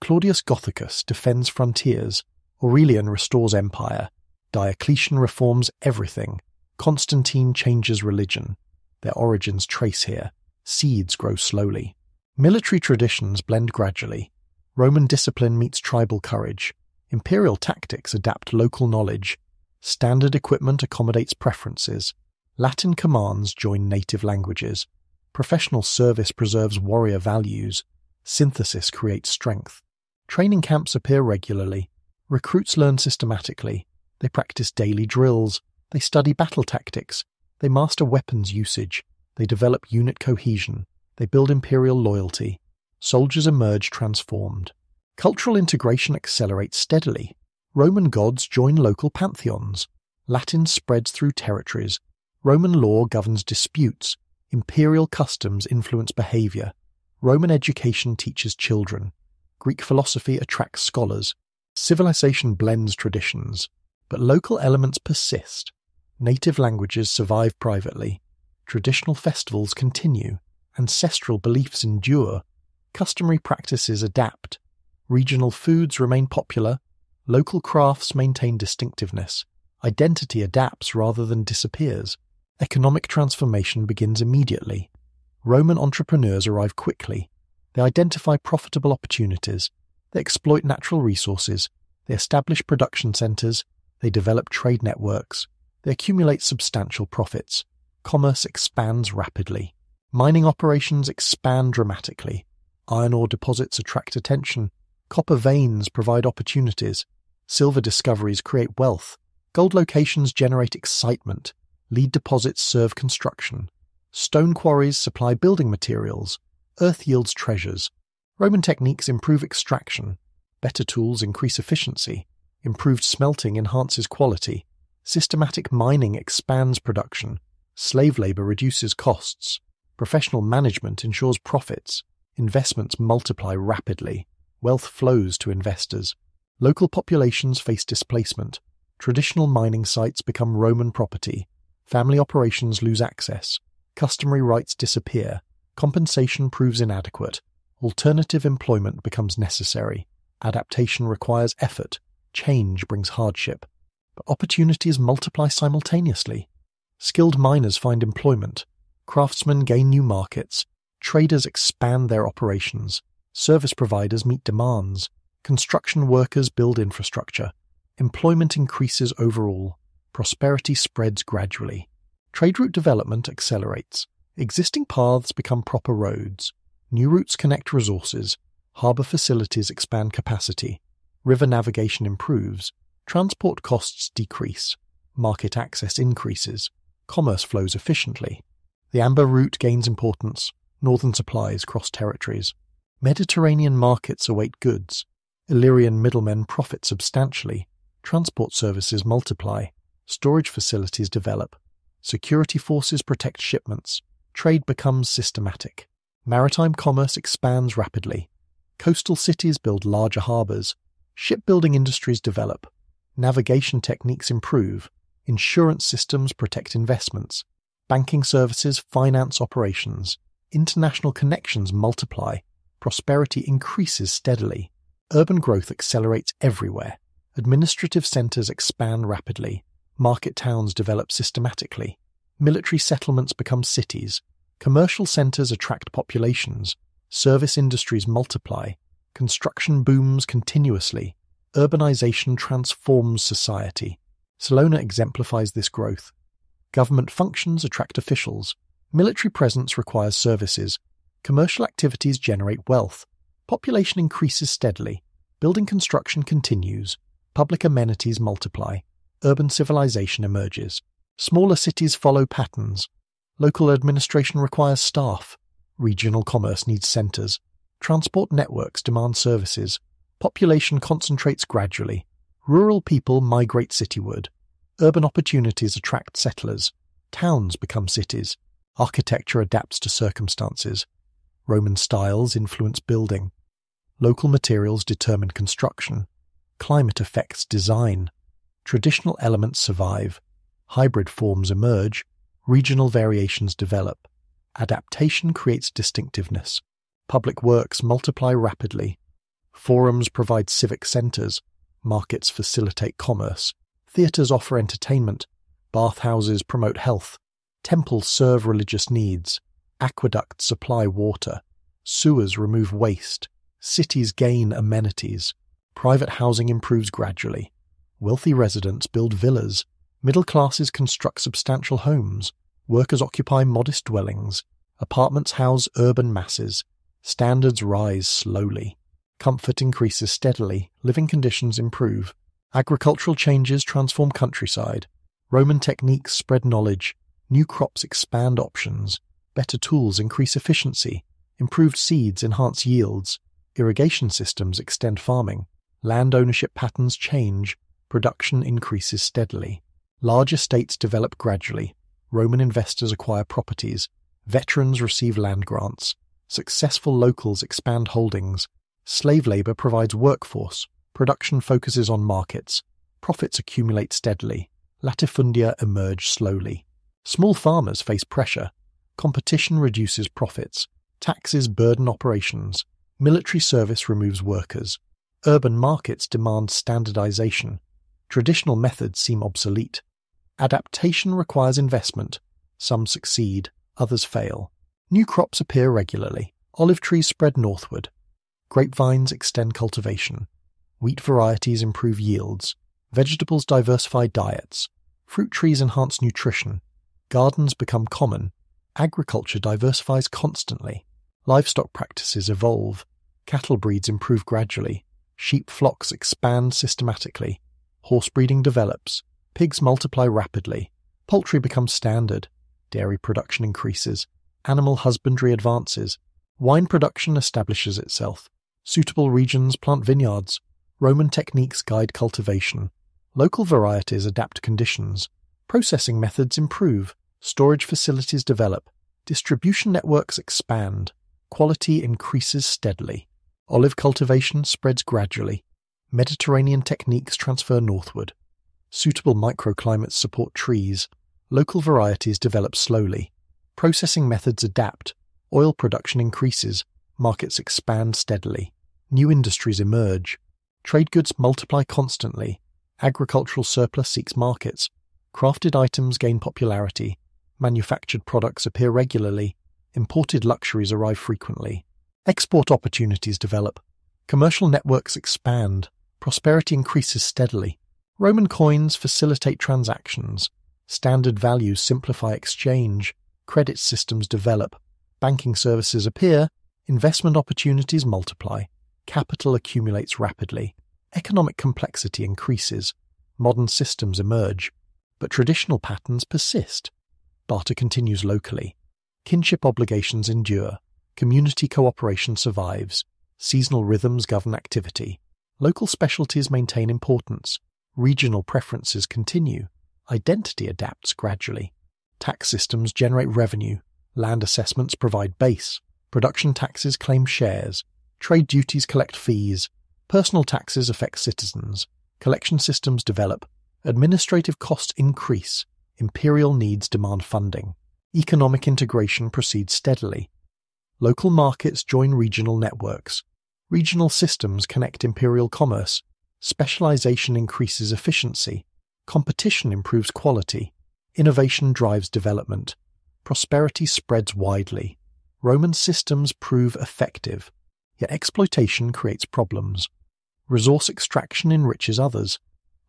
Speaker 1: Claudius Gothicus defends frontiers. Aurelian restores empire. Diocletian reforms everything. Constantine changes religion. Their origins trace here. Seeds grow slowly. Military traditions blend gradually. Roman discipline meets tribal courage. Imperial tactics adapt local knowledge. Standard equipment accommodates preferences. Latin commands join native languages. Professional service preserves warrior values. Synthesis creates strength. Training camps appear regularly. Recruits learn systematically. They practice daily drills. They study battle tactics. They master weapons usage. They develop unit cohesion. They build imperial loyalty. Soldiers emerge transformed. Cultural integration accelerates steadily. Roman gods join local pantheons. Latin spreads through territories. Roman law governs disputes. Imperial customs influence behavior. Roman education teaches children. Greek philosophy attracts scholars. Civilization blends traditions. But local elements persist. Native languages survive privately. Traditional festivals continue. Ancestral beliefs endure. Customary practices adapt. Regional foods remain popular. Local crafts maintain distinctiveness. Identity adapts rather than disappears. Economic transformation begins immediately. Roman entrepreneurs arrive quickly. They identify profitable opportunities. They exploit natural resources. They establish production centers. They develop trade networks. They accumulate substantial profits. Commerce expands rapidly. Mining operations expand dramatically. Iron ore deposits attract attention. Copper veins provide opportunities. Silver discoveries create wealth. Gold locations generate excitement. Lead deposits serve construction. Stone quarries supply building materials. Earth yields treasures. Roman techniques improve extraction. Better tools increase efficiency. Improved smelting enhances quality. Systematic mining expands production. Slave labor reduces costs. Professional management ensures profits. Investments multiply rapidly. Wealth flows to investors. Local populations face displacement. Traditional mining sites become Roman property. Family operations lose access. Customary rights disappear. Compensation proves inadequate. Alternative employment becomes necessary. Adaptation requires effort. Change brings hardship. But opportunities multiply simultaneously. Skilled miners find employment. Craftsmen gain new markets. Traders expand their operations. Service providers meet demands. Construction workers build infrastructure. Employment increases overall. Prosperity spreads gradually. Trade route development accelerates. Existing paths become proper roads. New routes connect resources. Harbour facilities expand capacity. River navigation improves. Transport costs decrease. Market access increases. Commerce flows efficiently. The amber route gains importance. Northern supplies cross territories. Mediterranean markets await goods. Illyrian middlemen profit substantially. Transport services multiply. Storage facilities develop. Security forces protect shipments. Trade becomes systematic. Maritime commerce expands rapidly. Coastal cities build larger harbours. Shipbuilding industries develop. Navigation techniques improve. Insurance systems protect investments. Banking services finance operations. International connections multiply. Prosperity increases steadily. Urban growth accelerates everywhere. Administrative centres expand rapidly. Market towns develop systematically. Military settlements become cities. Commercial centres attract populations. Service industries multiply. Construction booms continuously. Urbanisation transforms society. Salona exemplifies this growth. Government functions attract officials. Military presence requires services. Commercial activities generate wealth. Population increases steadily. Building construction continues. Public amenities multiply. Urban civilization emerges. Smaller cities follow patterns. Local administration requires staff. Regional commerce needs centres. Transport networks demand services. Population concentrates gradually. Rural people migrate cityward. Urban opportunities attract settlers. Towns become cities. Architecture adapts to circumstances. Roman styles influence building. Local materials determine construction. Climate affects design. Traditional elements survive. Hybrid forms emerge. Regional variations develop. Adaptation creates distinctiveness. Public works multiply rapidly. Forums provide civic centres. Markets facilitate commerce. Theatres offer entertainment. Bathhouses promote health. Temples serve religious needs. Aqueducts supply water. Sewers remove waste. Cities gain amenities. Private housing improves gradually. Wealthy residents build villas. Middle classes construct substantial homes. Workers occupy modest dwellings. Apartments house urban masses. Standards rise slowly. Comfort increases steadily. Living conditions improve. Agricultural changes transform countryside. Roman techniques spread knowledge. New crops expand options. Better tools increase efficiency. Improved seeds enhance yields. Irrigation systems extend farming. Land ownership patterns change. Production increases steadily. Large estates develop gradually. Roman investors acquire properties. Veterans receive land grants. Successful locals expand holdings. Slave labour provides workforce. Production focuses on markets. Profits accumulate steadily. Latifundia emerge slowly. Small farmers face pressure. Competition reduces profits. Taxes burden operations. Military service removes workers. Urban markets demand standardization. Traditional methods seem obsolete. Adaptation requires investment. Some succeed, others fail. New crops appear regularly. Olive trees spread northward. Grapevines extend cultivation. Wheat varieties improve yields. Vegetables diversify diets. Fruit trees enhance nutrition. Gardens become common. Agriculture diversifies constantly. Livestock practices evolve. Cattle breeds improve gradually. Sheep flocks expand systematically. Horse breeding develops. Pigs multiply rapidly. Poultry becomes standard. Dairy production increases. Animal husbandry advances. Wine production establishes itself. Suitable regions plant vineyards. Roman techniques guide cultivation. Local varieties adapt conditions. Processing methods improve. Storage facilities develop. Distribution networks expand. Quality increases steadily. Olive cultivation spreads gradually. Mediterranean techniques transfer northward. Suitable microclimates support trees. Local varieties develop slowly. Processing methods adapt. Oil production increases. Markets expand steadily. New industries emerge. Trade goods multiply constantly. Agricultural surplus seeks markets. Crafted items gain popularity. Manufactured products appear regularly. Imported luxuries arrive frequently. Export opportunities develop. Commercial networks expand. Prosperity increases steadily. Roman coins facilitate transactions. Standard values simplify exchange. Credit systems develop. Banking services appear. Investment opportunities multiply. Capital accumulates rapidly. Economic complexity increases. Modern systems emerge. But traditional patterns persist. Barter continues locally. Kinship obligations endure. Community cooperation survives. Seasonal rhythms govern activity. Local specialties maintain importance. Regional preferences continue. Identity adapts gradually. Tax systems generate revenue. Land assessments provide base. Production taxes claim shares. Trade duties collect fees. Personal taxes affect citizens. Collection systems develop. Administrative costs increase. Imperial needs demand funding. Economic integration proceeds steadily. Local markets join regional networks. Regional systems connect imperial commerce. Specialization increases efficiency. Competition improves quality. Innovation drives development. Prosperity spreads widely. Roman systems prove effective, yet exploitation creates problems. Resource extraction enriches others.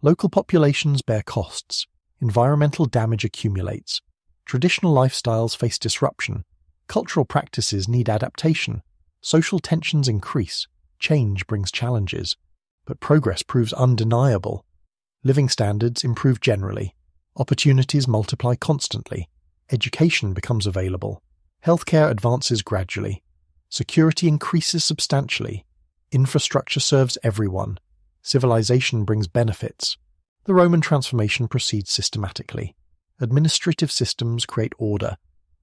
Speaker 1: Local populations bear costs. Environmental damage accumulates. Traditional lifestyles face disruption. Cultural practices need adaptation. Social tensions increase. Change brings challenges. But progress proves undeniable. Living standards improve generally. Opportunities multiply constantly. Education becomes available. Healthcare advances gradually. Security increases substantially. Infrastructure serves everyone. Civilization brings benefits. The Roman transformation proceeds systematically. Administrative systems create order.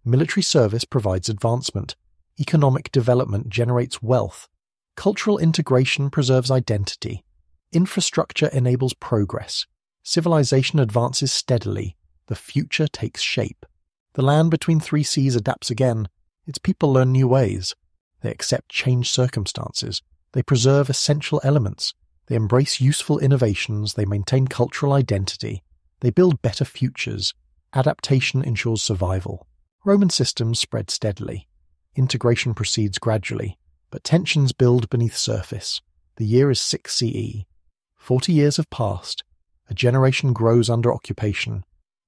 Speaker 1: Military service provides advancement. Economic development generates wealth. Cultural integration preserves identity. Infrastructure enables progress. Civilization advances steadily. The future takes shape. The land between three seas adapts again. Its people learn new ways. They accept changed circumstances. They preserve essential elements. They embrace useful innovations. They maintain cultural identity. They build better futures. Adaptation ensures survival. Roman systems spread steadily. Integration proceeds gradually, but tensions build beneath surface. The year is 6 CE. 40 years have passed. A generation grows under occupation.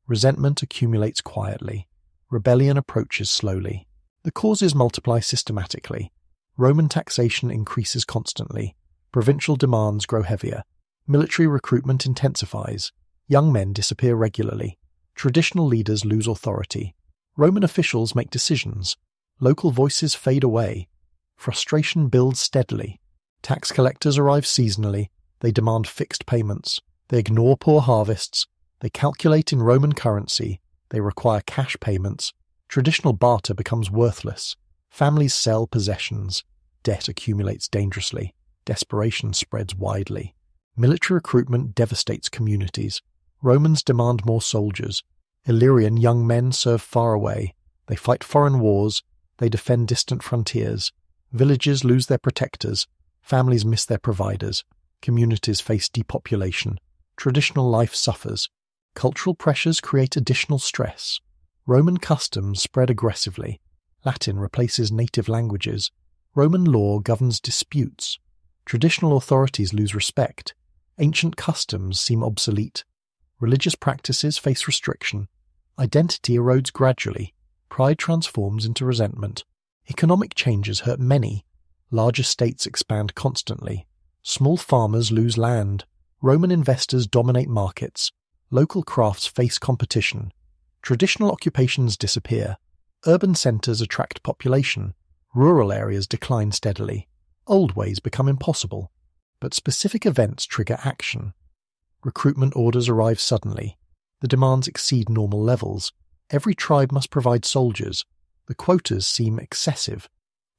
Speaker 1: Resentment accumulates quietly. Rebellion approaches slowly. The causes multiply systematically. Roman taxation increases constantly. Provincial demands grow heavier. Military recruitment intensifies. Young men disappear regularly. Traditional leaders lose authority. Roman officials make decisions. Local voices fade away. Frustration builds steadily. Tax collectors arrive seasonally. They demand fixed payments. They ignore poor harvests. They calculate in Roman currency. They require cash payments. Traditional barter becomes worthless. Families sell possessions. Debt accumulates dangerously. Desperation spreads widely. Military recruitment devastates communities. Romans demand more soldiers. Illyrian young men serve far away. They fight foreign wars. They defend distant frontiers. Villages lose their protectors. Families miss their providers. Communities face depopulation. Traditional life suffers. Cultural pressures create additional stress. Roman customs spread aggressively. Latin replaces native languages. Roman law governs disputes. Traditional authorities lose respect. Ancient customs seem obsolete. Religious practices face restriction. Identity erodes gradually. Pride transforms into resentment. Economic changes hurt many. Large estates expand constantly. Small farmers lose land. Roman investors dominate markets. Local crafts face competition. Traditional occupations disappear. Urban centers attract population. Rural areas decline steadily. Old ways become impossible. But specific events trigger action. Recruitment orders arrive suddenly. The demands exceed normal levels. Every tribe must provide soldiers. The quotas seem excessive.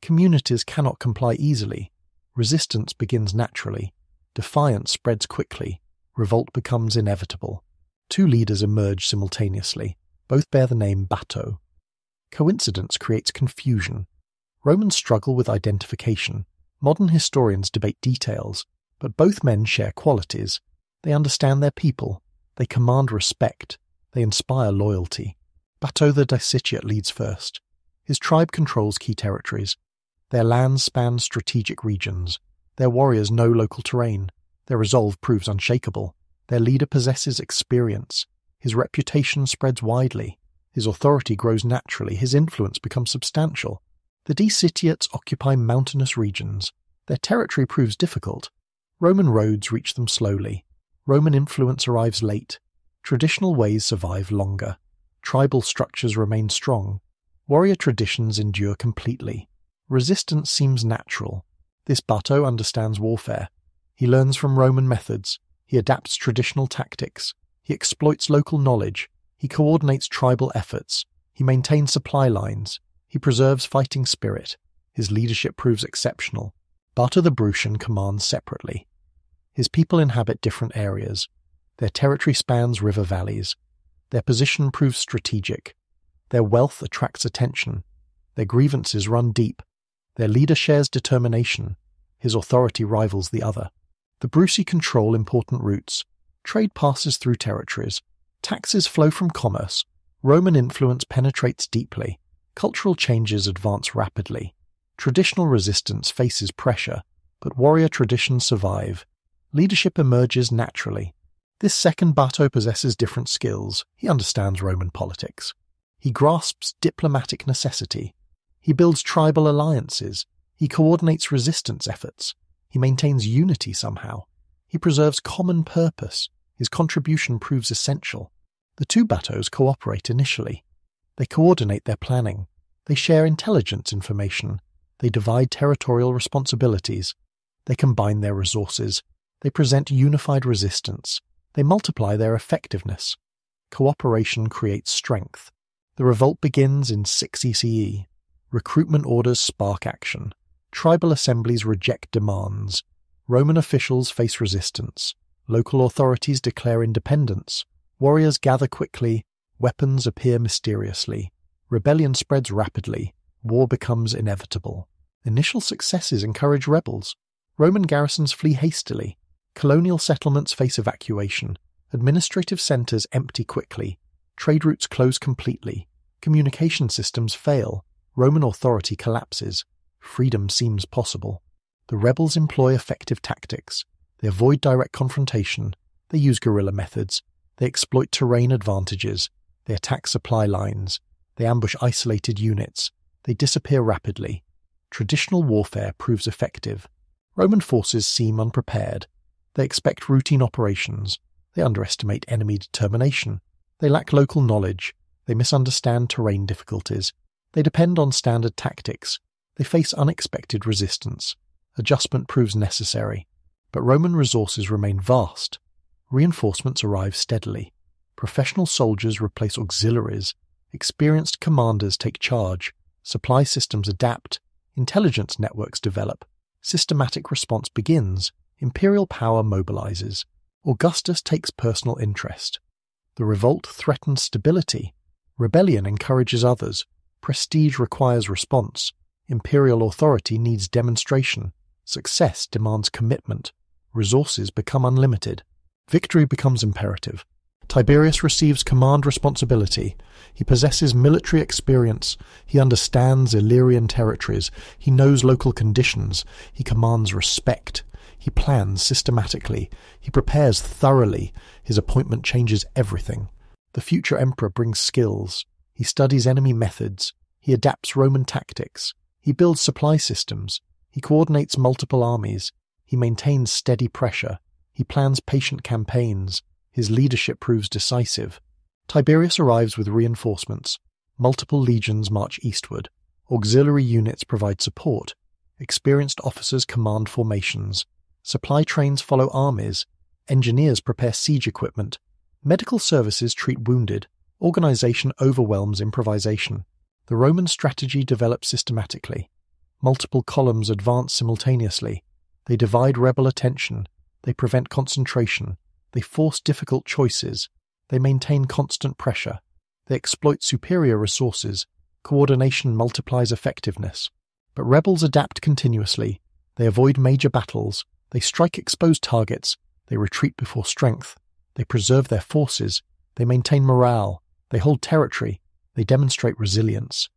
Speaker 1: Communities cannot comply easily. Resistance begins naturally. Defiance spreads quickly. Revolt becomes inevitable. Two leaders emerge simultaneously. Both bear the name Bato. Coincidence creates confusion. Romans struggle with identification. Modern historians debate details, but both men share qualities. They understand their people. They command respect. They inspire loyalty. Bato the Dicitiate leads first. His tribe controls key territories. Their lands span strategic regions. Their warriors know local terrain. Their resolve proves unshakable. Their leader possesses experience. His reputation spreads widely. His authority grows naturally. His influence becomes substantial. The Dicitiates occupy mountainous regions. Their territory proves difficult. Roman roads reach them slowly. Roman influence arrives late. Traditional ways survive longer. Tribal structures remain strong. Warrior traditions endure completely. Resistance seems natural. This Bato understands warfare. He learns from Roman methods. He adapts traditional tactics. He exploits local knowledge. He coordinates tribal efforts. He maintains supply lines. He preserves fighting spirit. His leadership proves exceptional. Bato the Brutian commands separately. His people inhabit different areas. Their territory spans river valleys. Their position proves strategic. Their wealth attracts attention. Their grievances run deep. Their leader shares determination. His authority rivals the other. The Bruci control important routes. Trade passes through territories. Taxes flow from commerce. Roman influence penetrates deeply. Cultural changes advance rapidly. Traditional resistance faces pressure, but warrior traditions survive. Leadership emerges naturally. This second Bato possesses different skills. He understands Roman politics. He grasps diplomatic necessity. He builds tribal alliances. He coordinates resistance efforts. He maintains unity somehow. He preserves common purpose. His contribution proves essential. The two Batos cooperate initially. They coordinate their planning. They share intelligence information. They divide territorial responsibilities. They combine their resources. They present unified resistance. They multiply their effectiveness. Cooperation creates strength. The revolt begins in 6 CE. Recruitment orders spark action. Tribal assemblies reject demands. Roman officials face resistance. Local authorities declare independence. Warriors gather quickly. Weapons appear mysteriously. Rebellion spreads rapidly. War becomes inevitable. Initial successes encourage rebels. Roman garrisons flee hastily. Colonial settlements face evacuation. Administrative centers empty quickly. Trade routes close completely. Communication systems fail. Roman authority collapses. Freedom seems possible. The rebels employ effective tactics. They avoid direct confrontation. They use guerrilla methods. They exploit terrain advantages. They attack supply lines. They ambush isolated units. They disappear rapidly. Traditional warfare proves effective. Roman forces seem unprepared. They expect routine operations. They underestimate enemy determination. They lack local knowledge. They misunderstand terrain difficulties. They depend on standard tactics. They face unexpected resistance. Adjustment proves necessary. But Roman resources remain vast. Reinforcements arrive steadily. Professional soldiers replace auxiliaries. Experienced commanders take charge. Supply systems adapt. Intelligence networks develop. Systematic response begins. Imperial power mobilizes. Augustus takes personal interest. The revolt threatens stability. Rebellion encourages others. Prestige requires response. Imperial authority needs demonstration. Success demands commitment. Resources become unlimited. Victory becomes imperative. Tiberius receives command responsibility. He possesses military experience. He understands Illyrian territories. He knows local conditions. He commands respect. He plans systematically. He prepares thoroughly. His appointment changes everything. The future emperor brings skills. He studies enemy methods. He adapts Roman tactics. He builds supply systems. He coordinates multiple armies. He maintains steady pressure. He plans patient campaigns. His leadership proves decisive. Tiberius arrives with reinforcements. Multiple legions march eastward. Auxiliary units provide support. Experienced officers command formations. Supply trains follow armies. Engineers prepare siege equipment. Medical services treat wounded. Organization overwhelms improvisation. The Roman strategy develops systematically. Multiple columns advance simultaneously. They divide rebel attention. They prevent concentration. They force difficult choices. They maintain constant pressure. They exploit superior resources. Coordination multiplies effectiveness. But rebels adapt continuously. They avoid major battles. They strike exposed targets. They retreat before strength. They preserve their forces. They maintain morale. They hold territory. They demonstrate resilience.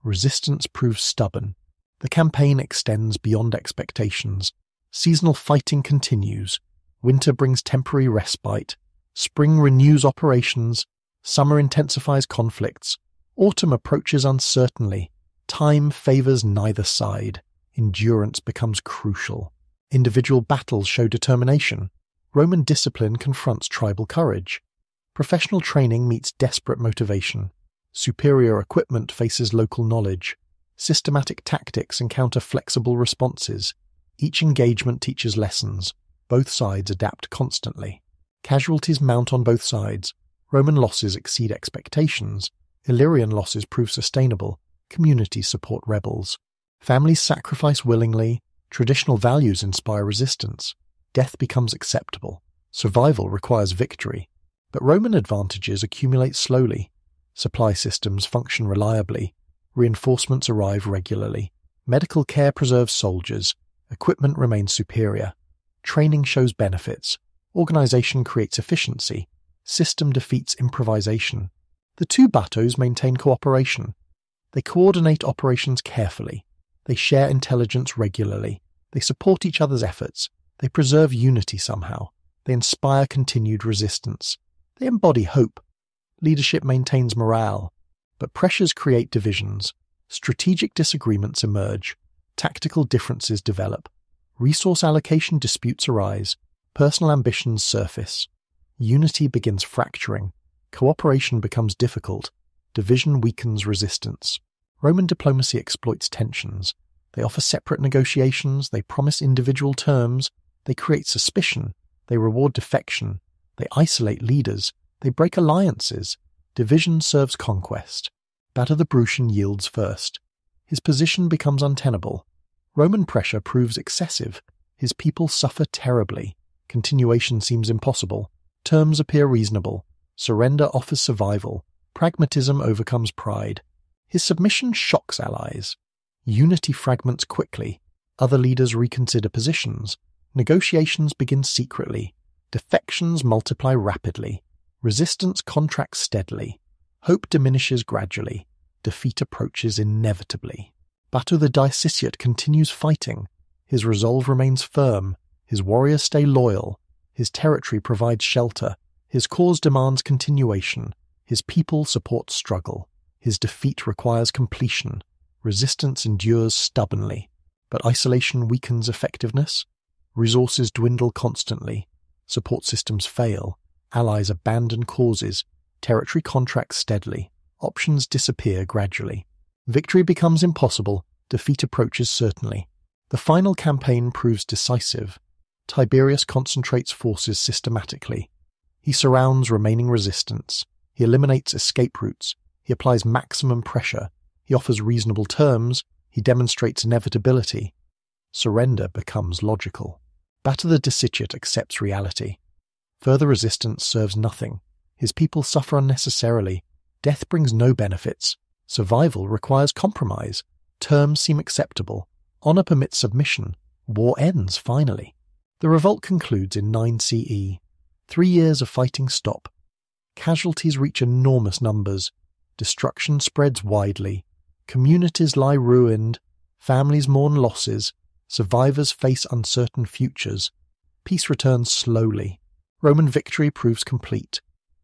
Speaker 1: Resistance proves stubborn. The campaign extends beyond expectations. Seasonal fighting continues. Winter brings temporary respite. Spring renews operations. Summer intensifies conflicts. Autumn approaches uncertainly. Time favors neither side. Endurance becomes crucial. Individual battles show determination. Roman discipline confronts tribal courage. Professional training meets desperate motivation. Superior equipment faces local knowledge. Systematic tactics encounter flexible responses. Each engagement teaches lessons. Both sides adapt constantly. Casualties mount on both sides. Roman losses exceed expectations. Illyrian losses prove sustainable. Communities support rebels. Families sacrifice willingly, traditional values inspire resistance, death becomes acceptable, survival requires victory. But Roman advantages accumulate slowly. Supply systems function reliably, reinforcements arrive regularly, medical care preserves soldiers, equipment remains superior, training shows benefits, organization creates efficiency, system defeats improvisation. The two batos maintain cooperation. They coordinate operations carefully. They share intelligence regularly. They support each other's efforts. They preserve unity somehow. They inspire continued resistance. They embody hope. Leadership maintains morale. But pressures create divisions. Strategic disagreements emerge. Tactical differences develop. Resource allocation disputes arise. Personal ambitions surface. Unity begins fracturing. Cooperation becomes difficult. Division weakens resistance. Roman diplomacy exploits tensions. They offer separate negotiations. They promise individual terms. They create suspicion. They reward defection. They isolate leaders. They break alliances. Division serves conquest. Bato the Brutian yields first. His position becomes untenable. Roman pressure proves excessive. His people suffer terribly. Continuation seems impossible. Terms appear reasonable. Surrender offers survival. Pragmatism overcomes pride. His submission shocks allies. Unity fragments quickly. Other leaders reconsider positions. Negotiations begin secretly. Defections multiply rapidly. Resistance contracts steadily. Hope diminishes gradually. Defeat approaches inevitably. Bato the Dicitiate continues fighting. His resolve remains firm. His warriors stay loyal. His territory provides shelter. His cause demands continuation. His people support struggle. His defeat requires completion. Resistance endures stubbornly. But isolation weakens effectiveness. Resources dwindle constantly. Support systems fail. Allies abandon causes. Territory contracts steadily. Options disappear gradually. Victory becomes impossible. Defeat approaches certainly. The final campaign proves decisive. Tiberius concentrates forces systematically. He surrounds remaining resistance. He eliminates escape routes. He applies maximum pressure. He offers reasonable terms. He demonstrates inevitability. Surrender becomes logical. Bato the Dicitiate accepts reality. Further resistance serves nothing. His people suffer unnecessarily. Death brings no benefits. Survival requires compromise. Terms seem acceptable. Honor permits submission. War ends finally. The revolt concludes in 9 CE. 3 years of fighting stop. Casualties reach enormous numbers. Destruction spreads widely. Communities lie ruined. Families mourn losses. Survivors face uncertain futures. Peace returns slowly. Roman victory proves complete.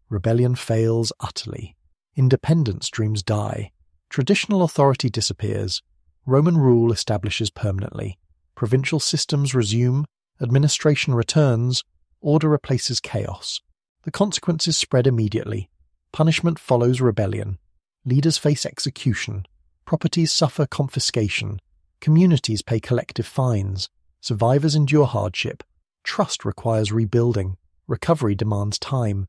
Speaker 1: Rebellion fails utterly. Independence dreams die. Traditional authority disappears. Roman rule establishes permanently. Provincial systems resume. Administration returns. Order replaces chaos. The consequences spread immediately. Punishment follows rebellion. Leaders face execution. Properties suffer confiscation. Communities pay collective fines. Survivors endure hardship. Trust requires rebuilding. Recovery demands time.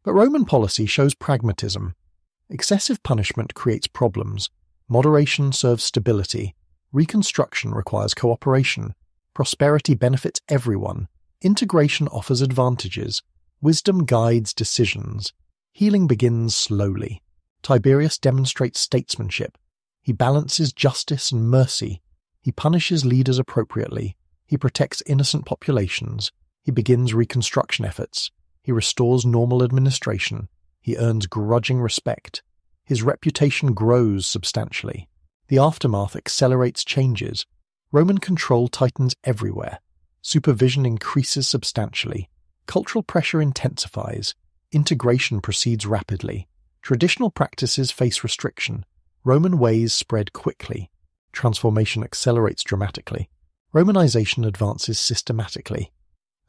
Speaker 1: But Roman policy shows pragmatism. Excessive punishment creates problems. Moderation serves stability. Reconstruction requires cooperation. Prosperity benefits everyone. Integration offers advantages. Wisdom guides decisions. Healing begins slowly. Tiberius demonstrates statesmanship. He balances justice and mercy. He punishes leaders appropriately. He protects innocent populations. He begins reconstruction efforts. He restores normal administration. He earns grudging respect. His reputation grows substantially. The aftermath accelerates changes. Roman control tightens everywhere. Supervision increases substantially. Cultural pressure intensifies. Integration proceeds rapidly. Traditional practices face restriction. Roman ways spread quickly. Transformation accelerates dramatically. Romanization advances systematically.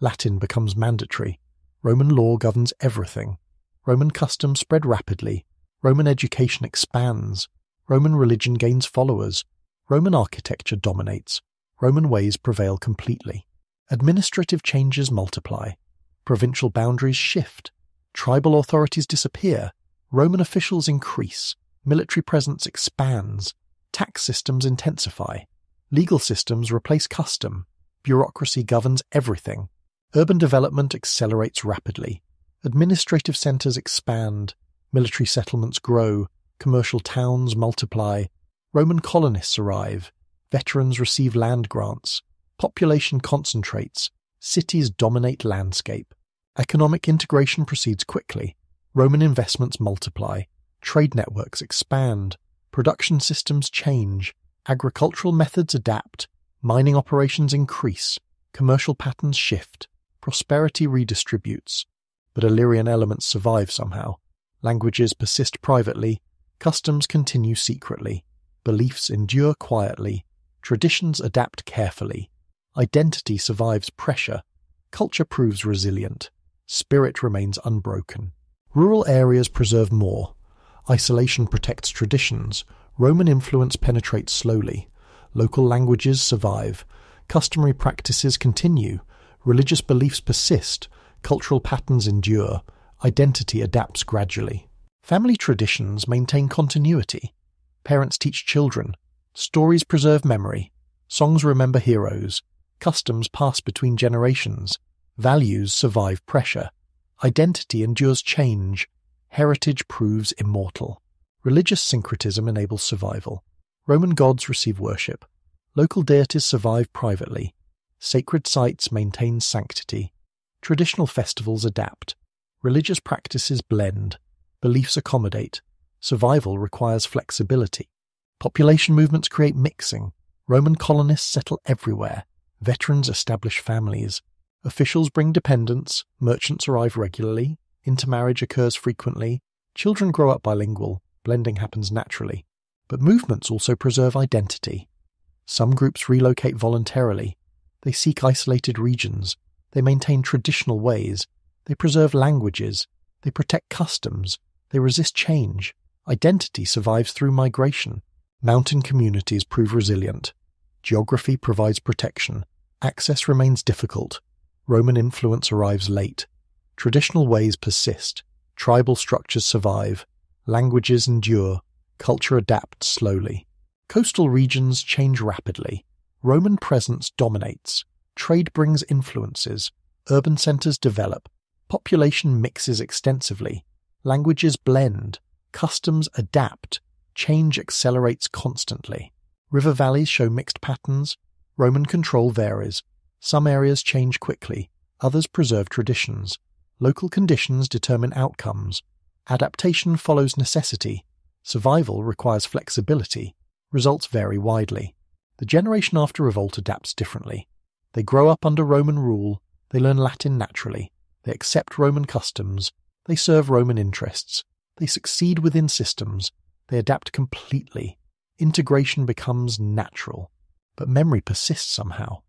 Speaker 1: Latin becomes mandatory. Roman law governs everything. Roman customs spread rapidly. Roman education expands. Roman religion gains followers. Roman architecture dominates. Roman ways prevail completely. Administrative changes multiply. Provincial boundaries shift. Tribal authorities disappear. Roman officials increase. Military presence expands. Tax systems intensify. Legal systems replace custom. Bureaucracy governs everything. Urban development accelerates rapidly. Administrative centers expand. Military settlements grow. Commercial towns multiply. Roman colonists arrive. Veterans receive land grants. Population concentrates. Cities dominate landscape. Economic integration proceeds quickly. Roman investments multiply. Trade networks expand. Production systems change. Agricultural methods adapt. Mining operations increase. Commercial patterns shift. Prosperity redistributes. But Illyrian elements survive somehow. Languages persist privately. Customs continue secretly. Beliefs endure quietly. Traditions adapt carefully. Identity survives pressure. Culture proves resilient. Spirit remains unbroken. Rural areas preserve more. Isolation protects traditions. Roman influence penetrates slowly. Local languages survive. Customary practices continue. Religious beliefs persist. Cultural patterns endure. Identity adapts gradually. Family traditions maintain continuity. Parents teach children. Stories preserve memory. Songs remember heroes. Customs pass between generations. Values survive pressure. Identity endures change. Heritage proves immortal. Religious syncretism enables survival. Roman gods receive worship. Local deities survive privately. Sacred sites maintain sanctity. Traditional festivals adapt. Religious practices blend. Beliefs accommodate. Survival requires flexibility. Population movements create mixing. Roman colonists settle everywhere. Veterans establish families. Officials bring dependents. Merchants arrive regularly. Intermarriage occurs frequently. Children grow up bilingual. Blending happens naturally. But movements also preserve identity. Some groups relocate voluntarily. They seek isolated regions. They maintain traditional ways. They preserve languages. They protect customs. They resist change. Identity survives through migration. Mountain communities prove resilient. Geography provides protection. Access remains difficult. Roman influence arrives late. Traditional ways persist. Tribal structures survive. Languages endure. Culture adapts slowly. Coastal regions change rapidly. Roman presence dominates. Trade brings influences. Urban centers develop. Population mixes extensively. Languages blend. Customs adapt. Change accelerates constantly. River valleys show mixed patterns. Roman control varies. Some areas change quickly. Others preserve traditions. Local conditions determine outcomes. Adaptation follows necessity. Survival requires flexibility. Results vary widely. The generation after revolt adapts differently. They grow up under Roman rule. They learn Latin naturally. They accept Roman customs. They serve Roman interests. They succeed within systems. They adapt completely. Integration becomes natural. But memory persists somehow.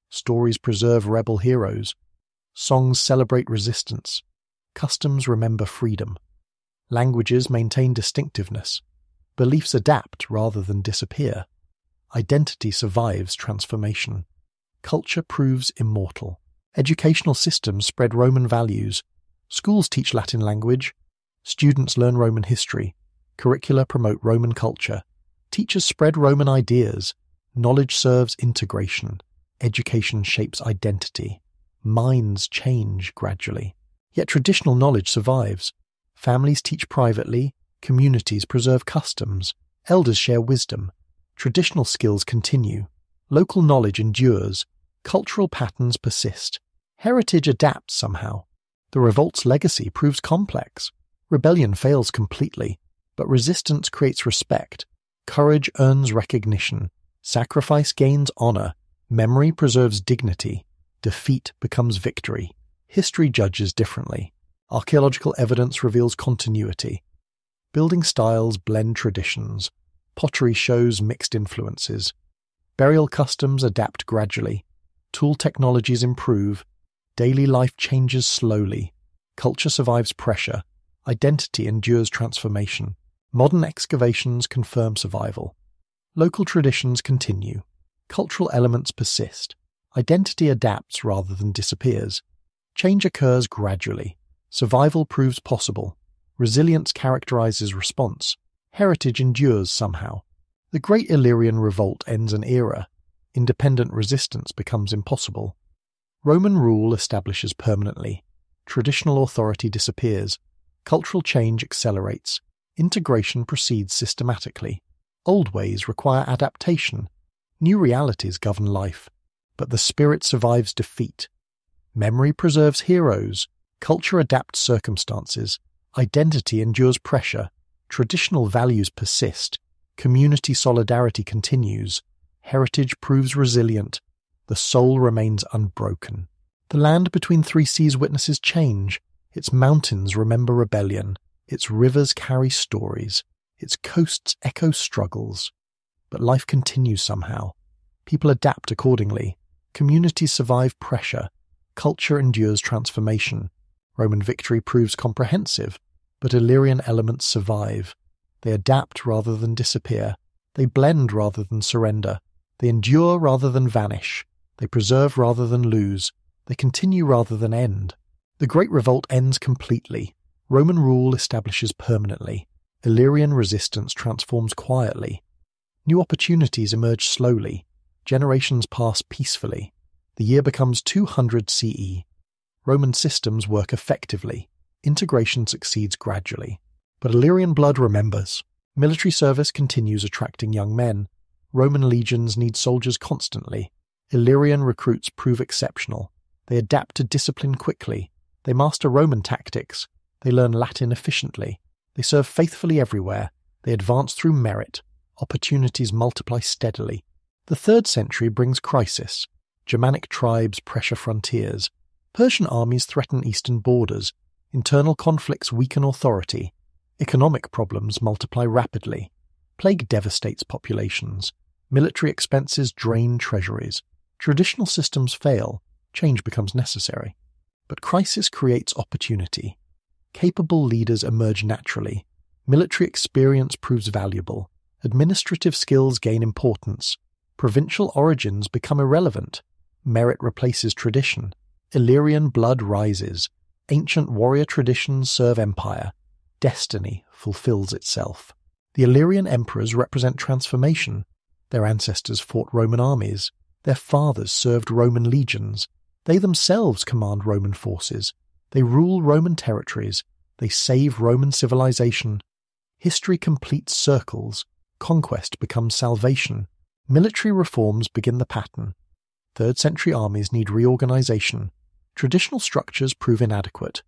Speaker 1: Stories preserve rebel heroes. Songs celebrate resistance. Customs remember freedom. Languages maintain distinctiveness. Beliefs adapt rather than disappear. Identity survives transformation. Culture proves immortal. Educational systems spread Roman values. Schools teach Latin language. Students learn Roman history. Curricula promote Roman culture. Teachers spread Roman ideas. Knowledge serves integration. Education shapes identity. Minds change gradually. Yet traditional knowledge survives. Families teach privately. Communities preserve customs. Elders share wisdom. Traditional skills continue. Local knowledge endures. Cultural patterns persist. Heritage adapts somehow. The revolt's legacy proves complex. Rebellion fails completely, but resistance creates respect. Courage earns recognition. Sacrifice gains honor. Memory preserves dignity. Defeat becomes victory. History judges differently. Archaeological evidence reveals continuity. Building styles blend traditions. Pottery shows mixed influences. Burial customs adapt gradually. Tool technologies improve. Daily life changes slowly. Culture survives pressure. Identity endures transformation. Modern excavations confirm survival. Local traditions continue. Cultural elements persist. Identity adapts rather than disappears. Change occurs gradually. Survival proves possible. Resilience characterizes response. Heritage endures somehow. The Great Illyrian Revolt ends an era. Independent resistance becomes impossible. Roman rule establishes permanently. Traditional authority disappears. Cultural change accelerates. Integration proceeds systematically. Old ways require adaptation. New realities govern life. But the spirit survives defeat. Memory preserves heroes. Culture adapts circumstances. Identity endures pressure. Traditional values persist. Community solidarity continues. Heritage proves resilient. The soul remains unbroken. The land between three seas witnesses change. Its mountains remember rebellion. Its rivers carry stories. Its coasts echo struggles. But life continues somehow. People adapt accordingly. Communities survive pressure. Culture endures transformation. Roman victory proves comprehensive, but Illyrian elements survive. They adapt rather than disappear. They blend rather than surrender. They endure rather than vanish. They preserve rather than lose. They continue rather than end. The Great Revolt ends completely. Roman rule establishes permanently. Illyrian resistance transforms quietly. New opportunities emerge slowly. Generations pass peacefully. The year becomes 200 CE. Roman systems work effectively. Integration succeeds gradually. But Illyrian blood remembers. Military service continues attracting young men. Roman legions need soldiers constantly. Illyrian recruits prove exceptional. They adapt to discipline quickly. They master Roman tactics. They learn Latin efficiently. They serve faithfully everywhere. They advance through merit. Opportunities multiply steadily. The 3rd century brings crisis. Germanic tribes pressure frontiers. Persian armies threaten eastern borders. Internal conflicts weaken authority. Economic problems multiply rapidly. Plague devastates populations. Military expenses drain treasuries. Traditional systems fail. Change becomes necessary. But crisis creates opportunity. Capable leaders emerge naturally. Military experience proves valuable. Administrative skills gain importance. Provincial origins become irrelevant. Merit replaces tradition. Illyrian blood rises. Ancient warrior traditions serve empire. Destiny fulfills itself. The Illyrian emperors represent transformation. Their ancestors fought Roman armies. Their fathers served Roman legions. They themselves command Roman forces. They rule Roman territories. They save Roman civilization. History completes circles. Conquest becomes salvation. Military reforms begin the pattern. 3rd century armies need reorganization. Traditional structures prove inadequate.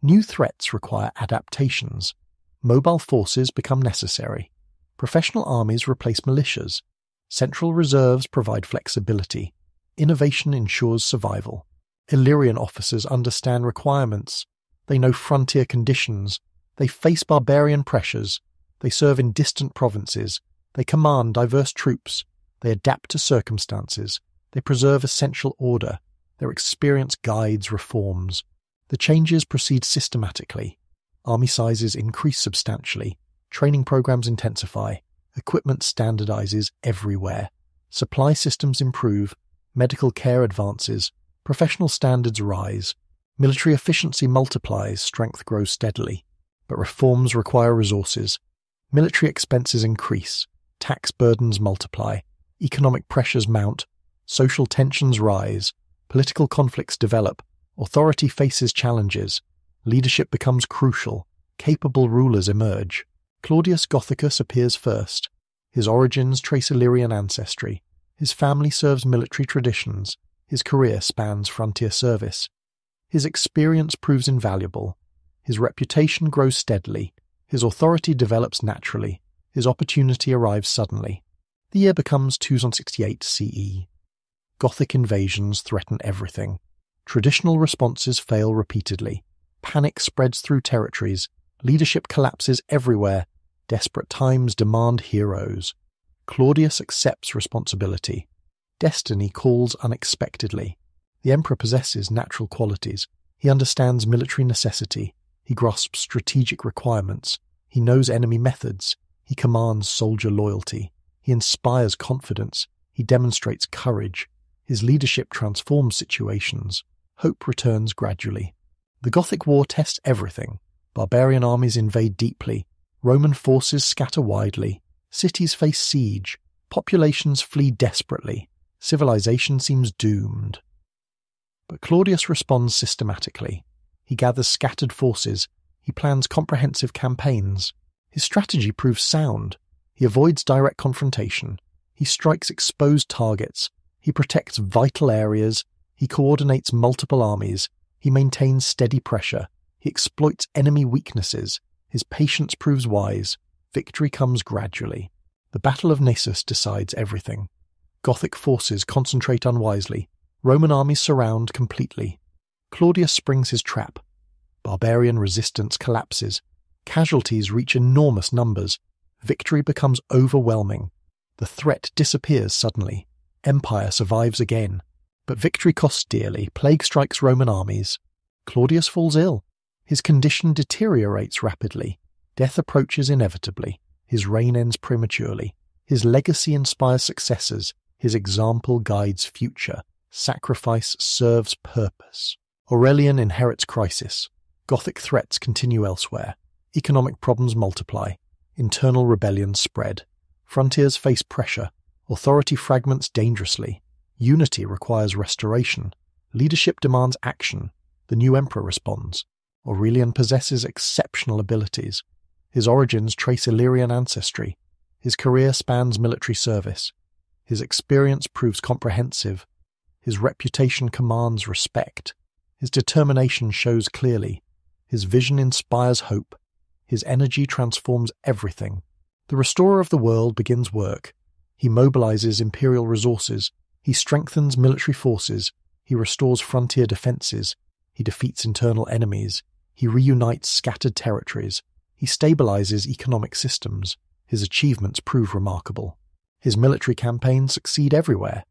Speaker 1: New threats require adaptations. Mobile forces become necessary. Professional armies replace militias. Central reserves provide flexibility. Innovation ensures survival. Illyrian officers understand requirements. They know frontier conditions. They face barbarian pressures. They serve in distant provinces. They command diverse troops. They adapt to circumstances. They preserve essential order. Their experience guides reforms. The changes proceed systematically. Army sizes increase substantially. Training programs intensify. Equipment standardizes everywhere. Supply systems improve. Medical care advances. Professional standards rise. Military efficiency multiplies. Strength grows steadily. But reforms require resources. Military expenses increase. Tax burdens multiply. Economic pressures mount. Social tensions rise. Political conflicts develop. Authority faces challenges. Leadership becomes crucial. Capable rulers emerge. Claudius Gothicus appears first. His origins trace Illyrian ancestry. His family serves military traditions. His career spans frontier service. His experience proves invaluable. His reputation grows steadily. His authority develops naturally. His opportunity arrives suddenly. The year becomes 268 CE. Gothic invasions threaten everything. Traditional responses fail repeatedly. Panic spreads through territories. Leadership collapses everywhere. Desperate times demand heroes. Claudius accepts responsibility. Destiny calls unexpectedly. The emperor possesses natural qualities. He understands military necessity. He grasps strategic requirements. He knows enemy methods. He commands soldier loyalty. He inspires confidence. He demonstrates courage. His leadership transforms situations. Hope returns gradually. The Gothic War tests everything. Barbarian armies invade deeply. Roman forces scatter widely. Cities face siege. Populations flee desperately. Civilization seems doomed. But Claudius responds systematically. He gathers scattered forces. He plans comprehensive campaigns. His strategy proves sound. He avoids direct confrontation. He strikes exposed targets. He protects vital areas. He coordinates multiple armies. He maintains steady pressure. He exploits enemy weaknesses. His patience proves wise. Victory comes gradually. The Battle of Naissus decides everything. Gothic forces concentrate unwisely. Roman armies surround completely. Claudius springs his trap. Barbarian resistance collapses. Casualties reach enormous numbers. Victory becomes overwhelming. The threat disappears suddenly. Empire survives again. But victory costs dearly. Plague strikes Roman armies. Claudius falls ill. His condition deteriorates rapidly. Death approaches inevitably. His reign ends prematurely. His legacy inspires successors. His example guides future. Sacrifice serves purpose. Aurelian inherits crisis. Gothic threats continue elsewhere. Economic problems multiply. Internal rebellions spread. Frontiers face pressure. Authority fragments dangerously. Unity requires restoration. Leadership demands action. The new emperor responds. Aurelian possesses exceptional abilities. His origins trace Illyrian ancestry. His career spans military service. His experience proves comprehensive. His reputation commands respect. His determination shows clearly. His vision inspires hope. His energy transforms everything. The restorer of the world begins work. He mobilizes imperial resources. He strengthens military forces. He restores frontier defenses. He defeats internal enemies. He reunites scattered territories. He stabilizes economic systems. His achievements prove remarkable. His military campaigns succeed everywhere.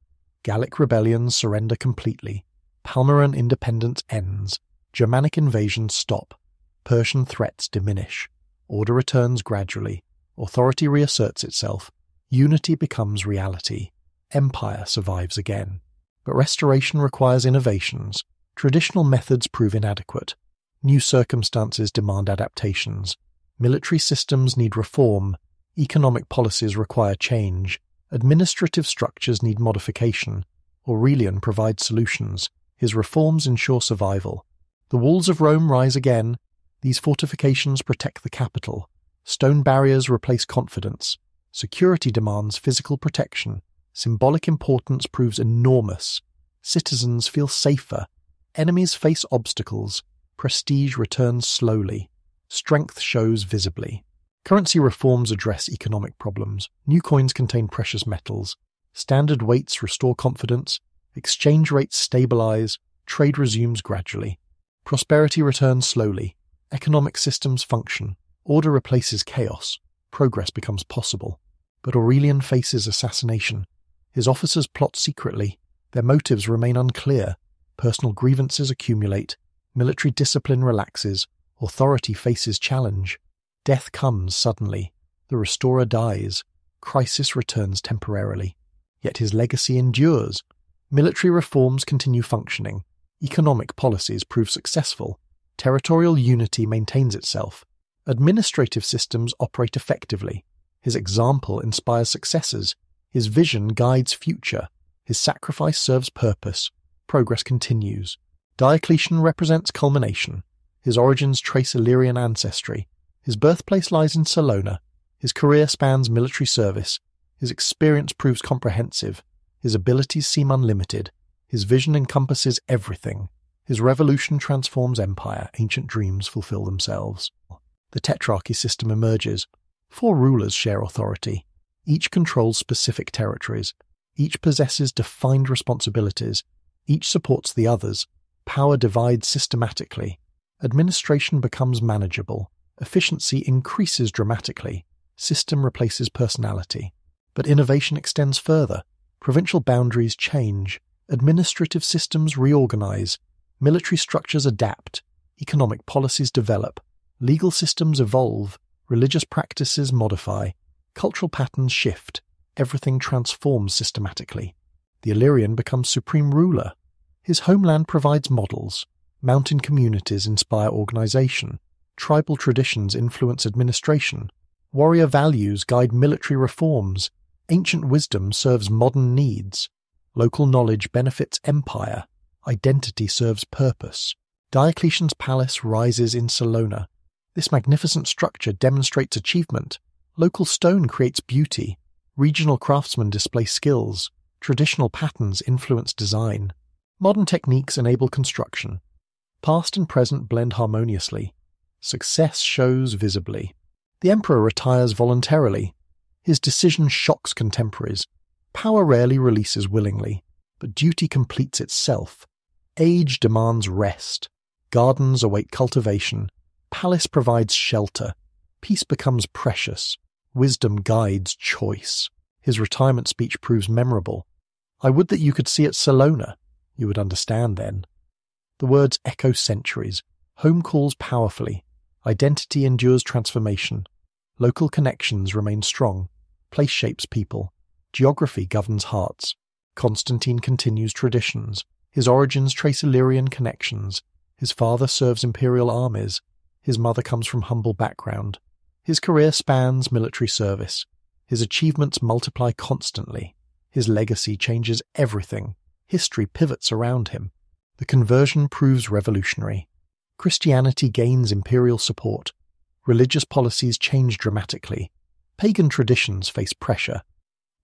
Speaker 1: Gallic rebellions surrender completely. Palmyran independence ends. Germanic invasions stop. Persian threats diminish. Order returns gradually. Authority reasserts itself. Unity becomes reality. Empire survives again. But restoration requires innovations. Traditional methods prove inadequate. New circumstances demand adaptations. Military systems need reform. Economic policies require change. Administrative structures need modification. Aurelian provides solutions. His reforms ensure survival. The walls of Rome rise again. These fortifications protect the capital. Stone barriers replace confidence. Security demands physical protection. Symbolic importance proves enormous. Citizens feel safer. Enemies face obstacles. Prestige returns slowly. Strength shows visibly. Currency reforms address economic problems. New coins contain precious metals. Standard weights restore confidence. Exchange rates stabilize. Trade resumes gradually. Prosperity returns slowly. Economic systems function. Order replaces chaos. Progress becomes possible. But Aurelian faces assassination. His officers plot secretly. Their motives remain unclear. Personal grievances accumulate. Military discipline relaxes. Authority faces challenge. Death comes suddenly. The restorer dies. Crisis returns temporarily. Yet his legacy endures. Military reforms continue functioning. Economic policies prove successful. Territorial unity maintains itself. Administrative systems operate effectively. His example inspires successors. His vision guides future. His sacrifice serves purpose. Progress continues. Diocletian represents culmination. His origins trace Illyrian ancestry. His birthplace lies in Salona. His career spans military service. His experience proves comprehensive. His abilities seem unlimited. His vision encompasses everything. His revolution transforms empire. Ancient dreams fulfill themselves. The tetrarchy system emerges. 4 rulers share authority. Each controls specific territories. Each possesses defined responsibilities. Each supports the others. Power divides systematically. Administration becomes manageable. Efficiency increases dramatically. System replaces personality. But innovation extends further. Provincial boundaries change. Administrative systems reorganize. Military structures adapt. Economic policies develop. Legal systems evolve. Religious practices modify. Cultural patterns shift. Everything transforms systematically. The Illyrian becomes supreme ruler. His homeland provides models. Mountain communities inspire organization. Tribal traditions influence administration. Warrior values guide military reforms. Ancient wisdom serves modern needs. Local knowledge benefits empire. Identity serves purpose. Diocletian's palace rises in Salona. This magnificent structure demonstrates achievement. Local stone creates beauty. Regional craftsmen display skills. Traditional patterns influence design. Modern techniques enable construction. Past and present blend harmoniously. Success shows visibly. The emperor retires voluntarily. His decision shocks contemporaries. Power rarely releases willingly, but duty completes itself. Age demands rest. Gardens await cultivation. Palace provides shelter. Peace becomes precious. Wisdom guides choice. His retirement speech proves memorable. I would that you could see at Salona. You would understand then. The words echo centuries. Home calls powerfully. Identity endures transformation. Local connections remain strong. Place shapes people. Geography governs hearts. Constantine continues traditions. His origins trace Illyrian connections. His father serves imperial armies. His mother comes from humble background. His career spans military service. His achievements multiply constantly. His legacy changes everything. History pivots around him. The conversion proves revolutionary. Christianity gains imperial support. Religious policies change dramatically. Pagan traditions face pressure.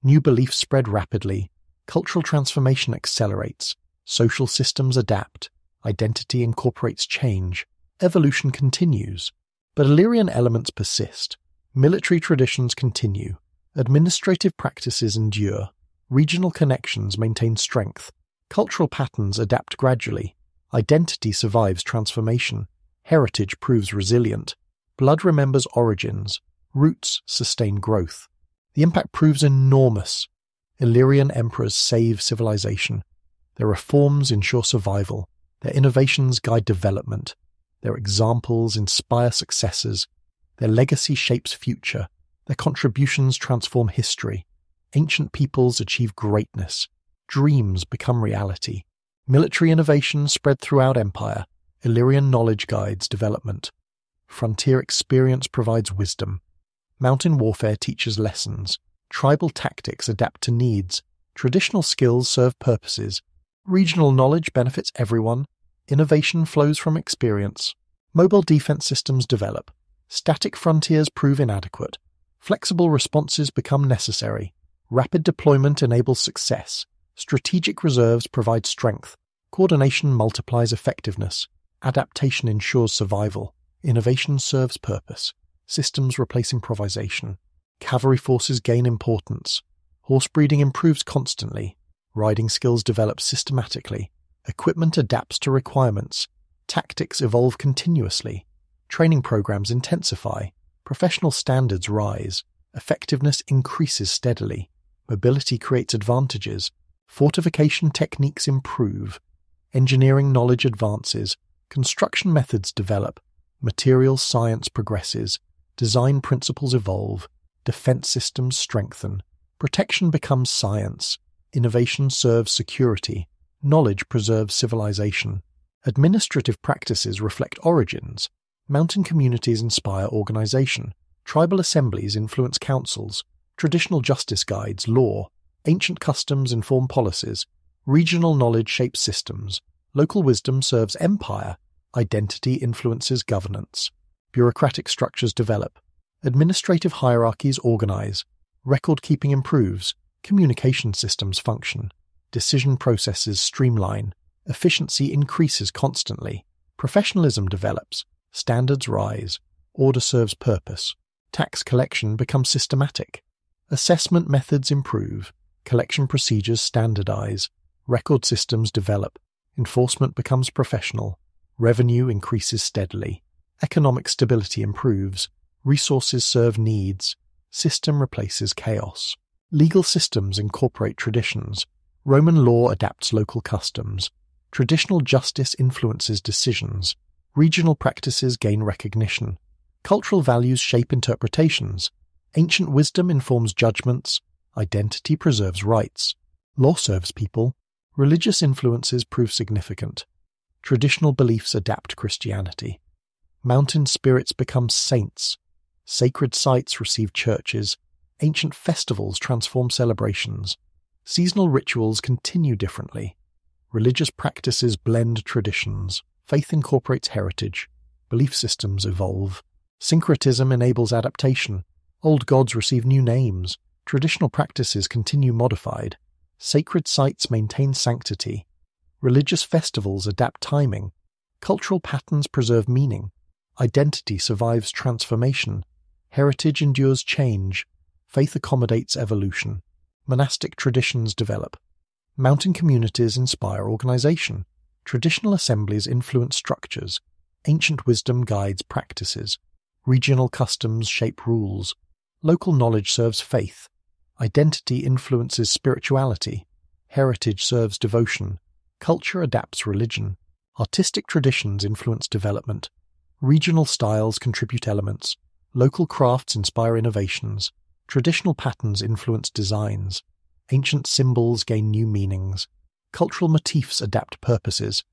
Speaker 1: New beliefs spread rapidly. Cultural transformation accelerates. Social systems adapt. Identity incorporates change. Evolution continues. But Illyrian elements persist. Military traditions continue. Administrative practices endure. Regional connections maintain strength. Cultural patterns adapt gradually. Identity survives transformation. Heritage proves resilient. Blood remembers origins. Roots sustain growth. The impact proves enormous. Illyrian emperors save civilization. Their reforms ensure survival. Their innovations guide development. Their examples inspire successors. Their legacy shapes future. Their contributions transform history. Ancient peoples achieve greatness. Dreams become reality. Military innovations spread throughout empire. Illyrian knowledge guides development. Frontier experience provides wisdom. Mountain warfare teaches lessons. Tribal tactics adapt to needs. Traditional skills serve purposes. Regional knowledge benefits everyone. Innovation flows from experience. Mobile defense systems develop. Static frontiers prove inadequate. Flexible responses become necessary. Rapid deployment enables success. Strategic reserves provide strength. Coordination multiplies effectiveness. Adaptation ensures survival. Innovation serves purpose. Systems replace improvisation. Cavalry forces gain importance. Horse breeding improves constantly. Riding skills develop systematically. Equipment adapts to requirements. Tactics evolve continuously. Training programs intensify. Professional standards rise. Effectiveness increases steadily. Mobility creates advantages. Fortification techniques improve. Engineering knowledge advances. Construction methods develop. Materials science progresses. Design principles evolve. Defense systems strengthen. Protection becomes science. Innovation serves security. Knowledge preserves civilization. Administrative practices reflect origins. Mountain communities inspire organization. Tribal assemblies influence councils. Traditional justice guides law. Ancient customs inform policies. Regional knowledge shapes systems. Local wisdom serves empire. Identity influences governance. Bureaucratic structures develop. Administrative hierarchies organize. Record-keeping improves. Communication systems function. Decision processes streamline. Efficiency increases constantly. Professionalism develops. Standards rise. Order serves purpose. Tax collection becomes systematic. Assessment methods improve. Collection procedures standardize. Record systems develop. Enforcement becomes professional. Revenue increases steadily. Economic stability improves. Resources serve needs. System replaces chaos. Legal systems incorporate traditions. Roman law adapts local customs. Traditional justice influences decisions. Regional practices gain recognition. Cultural values shape interpretations. Ancient wisdom informs judgments. Identity preserves rights. Law serves people. Religious influences prove significant. Traditional beliefs adapt Christianity. Mountain spirits become saints. Sacred sites receive churches. Ancient festivals transform celebrations. Seasonal rituals continue differently. Religious practices blend traditions. Faith incorporates heritage. Belief systems evolve. Syncretism enables adaptation. Old gods receive new names. Traditional practices continue modified. Sacred sites maintain sanctity. Religious festivals adapt timing. Cultural patterns preserve meaning. Identity survives transformation. Heritage endures change. Faith accommodates evolution. Monastic traditions develop. Mountain communities inspire organization. Traditional assemblies influence structures. Ancient wisdom guides practices. Regional customs shape rules. Local knowledge serves faith. Identity influences spirituality. Heritage serves devotion. Culture adapts religion. Artistic traditions influence development. Regional styles contribute elements. Local crafts inspire innovations. Traditional patterns influence designs. Ancient symbols gain new meanings. Cultural motifs adapt purposes.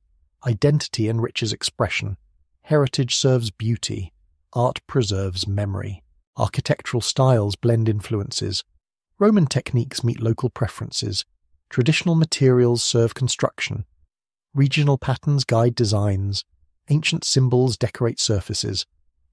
Speaker 1: Identity enriches expression. Heritage serves beauty. Art preserves memory. Architectural styles blend influences. Roman techniques meet local preferences. Traditional materials serve construction. Regional patterns guide designs. Ancient symbols decorate surfaces.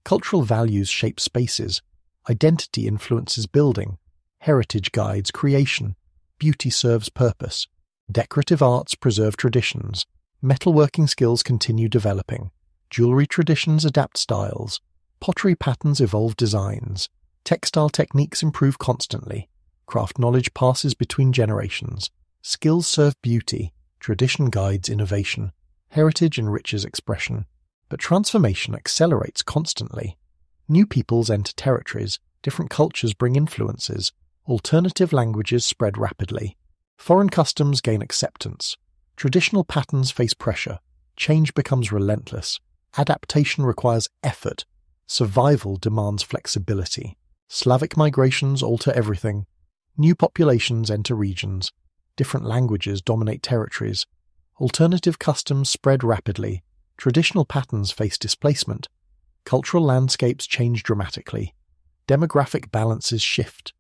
Speaker 1: Cultural values shape spaces. Identity influences building. Heritage guides creation. Beauty serves purpose. Decorative arts preserve traditions. Metalworking skills continue developing. Jewelry traditions adapt styles. Pottery patterns evolve designs. Textile techniques improve constantly. Craft knowledge passes between generations. Skills serve beauty. Tradition guides innovation. Heritage enriches expression. But transformation accelerates constantly. New peoples enter territories. Different cultures bring influences. Alternative languages spread rapidly. Foreign customs gain acceptance. Traditional patterns face pressure. Change becomes relentless. Adaptation requires effort. Survival demands flexibility. Slavic migrations alter everything. New populations enter regions. Different languages dominate territories. Alternative customs spread rapidly. Traditional patterns face displacement. Cultural landscapes change dramatically. Demographic balances shift.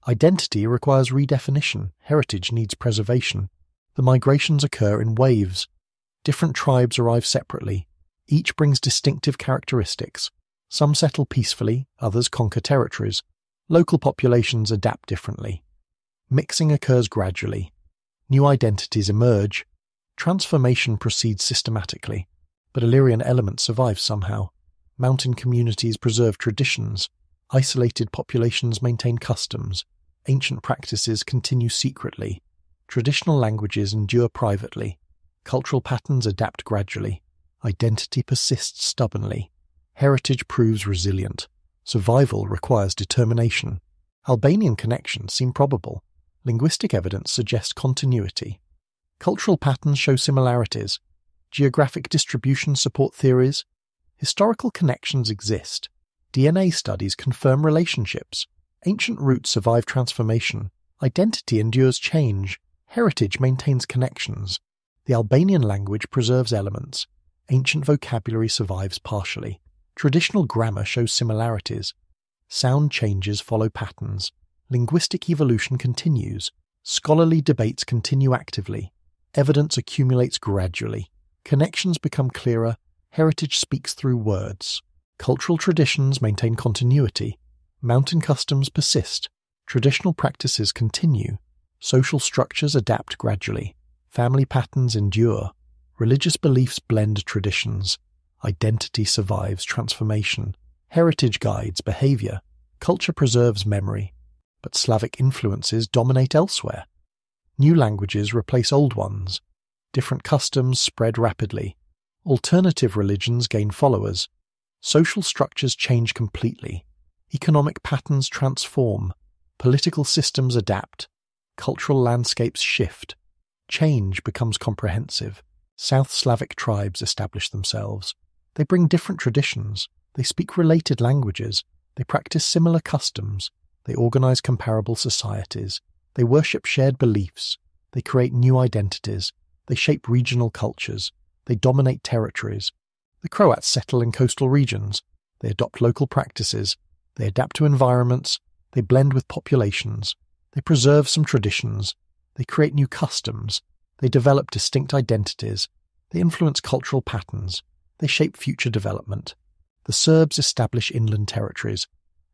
Speaker 1: Identity requires redefinition. Heritage needs preservation. The migrations occur in waves. Different tribes arrive separately. Each brings distinctive characteristics. Some settle peacefully, others conquer territories. Local populations adapt differently. Mixing occurs gradually. New identities emerge. Transformation proceeds systematically, but Illyrian elements survive somehow. Mountain communities preserve traditions. Isolated populations maintain customs. Ancient practices continue secretly. Traditional languages endure privately. Cultural patterns adapt gradually. Identity persists stubbornly. Heritage proves resilient. Survival requires determination. Albanian connections seem probable. Linguistic evidence suggests continuity. Cultural patterns show similarities. Geographic distributions support theories. Historical connections exist. DNA studies confirm relationships. Ancient roots survive transformation. Identity endures change. Heritage maintains connections. The Albanian language preserves elements. Ancient vocabulary survives partially. Traditional grammar shows similarities. Sound changes follow patterns. Linguistic evolution continues. Scholarly debates continue actively. Evidence accumulates gradually. Connections become clearer. Heritage speaks through words. Cultural traditions maintain continuity. Mountain customs persist. Traditional practices continue. Social structures adapt gradually. Family patterns endure. Religious beliefs blend traditions. Identity survives transformation. Heritage guides behavior. Culture preserves memory. But Slavic influences dominate elsewhere. New languages replace old ones. Different customs spread rapidly. Alternative religions gain followers. Social structures change completely. Economic patterns transform. Political systems adapt. Cultural landscapes shift. Change becomes comprehensive. South Slavic tribes establish themselves. They bring different traditions. They speak related languages. They practice similar customs. They organize comparable societies. They worship shared beliefs. They create new identities. They shape regional cultures. They dominate territories. The Croats settle in coastal regions. They adopt local practices. They adapt to environments. They blend with populations. They preserve some traditions. They create new customs. They develop distinct identities. They influence cultural patterns. They shape future development. The Serbs establish inland territories.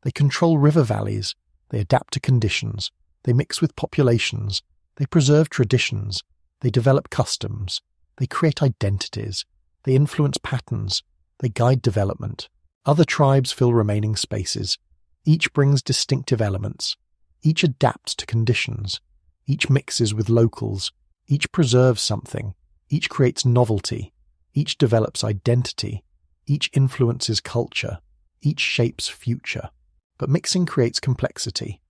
Speaker 1: They control river valleys. They adapt to conditions. They mix with populations. They preserve traditions. They develop customs. They create identities. They influence patterns. They guide development. Other tribes fill remaining spaces. Each brings distinctive elements. Each adapts to conditions. Each mixes with locals. Each preserves something. Each creates novelty. Each develops identity. Each influences culture. Each shapes future. But mixing creates complexity.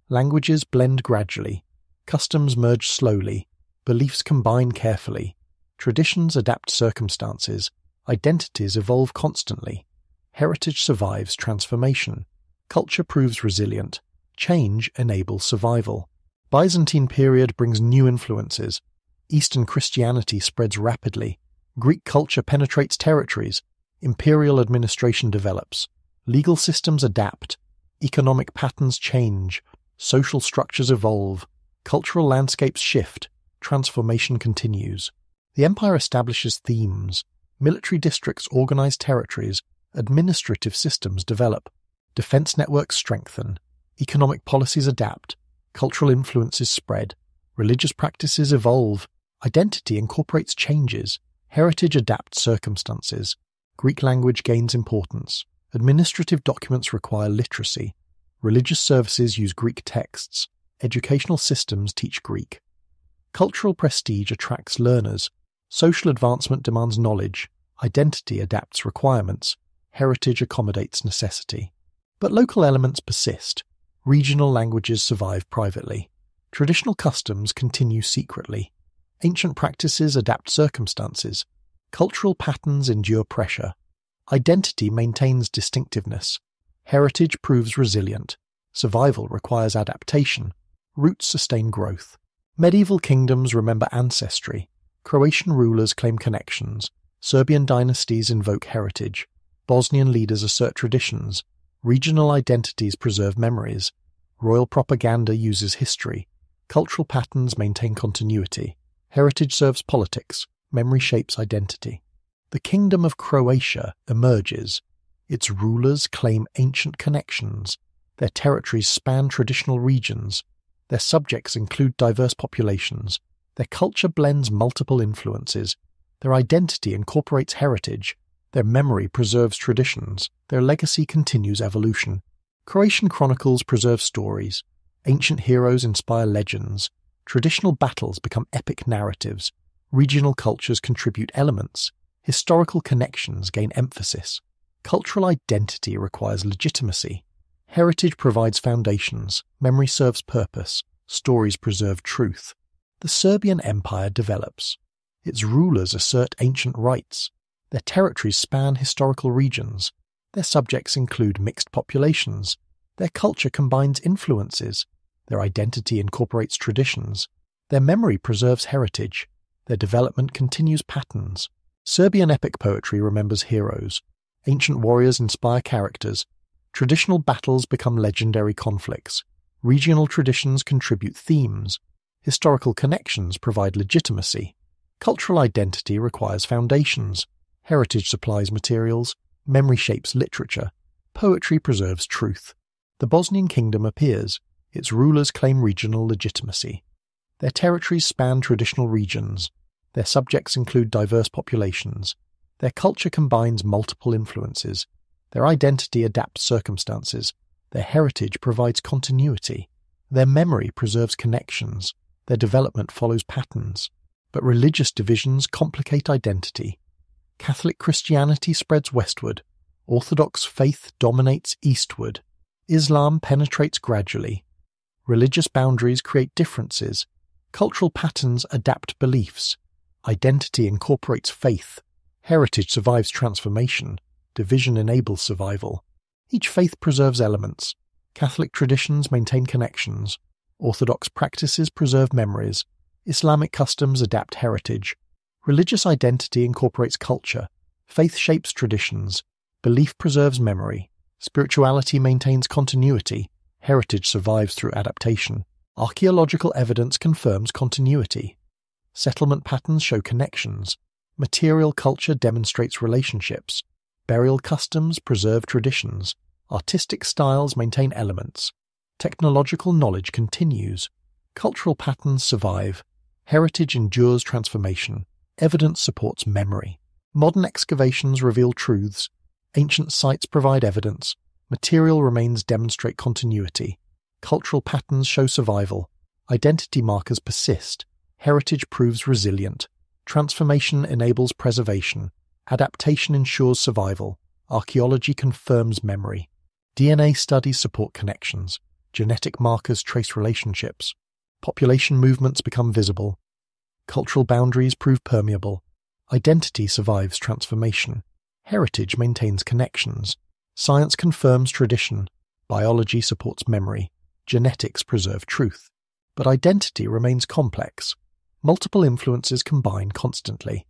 Speaker 1: Languages blend gradually. Customs merge slowly. Beliefs combine carefully. Traditions adapt circumstances. Identities evolve constantly. Heritage survives transformation. Culture proves resilient. Change enables survival. Byzantine period brings new influences. Eastern Christianity spreads rapidly. Greek culture penetrates territories. Imperial administration develops. Legal systems adapt. Economic patterns change. Social structures evolve. Cultural landscapes shift. Transformation continues. The empire establishes themes. Military districts organize territories. Administrative systems develop. Defense networks strengthen. Economic policies adapt. Cultural influences spread. Religious practices evolve. Identity incorporates changes. Heritage adapts circumstances. Greek language gains importance. Administrative documents require literacy. Religious services use Greek texts. Educational systems teach Greek. Cultural prestige attracts learners. Social advancement demands knowledge. Identity adapts requirements. Heritage accommodates necessity. But local elements persist. Regional languages survive privately. Traditional customs continue secretly. Ancient practices adapt circumstances. Cultural patterns endure pressure. Identity maintains distinctiveness. Heritage proves resilient. Survival requires adaptation. Roots sustain growth. Medieval kingdoms remember ancestry. Croatian rulers claim connections. Serbian dynasties invoke heritage. Bosnian leaders assert traditions. Regional identities preserve memories. Royal propaganda uses history. Cultural patterns maintain continuity. Heritage serves politics. Memory shapes identity. The Kingdom of Croatia emerges. Its rulers claim ancient connections. Their territories span traditional regions. Their subjects include diverse populations. Their culture blends multiple influences. Their identity incorporates heritage. Their memory preserves traditions. Their legacy continues evolution. Croatian chronicles preserve stories. Ancient heroes inspire legends. Traditional battles become epic narratives. Regional cultures contribute elements. Historical connections gain emphasis. Cultural identity requires legitimacy. Heritage provides foundations. Memory serves purpose. Stories preserve truth. The Serbian Empire develops. Its rulers assert ancient rights. Their territories span historical regions. Their subjects include mixed populations. Their culture combines influences. Their identity incorporates traditions. Their memory preserves heritage. Their development continues patterns. Serbian epic poetry remembers heroes. Ancient warriors inspire characters. Traditional battles become legendary conflicts. Regional traditions contribute themes. Historical connections provide legitimacy. Cultural identity requires foundations. Heritage supplies materials. Memory shapes literature. Poetry preserves truth. The Bosnian kingdom appears. Its rulers claim regional legitimacy. Their territories span traditional regions. Their subjects include diverse populations. Their culture combines multiple influences. Their identity adapts circumstances. Their heritage provides continuity. Their memory preserves connections. Their development follows patterns. But religious divisions complicate identity. Catholic Christianity spreads westward. Orthodox faith dominates eastward. Islam penetrates gradually. Religious boundaries create differences. Cultural patterns adapt beliefs. Identity incorporates faith. Heritage survives transformation. Division enables survival. Each faith preserves elements. Catholic traditions maintain connections. Orthodox practices preserve memories. Islamic customs adapt heritage. Religious identity incorporates culture. Faith shapes traditions. Belief preserves memory. Spirituality maintains continuity. Heritage survives through adaptation. Archaeological evidence confirms continuity. Settlement patterns show connections. Material culture demonstrates relationships. Burial customs preserve traditions. Artistic styles maintain elements. Technological knowledge continues. Cultural patterns survive. Heritage endures transformation. Evidence supports memory. Modern excavations reveal truths. Ancient sites provide evidence. Material remains demonstrate continuity. Cultural patterns show survival. Identity markers persist. Heritage proves resilient. Transformation enables preservation. Adaptation ensures survival. Archaeology confirms memory. DNA studies support connections. Genetic markers trace relationships. Population movements become visible. Cultural boundaries prove permeable. Identity survives transformation. Heritage maintains connections. Science confirms tradition. Biology supports memory. Genetics preserve truth. But identity remains complex. Multiple influences combine constantly.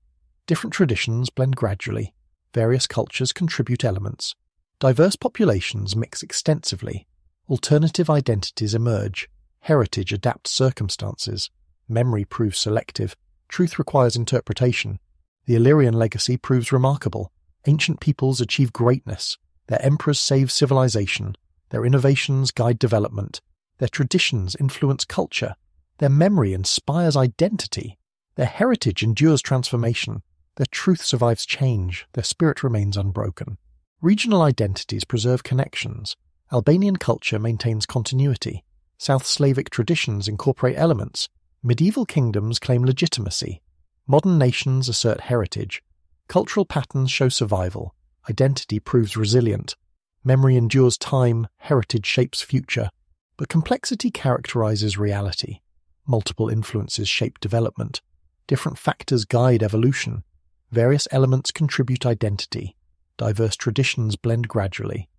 Speaker 1: Different traditions blend gradually. Various cultures contribute elements. Diverse populations mix extensively. Alternative identities emerge. Heritage adapts circumstances. Memory proves selective. Truth requires interpretation. The Illyrian legacy proves remarkable. Ancient peoples achieve greatness. Their emperors save civilization. Their innovations guide development. Their traditions influence culture. Their memory inspires identity. Their heritage endures transformation. Their truth survives change. Their spirit remains unbroken. Regional identities preserve connections. Albanian culture maintains continuity. South Slavic traditions incorporate elements. Medieval kingdoms claim legitimacy. Modern nations assert heritage. Cultural patterns show survival. Identity proves resilient. Memory endures time. Heritage shapes future. But complexity characterizes reality. Multiple influences shape development. Different factors guide evolution. Various elements contribute identity. Diverse traditions blend gradually.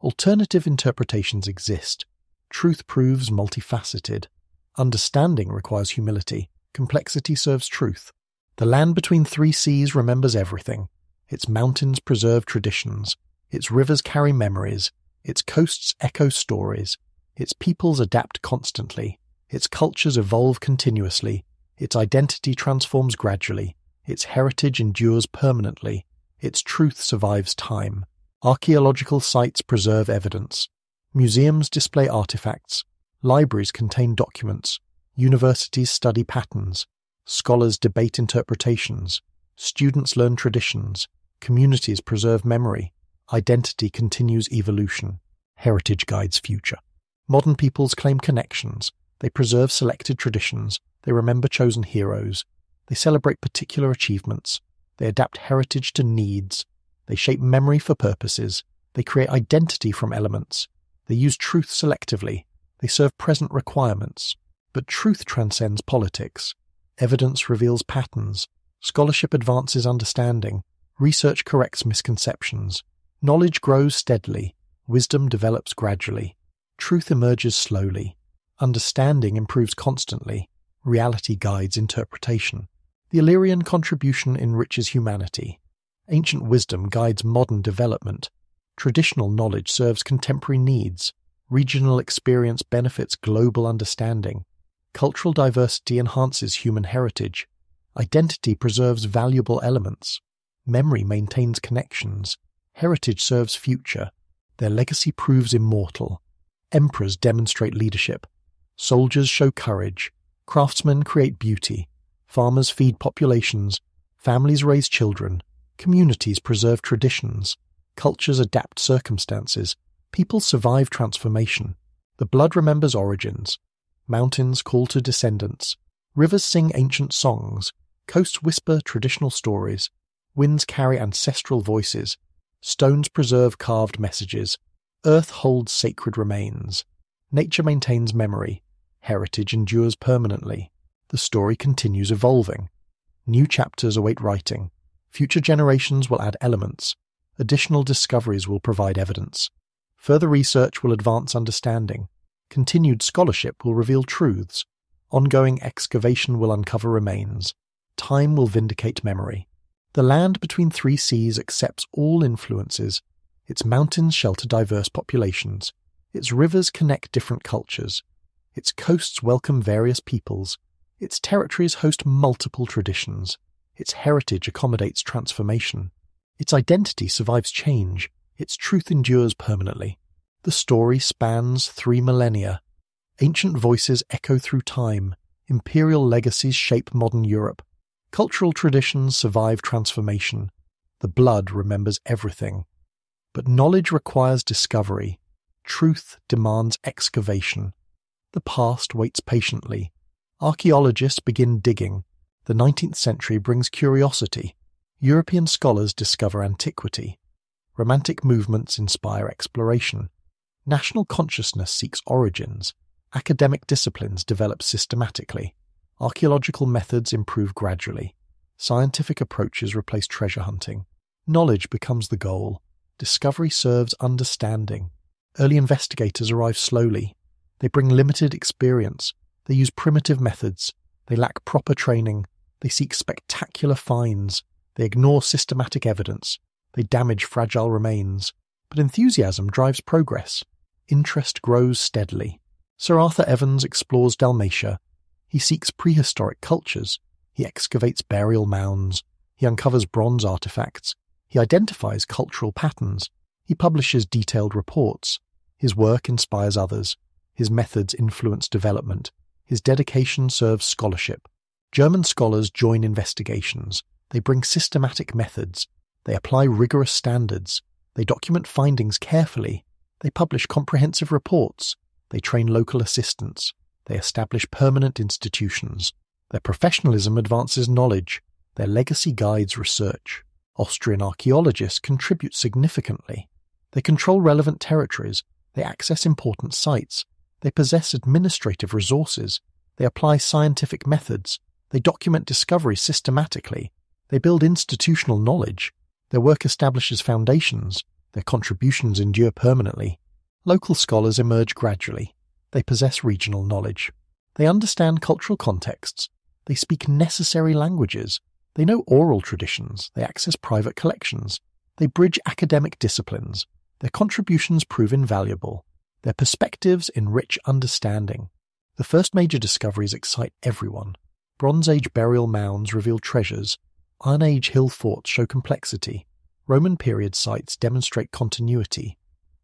Speaker 1: Alternative interpretations exist. Truth proves multifaceted. Understanding requires humility. Complexity serves truth. The land between three seas remembers everything. Its mountains preserve traditions. Its rivers carry memories. Its coasts echo stories. Its peoples adapt constantly. Its cultures evolve continuously. Its identity transforms gradually. Its heritage endures permanently. Its truth survives time. Archaeological sites preserve evidence. Museums display artifacts. Libraries contain documents. Universities study patterns. Scholars debate interpretations. Students learn traditions. Communities preserve memory. Identity continues evolution. Heritage guides future. Modern peoples claim connections. They preserve selected traditions. They remember chosen heroes. They celebrate particular achievements. They adapt heritage to needs. They shape memory for purposes. They create identity from elements. They use truth selectively. They serve present requirements. But truth transcends politics. Evidence reveals patterns. Scholarship advances understanding. Research corrects misconceptions. Knowledge grows steadily. Wisdom develops gradually. Truth emerges slowly. Understanding improves constantly. Reality guides interpretation. The Illyrian contribution enriches humanity. Ancient wisdom guides modern development. Traditional knowledge serves contemporary needs. Regional experience benefits global understanding. Cultural diversity enhances human heritage. Identity preserves valuable elements. Memory maintains connections. Heritage serves future. Their legacy proves immortal. Emperors demonstrate leadership. Soldiers show courage. Craftsmen create beauty. Farmers feed populations. Families raise children. Communities preserve traditions. Cultures adapt circumstances. People survive transformation. The blood remembers origins. Mountains call to descendants. Rivers sing ancient songs. Coasts whisper traditional stories. Winds carry ancestral voices. Stones preserve carved messages. Earth holds sacred remains. Nature maintains memory. Heritage endures permanently. The story continues evolving. New chapters await writing. Future generations will add elements. Additional discoveries will provide evidence. Further research will advance understanding. Continued scholarship will reveal truths. Ongoing excavation will uncover remains. Time will vindicate memory. The land between three seas accepts all influences. Its mountains shelter diverse populations. Its rivers connect different cultures. Its coasts welcome various peoples. Its territories host multiple traditions. Its heritage accommodates transformation. Its identity survives change. Its truth endures permanently. The story spans 3 millennia. Ancient voices echo through time. Imperial legacies shape modern Europe. Cultural traditions survive transformation. The blood remembers everything. But knowledge requires discovery. Truth demands excavation. The past waits patiently. Archaeologists begin digging. The 19th century brings curiosity. European scholars discover antiquity. Romantic movements inspire exploration. National consciousness seeks origins. Academic disciplines develop systematically. Archaeological methods improve gradually. Scientific approaches replace treasure hunting. Knowledge becomes the goal. Discovery serves understanding. Early investigators arrive slowly. They bring limited experience. They use primitive methods. They lack proper training. They seek spectacular finds. They ignore systematic evidence. They damage fragile remains. But enthusiasm drives progress. Interest grows steadily. Sir Arthur Evans explores Dalmatia. He seeks prehistoric cultures. He excavates burial mounds. He uncovers bronze artifacts. He identifies cultural patterns. He publishes detailed reports. His work inspires others. His methods influence development. His dedication serves scholarship. German scholars join investigations. They bring systematic methods. They apply rigorous standards. They document findings carefully. They publish comprehensive reports. They train local assistants. They establish permanent institutions. Their professionalism advances knowledge. Their legacy guides research. Austrian archaeologists contribute significantly. They control relevant territories. They access important sites. They possess administrative resources. They apply scientific methods. They document discoveries systematically. They build institutional knowledge. Their work establishes foundations. Their contributions endure permanently. Local scholars emerge gradually. They possess regional knowledge. They understand cultural contexts. They speak necessary languages. They know oral traditions. They access private collections. They bridge academic disciplines. Their contributions prove invaluable. Their perspectives enrich understanding. The first major discoveries excite everyone. Bronze Age burial mounds reveal treasures. Iron Age hill forts show complexity. Roman period sites demonstrate continuity.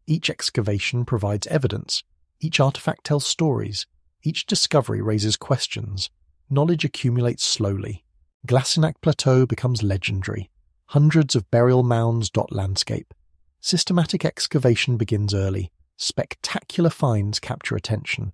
Speaker 1: Each excavation provides evidence. Each artifact tells stories. Each discovery raises questions. Knowledge accumulates slowly. Glasenac Plateau becomes legendary. Hundreds of burial mounds dot landscape. Systematic excavation begins early. Spectacular finds capture attention.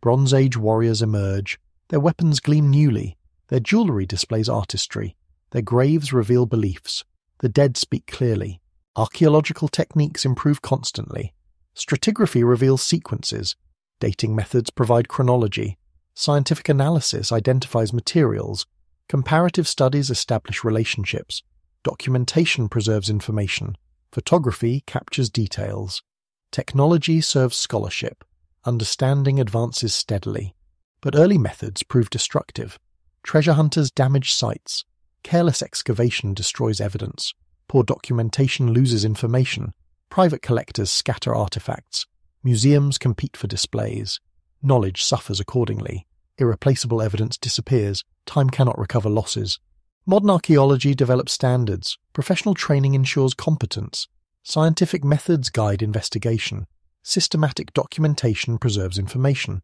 Speaker 1: Bronze Age warriors emerge. Their weapons gleam newly. Their jewellery displays artistry. Their graves reveal beliefs. The dead speak clearly. Archaeological techniques improve constantly. Stratigraphy reveals sequences. Dating methods provide chronology. Scientific analysis identifies materials. Comparative studies establish relationships. Documentation preserves information. Photography captures details. Technology serves scholarship. Understanding advances steadily. But early methods prove destructive. Treasure hunters damage sites. Careless excavation destroys evidence. Poor documentation loses information. Private collectors scatter artifacts. Museums compete for displays. Knowledge suffers accordingly. Irreplaceable evidence disappears. Time cannot recover losses. Modern archaeology develops standards. Professional training ensures competence. Scientific methods guide investigation. Systematic documentation preserves information.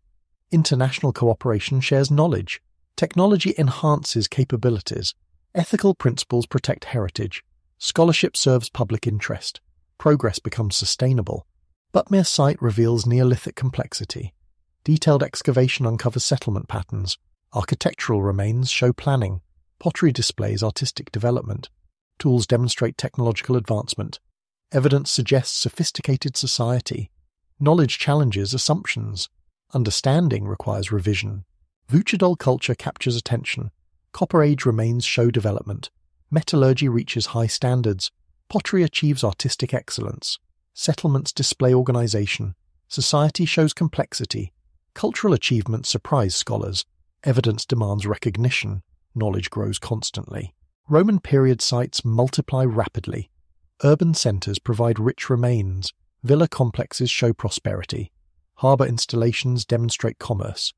Speaker 1: International cooperation shares knowledge. Technology enhances capabilities. Ethical principles protect heritage. Scholarship serves public interest. Progress becomes sustainable. Butmere site reveals Neolithic complexity. Detailed excavation uncovers settlement patterns. Architectural remains show planning. Pottery displays artistic development. Tools demonstrate technological advancement. Evidence suggests sophisticated society. Knowledge challenges assumptions. Understanding requires revision. Vuchedol culture captures attention. Copper Age remains show development. Metallurgy reaches high standards. Pottery achieves artistic excellence. Settlements display organization. Society shows complexity. Cultural achievements surprise scholars. Evidence demands recognition. Knowledge grows constantly. Roman period sites multiply rapidly. Urban centers provide rich remains. Villa complexes show prosperity. Harbour installations demonstrate commerce.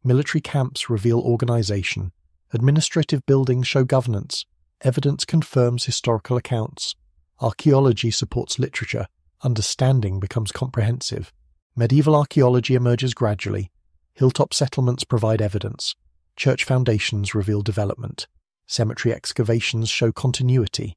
Speaker 1: Military camps reveal organisation. Administrative buildings show governance. Evidence confirms historical accounts. Archaeology supports literature. Understanding becomes comprehensive. Medieval archaeology emerges gradually. Hilltop settlements provide evidence. Church foundations reveal development. Cemetery excavations show continuity.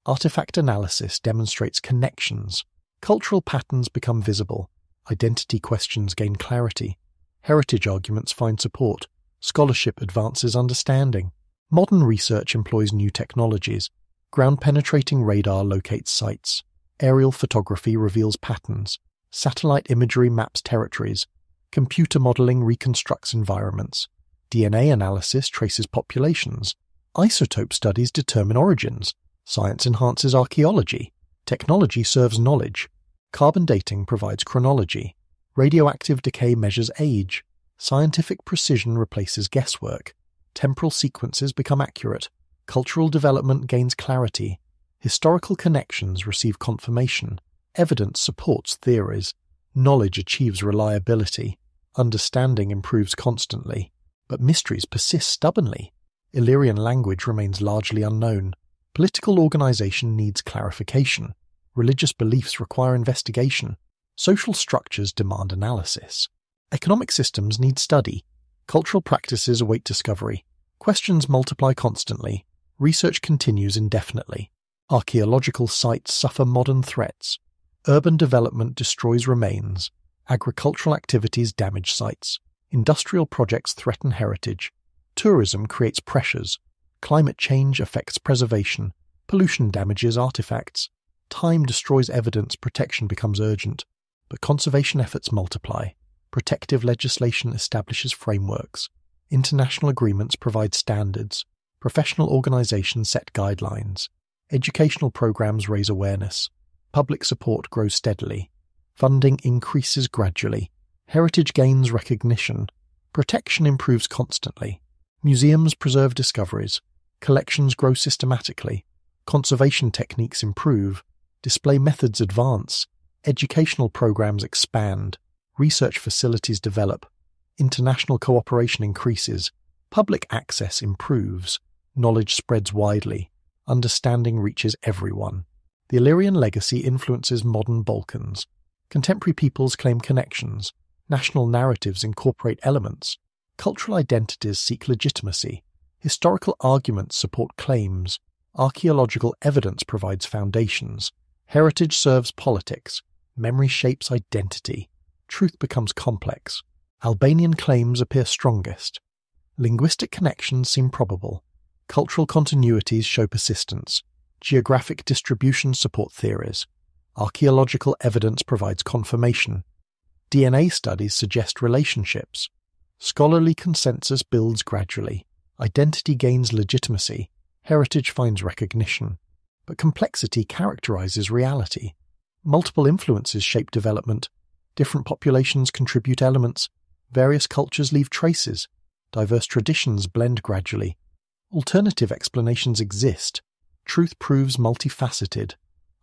Speaker 1: Artifact analysis demonstrates connections. Cultural patterns become visible. Identity questions gain clarity. Heritage arguments find support. Scholarship advances understanding. Modern research employs new technologies. Ground-penetrating radar locates sites. Aerial photography reveals patterns. Satellite imagery maps territories. Computer modeling reconstructs environments. DNA analysis traces populations. Isotope studies determine origins. Science enhances archaeology. Technology serves knowledge. Carbon dating provides chronology. Radioactive decay measures age. Scientific precision replaces guesswork. Temporal sequences become accurate. Cultural development gains clarity. Historical connections receive confirmation. Evidence supports theories. Knowledge achieves reliability. Understanding improves constantly. But mysteries persist stubbornly. Illyrian language remains largely unknown. Political organization needs clarification. Religious beliefs require investigation. Social structures demand analysis. Economic systems need study. Cultural practices await discovery. Questions multiply constantly. Research continues indefinitely. Archaeological sites suffer modern threats. Urban development destroys remains. Agricultural activities damage sites. Industrial projects threaten heritage. Tourism creates pressures. Climate change affects preservation. Pollution damages artifacts. Time destroys evidence, protection becomes urgent. But conservation efforts multiply. Protective legislation establishes frameworks. International agreements provide standards. Professional organizations set guidelines. Educational programs raise awareness. Public support grows steadily. Funding increases gradually. Heritage gains recognition. Protection improves constantly. Museums preserve discoveries. Collections grow systematically. Conservation techniques improve. Display methods advance. Educational programs expand. Research facilities develop. International cooperation increases. Public access improves. Knowledge spreads widely. Understanding reaches everyone. The Illyrian legacy influences modern Balkans. Contemporary peoples claim connections. National narratives incorporate elements. Cultural identities seek legitimacy. Historical arguments support claims. Archaeological evidence provides foundations. Heritage serves politics. Memory shapes identity. Truth becomes complex. Albanian claims appear strongest. Linguistic connections seem probable. Cultural continuities show persistence. Geographic distributions support theories. Archaeological evidence provides confirmation. DNA studies suggest relationships. Scholarly consensus builds gradually. Identity gains legitimacy. Heritage finds recognition. But complexity characterizes reality. Multiple influences shape development. Different populations contribute elements. Various cultures leave traces. Diverse traditions blend gradually. Alternative explanations exist. Truth proves multifaceted.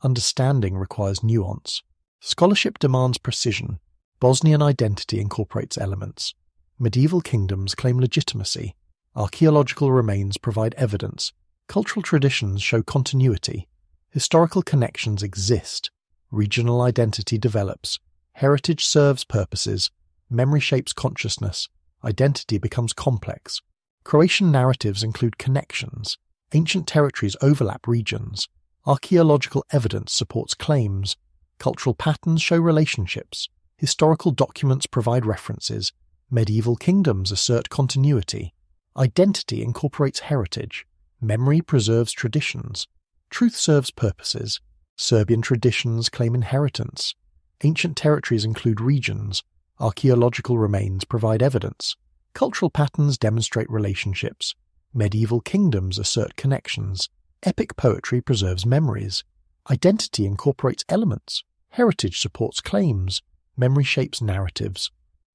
Speaker 1: Understanding requires nuance. Scholarship demands precision. Bosnian identity incorporates elements. Medieval kingdoms claim legitimacy. Archaeological remains provide evidence. Cultural traditions show continuity. Historical connections exist. Regional identity develops. Heritage serves purposes. Memory shapes consciousness. Identity becomes complex. Croatian narratives include connections. Ancient territories overlap regions. Archaeological evidence supports claims. Cultural patterns show relationships. Historical documents provide references. Medieval kingdoms assert continuity. Identity incorporates heritage. Memory preserves traditions. Truth serves purposes. Serbian traditions claim inheritance. Ancient territories include regions. Archaeological remains provide evidence. Cultural patterns demonstrate relationships. Medieval kingdoms assert connections. Epic poetry preserves memories. Identity incorporates elements. Heritage supports claims. Memory shapes narratives.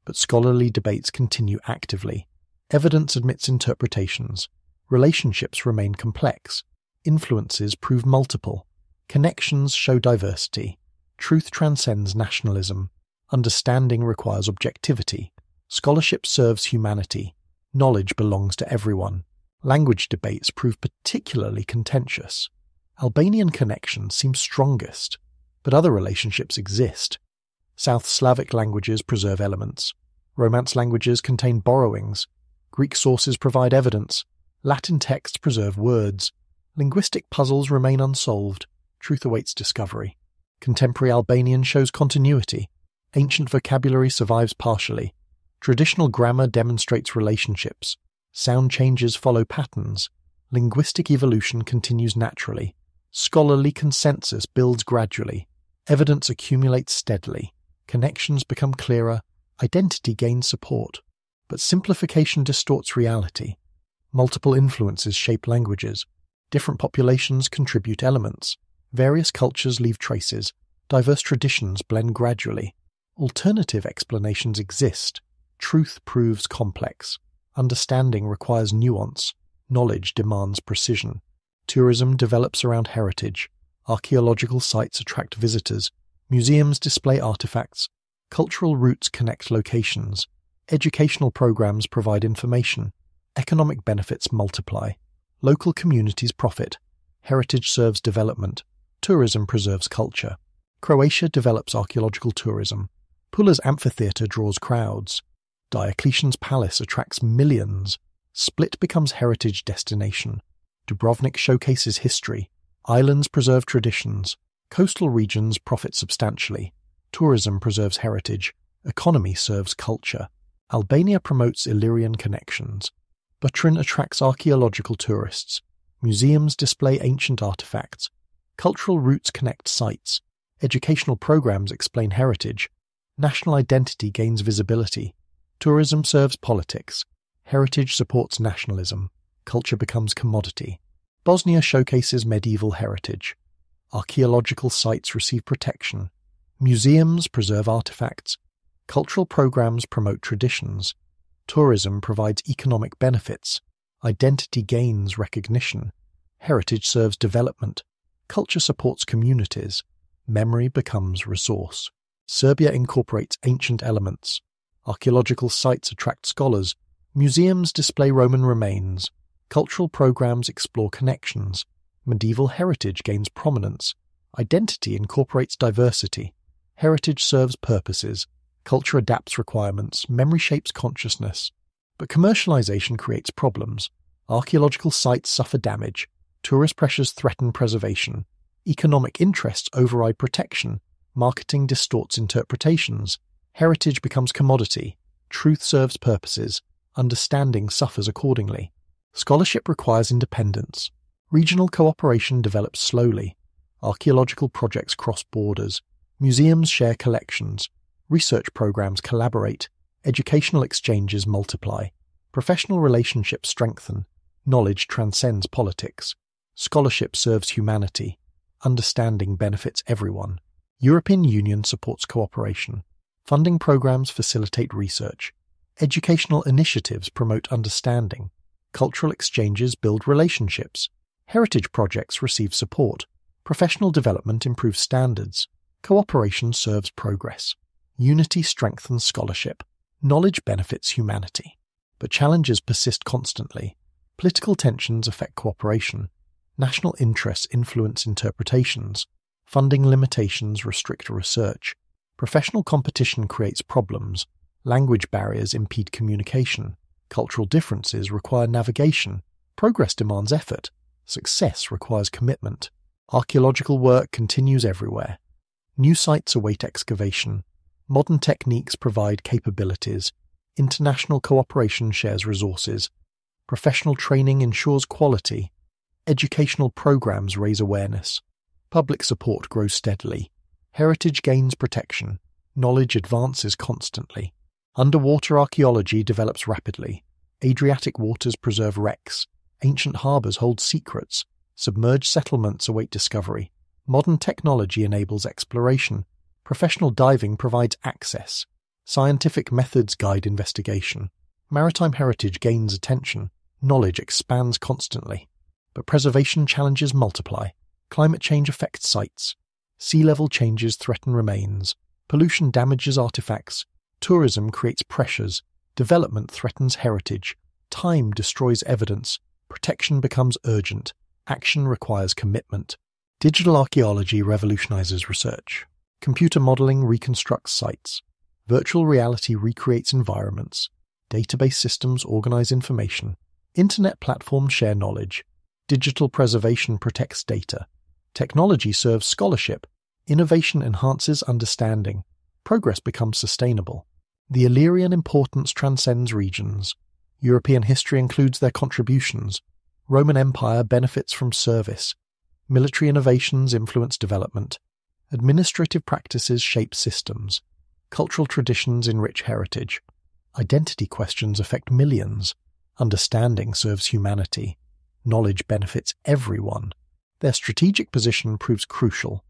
Speaker 1: But scholarly debates continue actively. Evidence admits interpretations. Relationships remain complex. Influences prove multiple. Connections show diversity. Truth transcends nationalism. Understanding requires objectivity. Scholarship serves humanity. Knowledge belongs to everyone. Language debates prove particularly contentious. Albanian connection seems strongest, but other relationships exist. South Slavic languages preserve elements. Romance languages contain borrowings. Greek sources provide evidence. Latin texts preserve words. Linguistic puzzles remain unsolved. Truth awaits discovery. Contemporary Albanian shows continuity. Ancient vocabulary survives partially. Traditional grammar demonstrates relationships. Sound changes follow patterns. Linguistic evolution continues naturally. Scholarly consensus builds gradually. Evidence accumulates steadily. Connections become clearer. Identity gains support. But simplification distorts reality. Multiple influences shape languages. Different populations contribute elements. Various cultures leave traces. Diverse traditions blend gradually. Alternative explanations exist. Truth proves complex. Understanding requires nuance. Knowledge demands precision. Tourism develops around heritage. Archaeological sites attract visitors. Museums display artifacts. Cultural routes connect locations. Educational programs provide information. Economic benefits multiply. Local communities profit. Heritage serves development. Tourism preserves culture. Croatia develops archaeological tourism. Pula's amphitheatre draws crowds. Diocletian's palace attracts millions. Split becomes heritage destination. Dubrovnik showcases history. Islands preserve traditions. Coastal regions profit substantially. Tourism preserves heritage. Economy serves culture. Albania promotes Illyrian connections. Butrin attracts archaeological tourists. Museums display ancient artifacts. Cultural routes connect sites. Educational programs explain heritage. National identity gains visibility. Tourism serves politics. Heritage supports nationalism. Culture becomes commodity. Bosnia showcases medieval heritage. Archaeological sites receive protection. Museums preserve artifacts. Cultural programs promote traditions. Tourism provides economic benefits. Identity gains recognition. Heritage serves development. Culture supports communities. Memory becomes resource. Serbia incorporates ancient elements. Archaeological sites attract scholars. Museums display Roman remains. Cultural programs explore connections. Medieval heritage gains prominence. Identity incorporates diversity. Heritage serves purposes. Culture adapts requirements. Memory shapes consciousness. But commercialization creates problems. Archaeological sites suffer damage. Tourist pressures threaten preservation. Economic interests override protection. Marketing distorts interpretations. Heritage becomes commodity. Truth serves purposes. Understanding suffers accordingly. Scholarship requires independence. Regional cooperation develops slowly. Archaeological projects cross borders. Museums share collections. Research programs collaborate. Educational exchanges multiply. Professional relationships strengthen. Knowledge transcends politics. Scholarship serves humanity. Understanding benefits everyone. European Union supports cooperation. Funding programs facilitate research. Educational initiatives promote understanding. Cultural exchanges build relationships. Heritage projects receive support. Professional development improves standards. Cooperation serves progress. Unity strengthens scholarship. Knowledge benefits humanity. But challenges persist constantly. Political tensions affect cooperation. National interests influence interpretations. Funding limitations restrict research. Professional competition creates problems. Language barriers impede communication. Cultural differences require navigation. Progress demands effort. Success requires commitment. Archaeological work continues everywhere. New sites await excavation. Modern techniques provide capabilities. International cooperation shares resources. Professional training ensures quality. Educational programs raise awareness. Public support grows steadily. Heritage gains protection. Knowledge advances constantly. Underwater archaeology develops rapidly. Adriatic waters preserve wrecks. Ancient harbours hold secrets. Submerged settlements await discovery. Modern technology enables exploration. Professional diving provides access. Scientific methods guide investigation. Maritime heritage gains attention. Knowledge expands constantly. But preservation challenges multiply. Climate change affects sites. Sea level changes threaten remains. Pollution damages artifacts. Tourism creates pressures. Development threatens heritage. Time destroys evidence. Protection becomes urgent. Action requires commitment. Digital archaeology revolutionizes research. Computer modeling reconstructs sites. Virtual reality recreates environments. Database systems organize information. Internet platforms share knowledge. Digital preservation protects data. Technology serves scholarship. Innovation enhances understanding. Progress becomes sustainable. The Illyrian importance transcends regions. European history includes their contributions. Roman Empire benefits from service. Military innovations influence development. Administrative practices shape systems. Cultural traditions enrich heritage. Identity questions affect millions. Understanding serves humanity. Knowledge benefits everyone. Their strategic position proves crucial.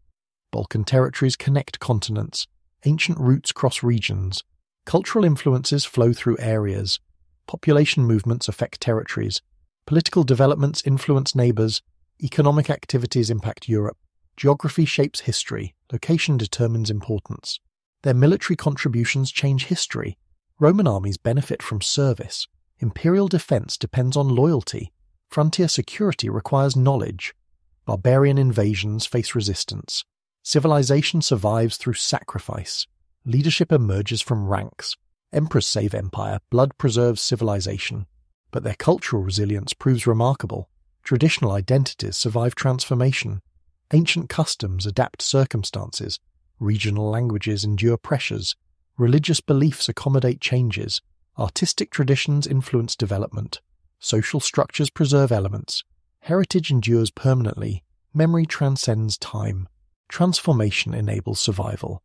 Speaker 1: Balkan territories connect continents. Ancient routes cross regions. Cultural influences flow through areas. Population movements affect territories. Political developments influence neighbours. Economic activities impact Europe. Geography shapes history. Location determines importance. Their military contributions change history. Roman armies benefit from service. Imperial defence depends on loyalty. Frontier security requires knowledge. Barbarian invasions face resistance. Civilization survives through sacrifice. Leadership emerges from ranks. Emperors save empire. Blood preserves civilization. But their cultural resilience proves remarkable. Traditional identities survive transformation. Ancient customs adapt circumstances. Regional languages endure pressures. Religious beliefs accommodate changes. Artistic traditions influence development. Social structures preserve elements. Heritage endures permanently. Memory transcends time. Transformation enables survival.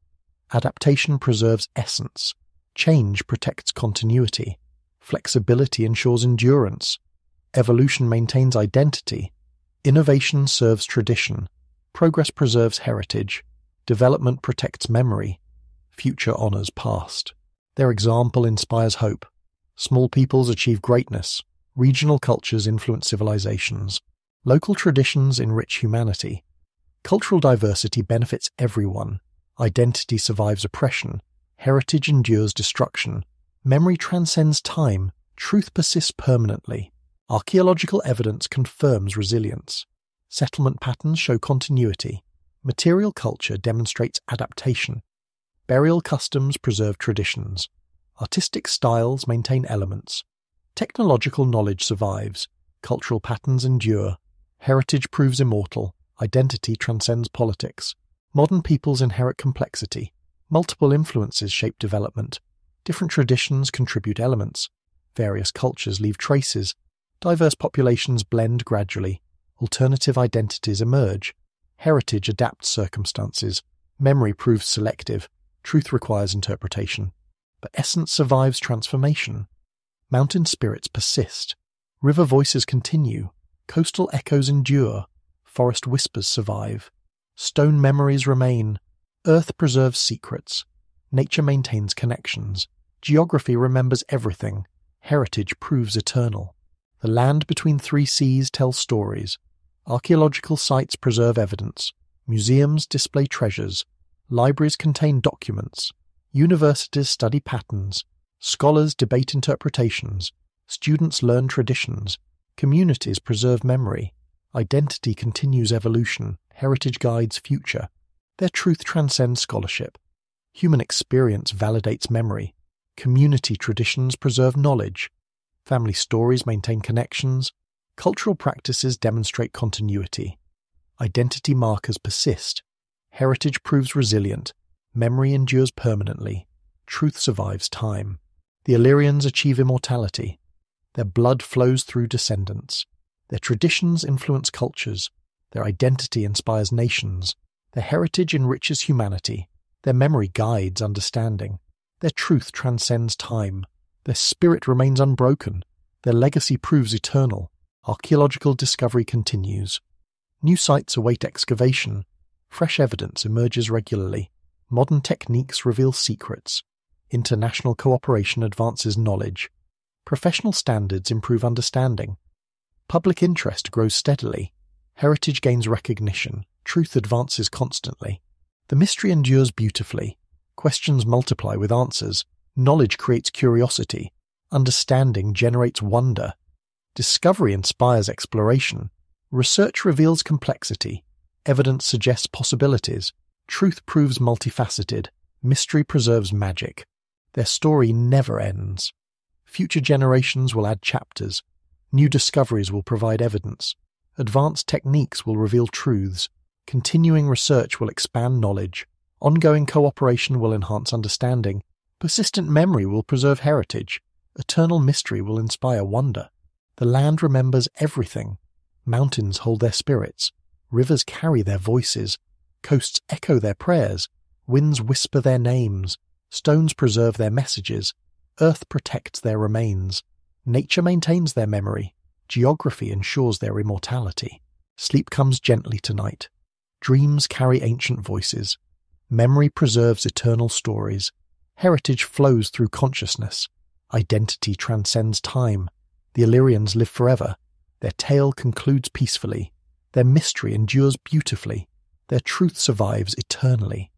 Speaker 1: Adaptation preserves essence. Change protects continuity. Flexibility ensures endurance. Evolution maintains identity. Innovation serves tradition. Progress preserves heritage. Development protects memory. Future honors past. Their example inspires hope. Small peoples achieve greatness. Regional cultures influence civilizations. Local traditions enrich humanity. Cultural diversity benefits everyone. Identity survives oppression. Heritage endures destruction. Memory transcends time. Truth persists permanently. Archaeological evidence confirms resilience. Settlement patterns show continuity. Material culture demonstrates adaptation. Burial customs preserve traditions. Artistic styles maintain elements. Technological knowledge survives. Cultural patterns endure. Heritage proves immortal. Identity transcends politics. Modern peoples inherit complexity. Multiple influences shape development. Different traditions contribute elements. Various cultures leave traces. Diverse populations blend gradually. Alternative identities emerge. Heritage adapts circumstances. Memory proves selective. Truth requires interpretation. But essence survives transformation. Mountain spirits persist. River voices continue. Coastal echoes endure. Forest whispers survive. Stone memories remain. Earth preserves secrets. Nature maintains connections. Geography remembers everything. Heritage proves eternal. The land between three seas tells stories. Archaeological sites preserve evidence. Museums display treasures. Libraries contain documents. Universities study patterns. Scholars debate interpretations. Students learn traditions. Communities preserve memory. Identity continues evolution. Heritage guides future. Their truth transcends scholarship. Human experience validates memory. Community traditions preserve knowledge. Family stories maintain connections. Cultural practices demonstrate continuity. Identity markers persist. Heritage proves resilient. Memory endures permanently. Truth survives time. The Illyrians achieve immortality. Their blood flows through descendants. Their traditions influence cultures. Their identity inspires nations. Their heritage enriches humanity. Their memory guides understanding. Their truth transcends time. Their spirit remains unbroken. Their legacy proves eternal. Archaeological discovery continues. New sites await excavation. Fresh evidence emerges regularly. Modern techniques reveal secrets. International cooperation advances knowledge. Professional standards improve understanding. Public interest grows steadily. Heritage gains recognition. Truth advances constantly. The mystery endures beautifully. Questions multiply with answers. Knowledge creates curiosity. Understanding generates wonder. Discovery inspires exploration. Research reveals complexity. Evidence suggests possibilities. Truth proves multifaceted. Mystery preserves magic. Their story never ends. Future generations will add chapters. New discoveries will provide evidence. Advanced techniques will reveal truths. Continuing research will expand knowledge. Ongoing cooperation will enhance understanding. Persistent memory will preserve heritage. Eternal mystery will inspire wonder. The land remembers everything. Mountains hold their spirits. Rivers carry their voices. Coasts echo their prayers. Winds whisper their names. Stones preserve their messages. Earth protects their remains. Nature maintains their memory. Geography ensures their immortality. Sleep comes gently tonight. Dreams carry ancient voices. Memory preserves eternal stories. Heritage flows through consciousness. Identity transcends time. The Illyrians live forever. Their tale concludes peacefully. Their mystery endures beautifully. Their truth survives eternally.